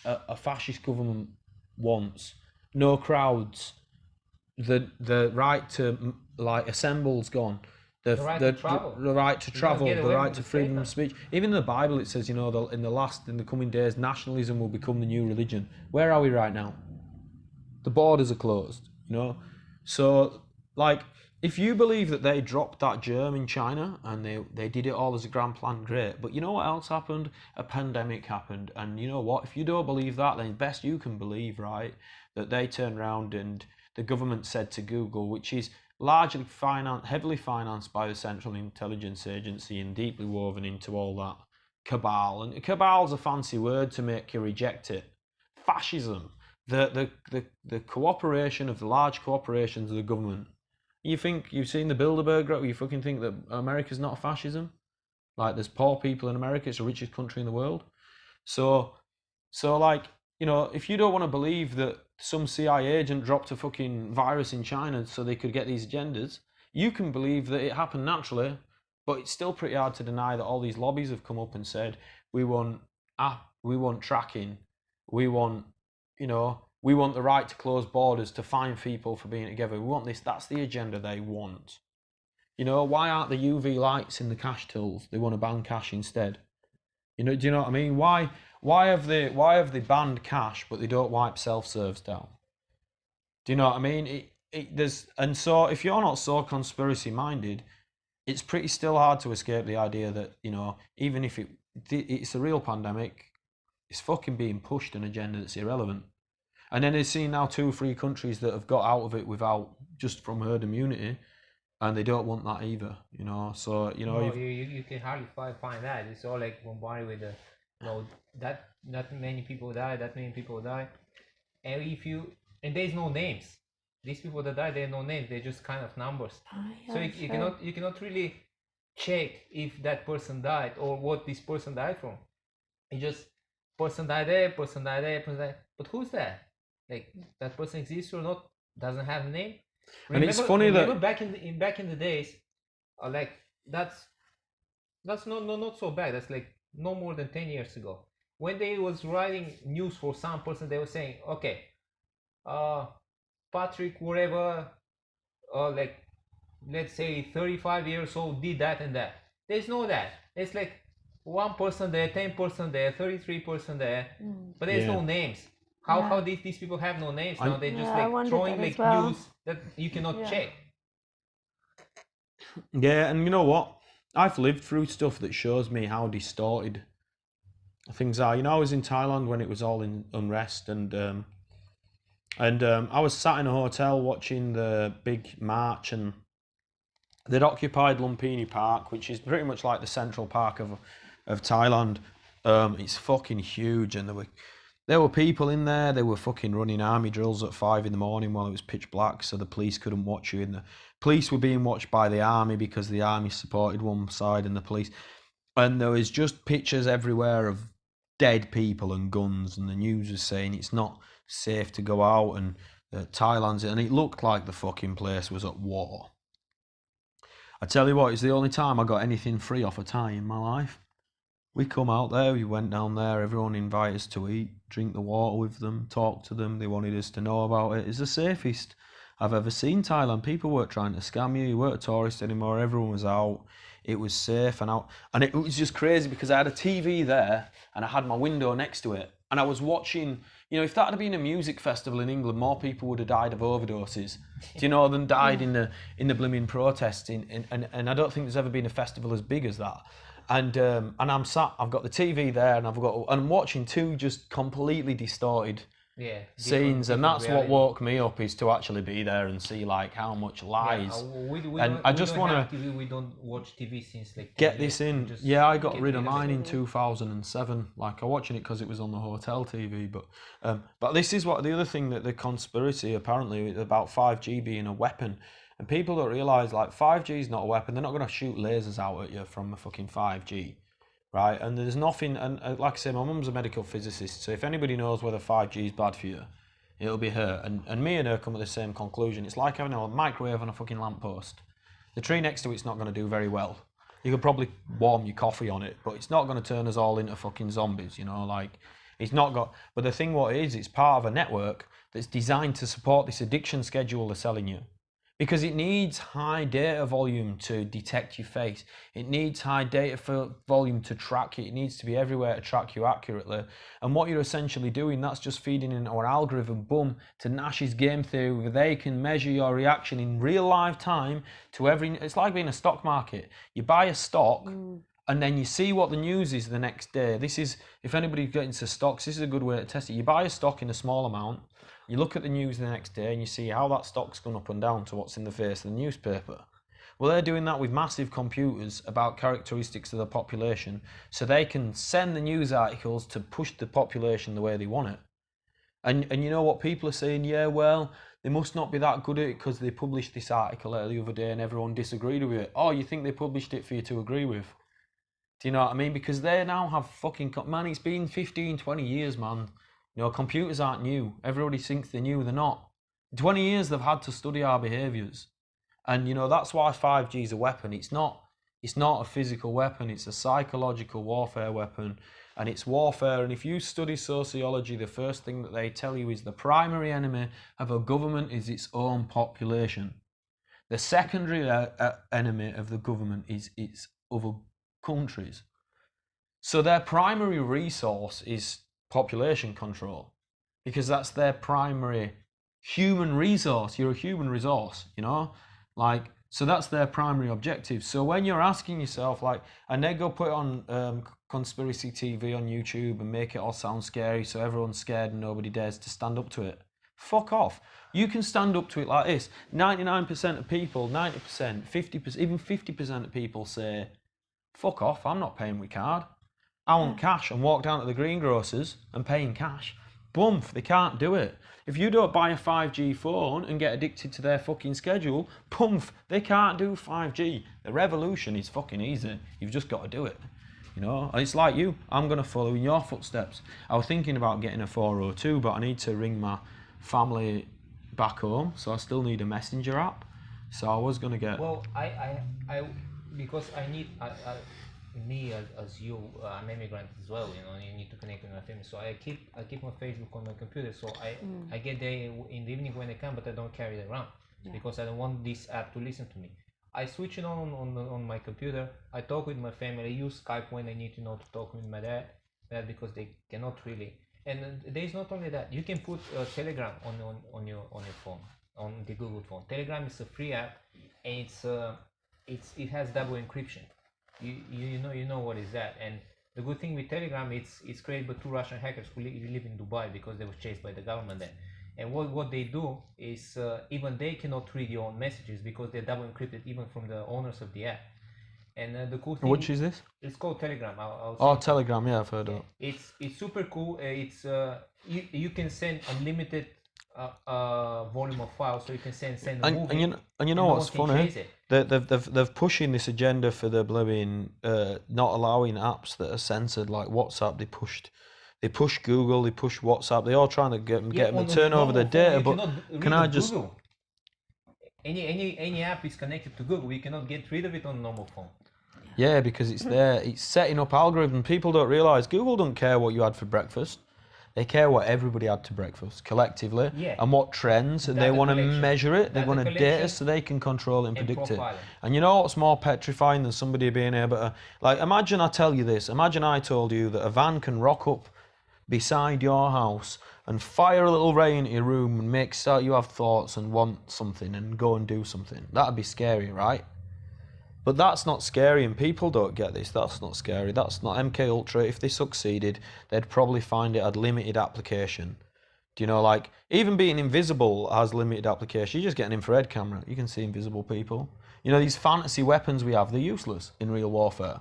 S3: a fascist government wants. No crowds, the right to assemble's gone.
S1: The right to travel.
S3: The right to travel, the right to freedom of speech. Even in the Bible it says, in the coming days, nationalism will become the new religion. Where are we right now? The borders are closed, So, if you believe that they dropped that germ in China and they did it all as a grand plan, great. But you know what else happened? A pandemic happened. And you know what? If you don't believe that, then best you can believe, right, that they turned around and the government said to Google, which is largely heavily financed by the Central Intelligence Agency and deeply woven into all that cabal. And cabal's a fancy word to make you reject it. Fascism. The cooperation of the large corporations of the government. You think you've seen the Bilderberg Group? You fucking think that America's not a fascism? Like, there's poor people in America. It's the richest country in the world. So if you don't want to believe that some CIA agent dropped a fucking virus in China so they could get these agendas, you can believe that it happened naturally. But it's still pretty hard to deny that all these lobbies have come up and said, we want tracking, we want the right to close borders, to fine people for being together. We want this. That's the agenda they want. Why aren't the UV lights in the cash tills? They want to ban cash instead. Do you know what I mean? Why have they banned cash but they don't wipe self-serves down? Do you know what I mean? And so if you're not so conspiracy minded, it's pretty still hard to escape the idea that, even if it's a real pandemic, it's fucking being pushed an agenda that's irrelevant. And then they've seen now 2 or 3 countries that have got out of it just from herd immunity, and they don't want that either, So,
S1: you can hardly find that. It's all like bombarded with that many people die, and there's no names. These people that die, they have no names. They're just kind of numbers. So you cannot really check if that person died or what this person died from. It just person died there, person died there, person died. But who's that? Like, that person exists or not? Doesn't have a name.
S3: And it's funny that
S1: back in the days, that's not so bad. That's like no more than 10 years ago. When they was writing news for some person, they were saying, okay, Patrick, whatever, let's say 35 years old, did that and that. There's no that. It's like 1 person there, 10 person there, 33 person there, but there's no names. How these people have no names now? They're just throwing news that you cannot check.
S3: Yeah, and you know what? I've lived through stuff that shows me how distorted things are. I was in Thailand when it was all in unrest, and I was sat in a hotel watching the big march, and they'd occupied Lumpini Park, which is pretty much like the central park of Thailand. It's fucking huge, and there were people in there. They were fucking running army drills at 5 a.m. while it was pitch black, so the police couldn't watch you. And the police were being watched by the army because the army supported one side and the police. And there was just pictures everywhere of dead people and guns, and the news was saying it's not safe to go out, and Thailand's, and it looked like the fucking place was at war. I tell you what, it's the only time I got anything free off a Thai in my life. We come out there, we went down there, everyone invited us to eat, drink the water with them, talk to them, they wanted us to know about it. It's the safest I've ever seen Thailand. People weren't trying to scam you weren't a tourist anymore, everyone was out, it was safe and out. And it was just crazy because I had a TV there and I had my window next to it, and I was watching, You know, if that had been a music festival in England, more people would have died of overdoses, do you know, than died in the blooming protests. And I don't think there's ever been a festival as big as that. And I'm sat, I've got the TV there, and I'm watching two just completely distorted scenes, and that's what woke me up, is to actually be there and see like how much lies. I just want to.
S1: We don't watch TV since like.
S3: Get this in. Yeah, I got rid of mine in 2007. Like, I'm watching it because it was on the hotel TV. But this is what the other thing, that the conspiracy apparently about 5G being a weapon, and people don't realise, like, 5G is not a weapon. They're not going to shoot lasers out at you from a fucking 5G. Right, and there's nothing, and like I say, my mum's a medical physicist, so if anybody knows whether 5G is bad for you, it'll be her. And me and her come at the same conclusion. It's like having a microwave on a fucking lamppost. The tree next to it's not going to do very well. You could probably warm your coffee on it, but it's not going to turn us all into fucking zombies, you know, like, it's not got, but the thing what it is, it's part of a network that's designed to support this addiction schedule they're selling you. Because it needs high data volume to detect your face. It needs high data volume to track you. It needs to be everywhere to track you accurately. And what you're essentially doing, that's just feeding in our algorithm, boom, to Nash's game theory, where they can measure your reaction in real life time to every, it's like being a stock market. You buy a stock and then you see what the news is the next day. This is, if anybody gets into stocks, this is a good way to test it. You buy a stock in a small amount, you look at the news the next day and you see how that stock's gone up and down to what's in the face of the newspaper. Well, they're doing that with massive computers about characteristics of the population, so they can send the news articles to push the population the way they want it. And you know what people are saying? Yeah, well, they must not be that good at it because they published this article the other day and everyone disagreed with it. Oh, you think they published it for you to agree with? Do you know what I mean? Because they now have fucking... Man, it's been 15, 20 years, man. You know, computers aren't new. Everybody thinks they're new. They're not. 20 years they've had to study our behaviours. And, you know, that's why 5G is a weapon. It's not a physical weapon. It's a psychological warfare weapon. And it's warfare. And if you study sociology, the first thing that they tell you is the primary enemy of a government is its own population. The secondary enemy of the government is its other countries. So their primary resource is population control, because that's their primary human resource. You're a human resource, you know, like, so that's their primary objective. So when you're asking yourself, like, and they go put it on conspiracy TV on YouTube and make it all sound scary, so everyone's scared and nobody dares to stand up to it. Fuck off. You can stand up to it like this. 99% of people, 90%, 50%, even 50% of people say, fuck off, I'm not paying with card. I want cash, and walk down to the greengrocers and pay in cash. Bump, they can't do it. If you don't buy a 5G phone and get addicted to their fucking schedule, pump, they can't do 5G. The revolution is fucking easy. You've just got to do it. You know, it's like you. I'm going to follow in your footsteps. I was thinking about getting a 402, but I need to ring my family back home, so I still need a messenger app. So I was going to get...
S1: Well, I because I need... me as you, I'm immigrant as well, you know, you need to connect with my family, so I keep my Facebook on my computer, so I get there in the evening when I can, but I don't carry it around because I don't want this app to listen to me. I switch it on my computer. I talk with my family. I use Skype when I need to talk with my dad because they cannot really. And there is not only that, you can put Telegram on your phone, on the Google phone. Telegram is a free app, and it has double encryption. You know what is that. And the good thing with Telegram, it's created by two Russian hackers who live in Dubai because they were chased by the government there. And what they do is even they cannot read your own messages because they're double encrypted even from the owners of the app. And the cool thing,
S3: which is this?
S1: It's called Telegram.
S3: Telegram, yeah, I've heard of
S1: it. It's super cool. It's you can send unlimited volume of files, so you can send a movie.
S3: And you know what's funny? They've pushing this agenda for the blooming not allowing apps that are censored, like WhatsApp. They push Google, they push WhatsApp. They're all trying to get them to turn over the data. But can I just?
S1: Google. Any app is connected to Google. We cannot get rid of it on a normal phone.
S3: Yeah, because it's there. It's setting up algorithm. People don't realize Google don't care what you had for breakfast. They care what everybody had to breakfast collectively, and what trends, and they want to measure it. They want to data so they can control it and predict it. And you know what's more petrifying than somebody being able to, like, imagine I tell you this. Imagine I told you that a van can rock up beside your house and fire a little ray into your room and make sure you have thoughts and want something and go and do something. That'd be scary, right? But that's not scary, and people don't get this. That's not scary. That's not MK Ultra. If they succeeded, they'd probably find it had limited application. Do you know, like, even being invisible has limited application. You just get an infrared camera. You can see invisible people. You know, these fantasy weapons we have, they're useless in real warfare.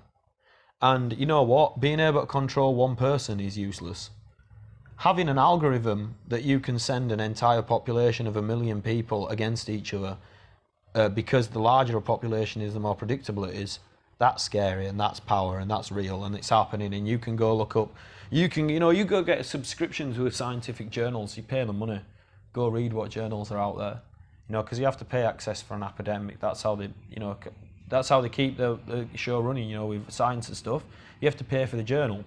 S3: And you know what? Being able to control one person is useless. Having an algorithm that you can send an entire population of 1 million people against each other, because the larger a population is, the more predictable it is, that's scary, and that's power, and that's real, and it's happening, and you can go look up, you go get a subscription to scientific journals, you pay them money, go read what journals are out there, you know, because you have to pay access for an academic. That's how they, you know, that's how they keep the show running, you know, with science and stuff. You have to pay for the journal.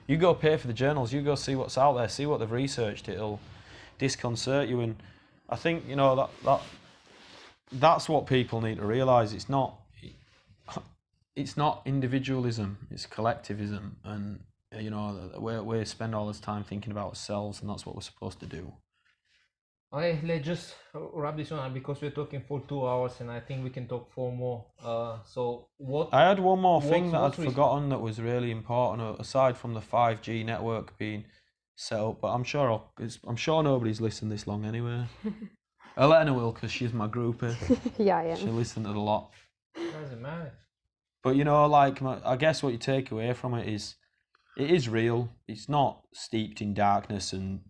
S3: You go pay for the journals, you go see what's out there, see what they've researched, it'll disconcert you. And I think, you know, that's what people need to realise. It's not individualism, it's collectivism. And, you know, we spend all this time thinking about ourselves, and that's what we're supposed to do.
S1: Okay, let's just wrap this one up because we're talking for 2 hours and I think we can talk for more. So what?
S3: I had one more thing that I'd forgotten that was really important, aside from the 5G network being set up. But I'm sure nobody's listened this long anyway. Elena will, because she's my groupie.
S4: Yeah, yeah.
S3: She listened a lot.
S1: Doesn't matter.
S3: But you know, like, I guess what you take away from it is real. It's not steeped in darkness, and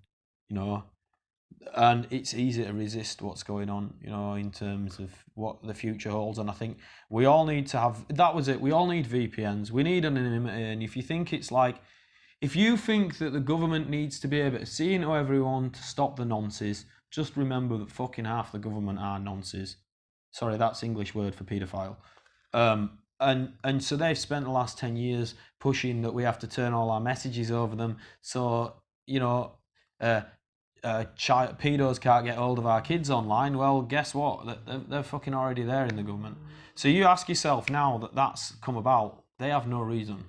S3: you know. And it's easy to resist what's going on, you know, in terms of what the future holds. And I think we all need to have, that was it, we all need VPNs, we need anonymity. And if you think it's like, if you think that the government needs to be able to see into everyone to stop the nonces, just remember that fucking half the government are nonces. Sorry, that's English word for paedophile. And so they've spent the last 10 years pushing that we have to turn all our messages over them. So, you know, pedos can't get hold of our kids online. Well, guess what? They're fucking already there in the government. So you ask yourself now that that's come about, they have no reason.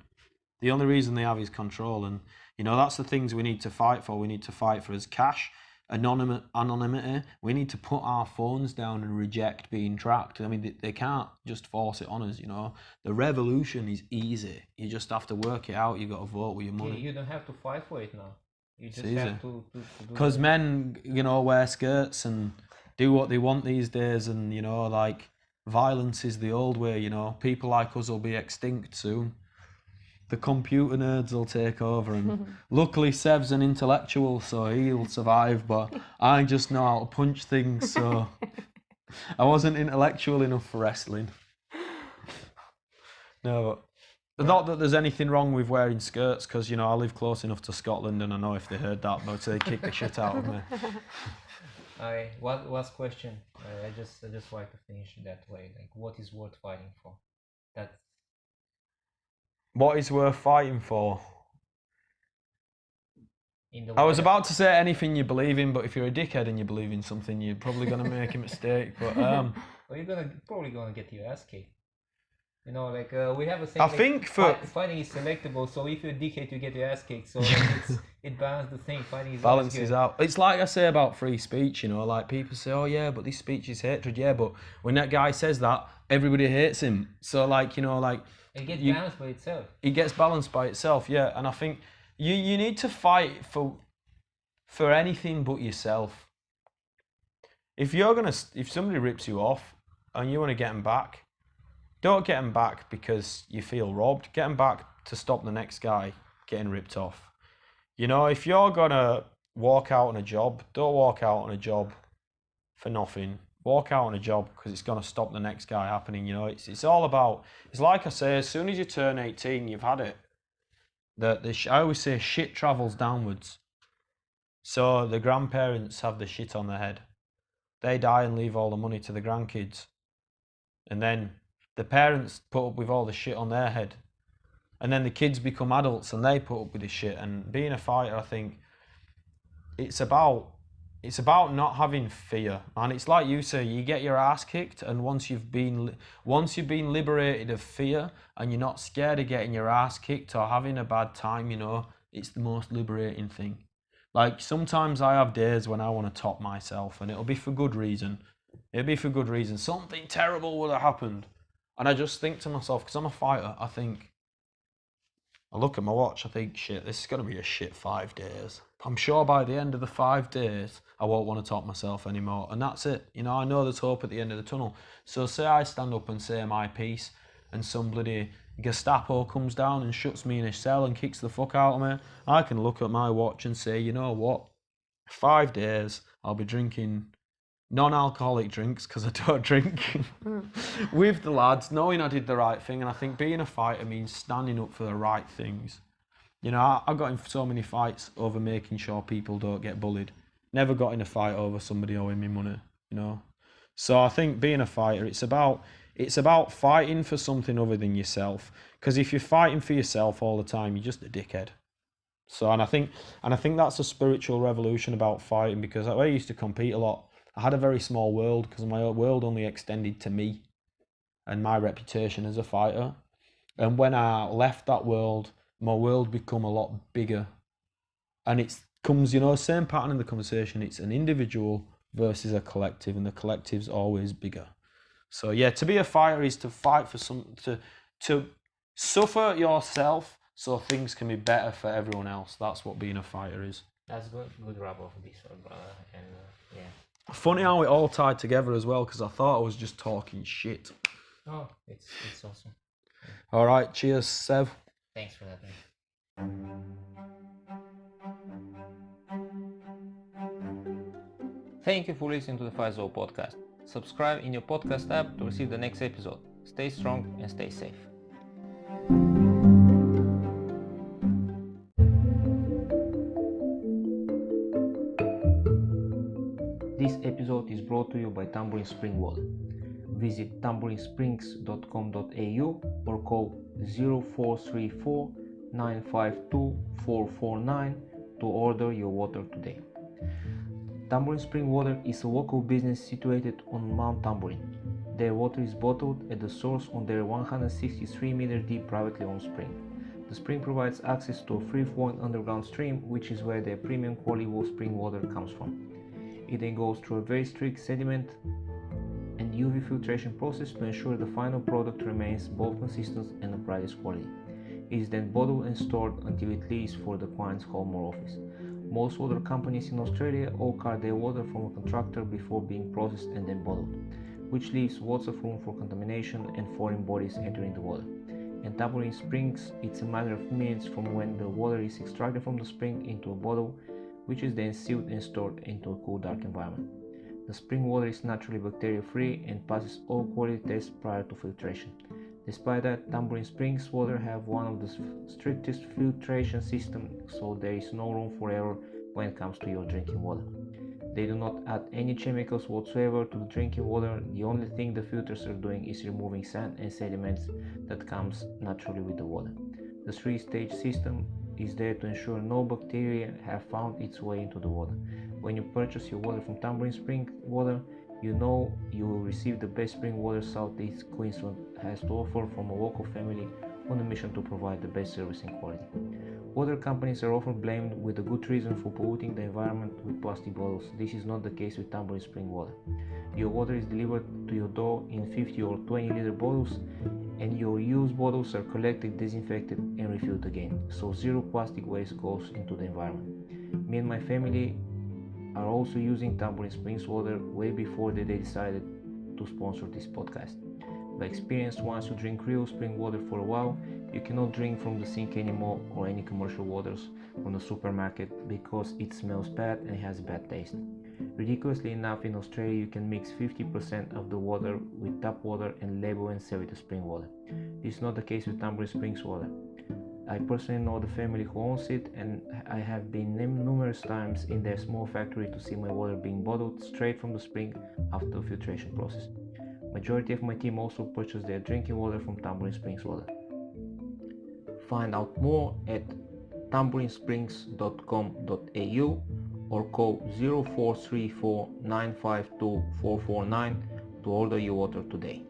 S3: The only reason they have is control. And, you know, that's the things we need to fight for. We need to fight for as cash, anonymity. We need to put our phones down and reject being tracked. I mean, they can't just force it on us, you know. The revolution is easy. You just have to work it out. You got to vote with your money.
S1: You don't have to fight for it now. You just
S3: easy.
S1: have to do
S3: because men, you know, wear skirts and do what they want these days, and you know, like, violence is the old way. You know, people like us will be extinct soon. The computer nerds will take over, and luckily Sev's an intellectual, so he'll survive. But I just know how to punch things, so I wasn't intellectual enough for wrestling. No. Not that there's anything wrong with wearing skirts, because, you know, I live close enough to Scotland, and I know if they heard that, they'd kick the shit out of me.
S1: What last question? I just like to finish that way. Like, what is worth fighting for?
S3: What is worth fighting for? I was about to say anything you believe in, but if you're a dickhead and you believe in something, you're probably going to make a mistake. But
S1: well, you're probably gonna get your ass kicked. You know, like, we have a saying,
S3: I
S1: like,
S3: think
S1: fighting is selectable, so if you're a dickhead, you get your ass kicked. So it balances the thing. Fighting is
S3: balances out. It's like I say about free speech, you know, like people say, oh yeah, but this speech is hatred. Yeah, but when that guy says that, everybody hates him. So, like, you know, like,
S1: it gets balanced by itself.
S3: It gets balanced by itself, yeah. And I think you need to fight for anything but yourself. If somebody rips you off and you want to get them back, don't get them back because you feel robbed. Get them back to stop the next guy getting ripped off. You know, if you're gonna walk out on a job, don't walk out on a job for nothing. Walk out on a job because it's gonna stop the next guy happening. You know, it's all about. It's like I say, as soon as you turn 18, you've had it. I always say shit travels downwards. So the grandparents have the shit on their head. They die and leave all the money to the grandkids, and then the parents put up with all the shit on their head. And then the kids become adults and they put up with the shit. And being a fighter, I think, it's about not having fear. And it's like you say, you get your ass kicked, and once you've been liberated of fear and you're not scared of getting your ass kicked or having a bad time, you know, it's the most liberating thing. Like, sometimes I have days when I want to top myself, and it'll be for good reason. Something terrible would have happened. And I just think to myself, because I'm a fighter, I look at my watch, I think, shit, this is going to be a shit 5 days. I'm sure by the end of the 5 days, I won't want to top myself anymore. And that's it. You know, I know there's hope at the end of the tunnel. So say I stand up and say my piece, and some bloody Gestapo comes down and shuts me in a cell and kicks the fuck out of me, I can look at my watch and say, you know what? 5 days, I'll be drinking non-alcoholic drinks, because I don't drink, with the lads, knowing I did the right thing. And I think being a fighter means standing up for the right things. You know, I got in so many fights over making sure people don't get bullied. Never got in a fight over somebody owing me money, you know. So I think being a fighter, it's about fighting for something other than yourself. Because if you're fighting for yourself all the time, you're just a dickhead. So, and I think that's a spiritual revolution about fighting, because I used to compete a lot. I had a very small world, because my world only extended to me and my reputation as a fighter. And when I left that world, my world become a lot bigger. And it comes, you know, same pattern in the conversation. It's an individual versus a collective, and the collective's always bigger. So yeah, to be a fighter is to fight for to suffer yourself so things can be better for everyone else. That's what being a fighter is.
S1: That's good wrap of this one, brother. And yeah.
S3: Funny how it all tied together as well, because I thought I was just talking shit.
S1: Oh, it's awesome.
S3: All right, cheers, Sev.
S1: Thanks for that, man. Thank you for listening to the Fight Zone podcast. Subscribe in your podcast app to receive the next episode. Stay strong and stay safe. This episode is brought to you by Tambourine Spring Water. Visit tambourinSprings.com.au or call 0434 952 449 to order your water today. Tambourine Spring Water is a local business situated on Mount Tambourine. Their water is bottled at the source on their 163 meter deep privately owned spring. The spring provides access to a free-flowing underground stream, which is where their premium quality spring water comes from. It then goes through a very strict sediment and UV filtration process to ensure the final product remains both consistent and of brightest quality. It is then bottled and stored until it leaves for the client's home or office. Most water companies in Australia all cart their water from a contractor before being processed and then bottled, which leaves lots of room for contamination and foreign bodies entering the water. In Tambourine Springs, it's a matter of minutes from when the water is extracted from the spring into a bottle, which is then sealed and stored into a cool, dark environment. The spring water is naturally bacteria-free and passes all quality tests prior to filtration. Despite that, Tambourine Springs water have one of the strictest filtration systems, so there is no room for error when it comes to your drinking water. They do not add any chemicals whatsoever to the drinking water. The only thing the filters are doing is removing sand and sediments that comes naturally with the water. The 3-stage system is there to ensure no bacteria have found its way into the water. When you purchase your water from Tambourine Spring Water, you know you will receive the best spring water Southeast Queensland has to offer from a local family on a mission to provide the best service and quality. Water companies are often blamed with a good reason for polluting the environment with plastic bottles. This is not the case with Tambourine Spring Water. Your water is delivered to your door in 50 or 20 liter bottles, and your used bottles are collected, disinfected and refilled again, so zero plastic waste goes into the environment. Me and my family are also using Tambourine Springs water way before they decided to sponsor this podcast. By experience, once you drink real spring water for a while, you cannot drink from the sink anymore or any commercial waters from the supermarket because it smells bad and has a bad taste. Ridiculously enough, in Australia you can mix 50% of the water with tap water and label and sell it as spring water. This is not the case with Tambourine Springs water. I personally know the family who owns it, and I have been numerous times in their small factory to see my water being bottled straight from the spring after the filtration process. Majority of my team also purchase their drinking water from Tambourine Springs Water. Find out more at tambourinSprings.com.au or call 0434 952 449 to order your water today.